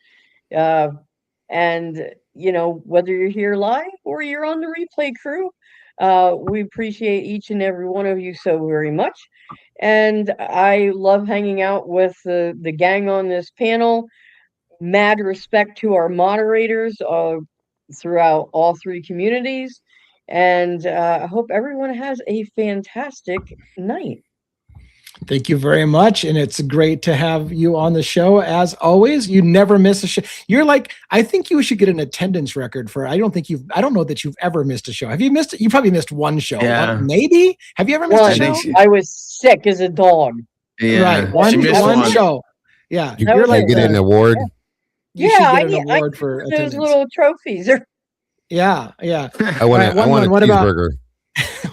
And, you know, whether you're here live or you're on the replay crew, we appreciate each and every one of you so very much. And I love hanging out with the gang on this panel. Mad respect to our moderators throughout all three communities. And I hope everyone has a fantastic night. Thank you very much. And it's great to have you on the show. As always, you never miss a show. You're like, I think you should get an attendance record for, I don't know that you've ever missed a show. Have you missed it? You probably missed one show. Yeah. Maybe. Have you ever missed a show? I was sick as a dog. Yeah. Right. One show. Yeah. You're like get an award. You should get an award for those attendance. little trophies. Yeah, yeah. I want Right, I want a what about cheeseburger.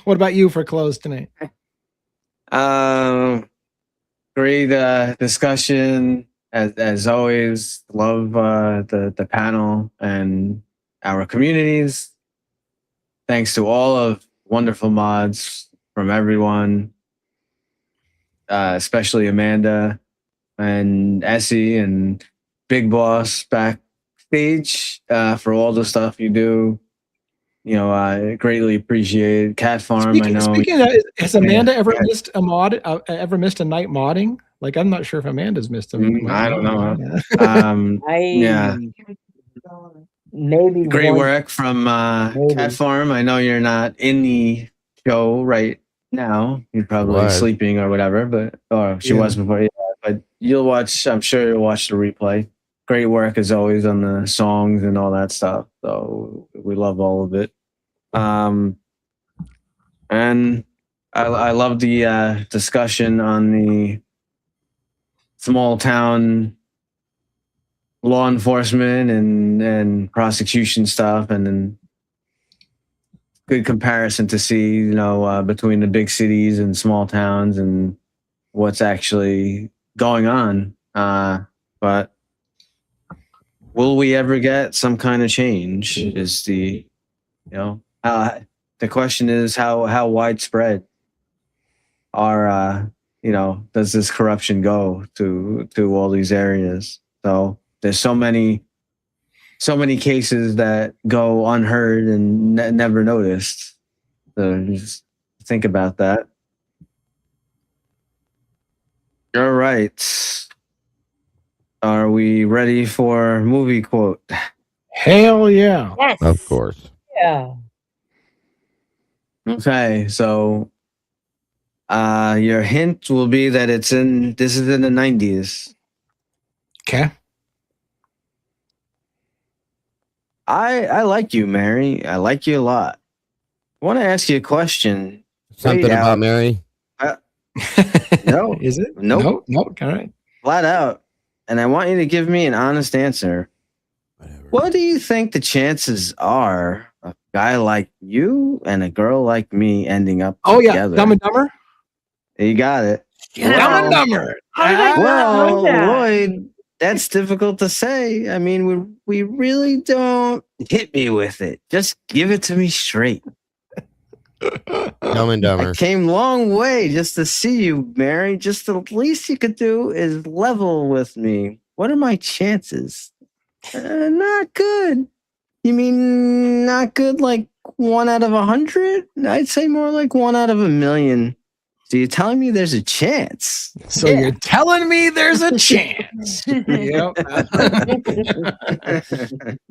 what about you for close tonight? Great discussion as always. Love the panel and our communities. Thanks to all of wonderful mods from everyone, especially Amanda and Essie and Big Boss backstage for all the stuff you do. You know, I greatly appreciate Cat Farm. I know. Speaking of, has Amanda ever missed a mod? Ever missed a night modding? Like, I'm not sure if Amanda's missed a night. I don't know. Yeah. Maybe Great one. work from Cat Farm. I know you're not in the show right now. You're probably sleeping or whatever, but she was before. Yeah, but you'll watch. I'm sure you'll watch the replay. Great work as always on the songs and all that stuff. So we love all of it. And I love the discussion on the small town law enforcement and prosecution stuff, and then good comparison to see, you know, between the big cities and small towns and what's actually going on. But will we ever get some kind of change? Is the, you know, the question is how widespread are you know, does this corruption go to all these areas? So there's so many cases that go unheard and never noticed. So just think about that. All right. Are we ready for movie quote? Hell yeah. Yes. Of course. Yeah. Okay, so your hint will be that this is in the 90s. Okay. I like you, Mary. I like you a lot. I want to ask you a question. Something about Mary? No. Is it? Nope. Nope. All right. Flat out. And I want you to give me an honest answer. Whatever. What do you think the chances are of a guy like you and a girl like me ending up together? Yeah. Dumb and Dumber? You got it. Yeah. Dumb and Dumber. How did I not know that? Lloyd, that's difficult to say. I mean, we really don't hit me with it. Just give it to me straight. Dumb and Dumber. I came long way just to see you, Mary. Just the least you could do is level with me. What are my chances? Not good. You mean not good like 1 out of 100? I'd say more like 1 out of 1,000,000. So you're telling me there's a chance? So you're telling me there's a chance. Yep.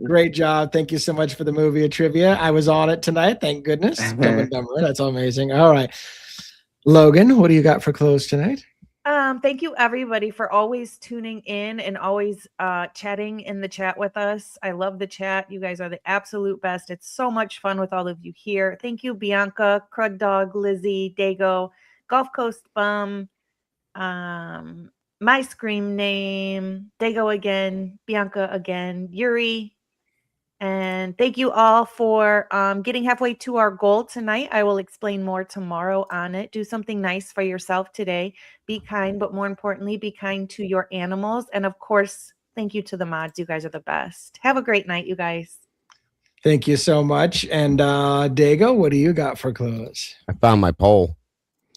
Great job. Thank you so much for the movie trivia. I was on it tonight. Thank goodness. Dumb and Dumber. That's amazing. All right. Logan, what do you got for close tonight? Thank you everybody for always tuning in and always chatting in the chat with us. I love the chat. You guys are the absolute best. It's so much fun with all of you here. Thank you, Bianca, Krug Dog, Lizzie, Dago, Gulf Coast Bum, My Scream Name, Dago again, Bianca again, Yuri. And thank you all for getting halfway to our goal tonight. I will explain more tomorrow on it. Do something nice for yourself today. Be kind, but more importantly, be kind to your animals. And of course, thank you to the mods. You guys are the best. Have a great night, you guys. Thank you so much. And Dago, what do you got for close? I found my poll.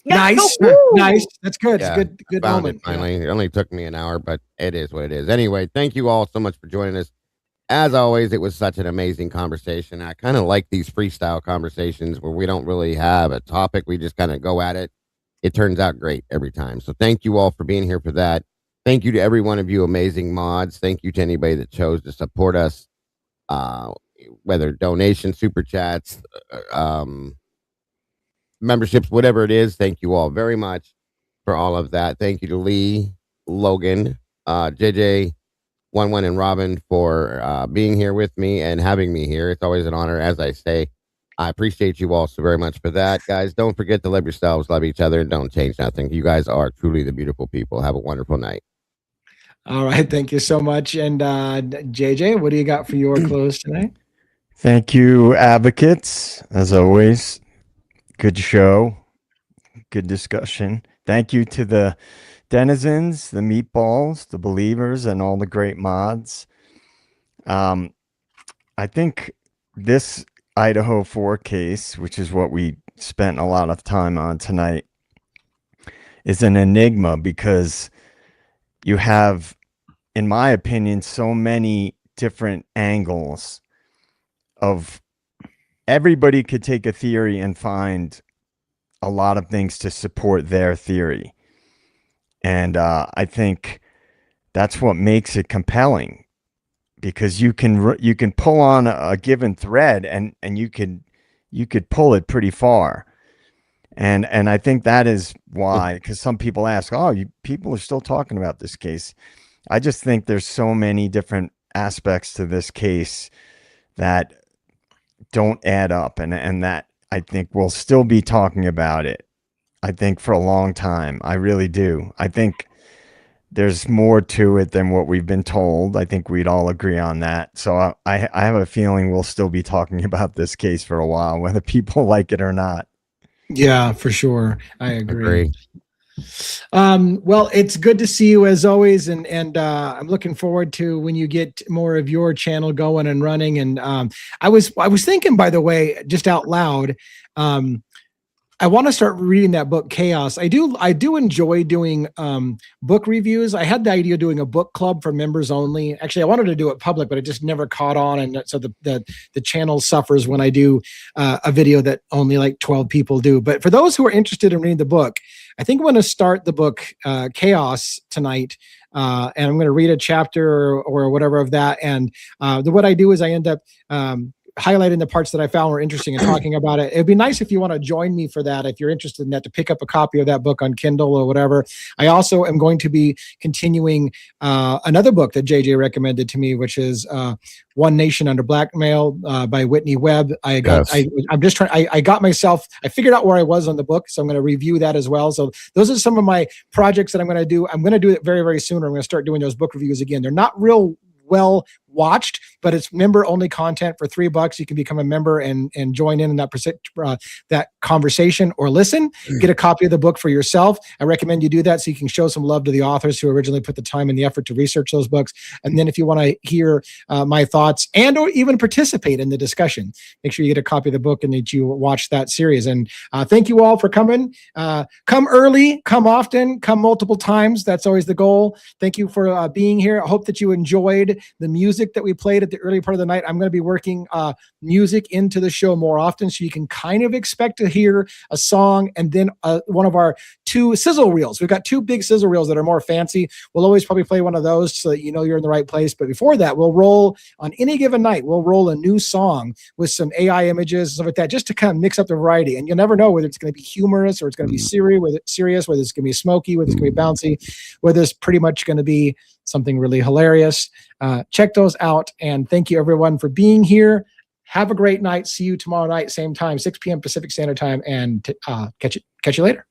Nice. Nice. That's good. Yeah, It's good found moment. it finally. It only took me an hour, but it is what it is. Anyway, thank you all so much for joining us. As always, it was such an amazing conversation. I kind of like these freestyle conversations where we don't really have a topic. We just kind of go at it. It turns out great every time. So thank you all for being here for that. Thank you to every one of you amazing mods. Thank you to anybody that chose to support us, whether donations, super chats, memberships, whatever it is. Thank you all very much for all of that. Thank you to Lee, Logan, JJ, 1-1 and Robin for being here with me and having me here. It's always an honor, as I say. I appreciate you all so very much for that. Guys, don't forget to love yourselves, love each other, and don't change nothing. You guys are truly the beautiful people. Have a wonderful night. All right. Thank you so much. And JJ, what do you got for your close tonight? Thank you, advocates. As always, good show, good discussion. Thank you to the denizens, the meatballs, the believers, and all the great mods. I think this Idaho 4 case, which is what we spent a lot of time on tonight, is an enigma because you have, in my opinion, so many different angles of everybody could take a theory and find a lot of things to support their theory. And I think that's what makes it compelling, because you can pull on a given thread and you could pull it pretty far. And I think that is why, because some people ask, people are still talking about this case. I just think there's so many different aspects to this case that don't add up, and that I think we'll still be talking about it, I think, for a long time. I really do. I think there's more to it than what we've been told. I think we'd all agree on that. So I have a feeling we'll still be talking about this case for a while, whether people like it or not. Yeah, for sure. I agree. Well, it's good to see you as always, and I'm looking forward to when you get more of your channel going and running. And I was thinking, by the way, just out loud, I want to start reading that book, Chaos. I do enjoy doing book reviews. I had the idea of doing a book club for members only. Actually, I wanted to do it public, but it just never caught on, and so the channel suffers when I do a video that only like 12 people do. But for those who are interested in reading the book, I think I'm going to start the book Chaos tonight, and I'm going to read a chapter or whatever of that. And what I do is I end up highlighting the parts that I found were interesting and talking about it. It'd be nice if you want to join me for that, if you're interested in that, to pick up a copy of that book on Kindle or whatever. I also am going to be continuing another book that JJ recommended to me, which is One Nation Under Blackmail by Whitney Webb. I figured out where I was on the book, so I'm going to review that as well. So those are some of my projects that I'm going to do. I'm going to do it very, very soon. I'm going to start doing those book reviews again. They're not real well watched, but it's member only content for $3. You can become a member and join in that conversation, or listen, get a copy of the book for yourself. I recommend you do that so you can show some love to the authors who originally put the time and the effort to research those books. And then if you want to hear my thoughts and or even participate in the discussion, make sure you get a copy of the book and that you watch that series. And thank you all for coming. Come early, come often, come multiple times. That's always the goal. Thank you for being here. I hope that you enjoyed the music that we played at the early part of the night. I'm going to be working music into the show more often, so you can kind of expect to hear a song and then one of our 2 sizzle reels. We've got 2 big sizzle reels that are more fancy. We'll always probably play one of those so that you know you're in the right place. But before that, we'll roll on any given night. We'll roll a new song with some AI images and stuff like that, just to kind of mix up the variety. And you'll never know whether it's going to be humorous or it's going to be serious, whether it's going to be smoky, whether it's going to be bouncy, whether it's pretty much going to be something really hilarious. Check those out. And thank you everyone for being here. Have a great night. See you tomorrow night, same time, 6 p.m. Pacific Standard Time, and catch you later.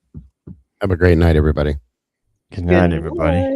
Have a great night, everybody. Good night, everybody.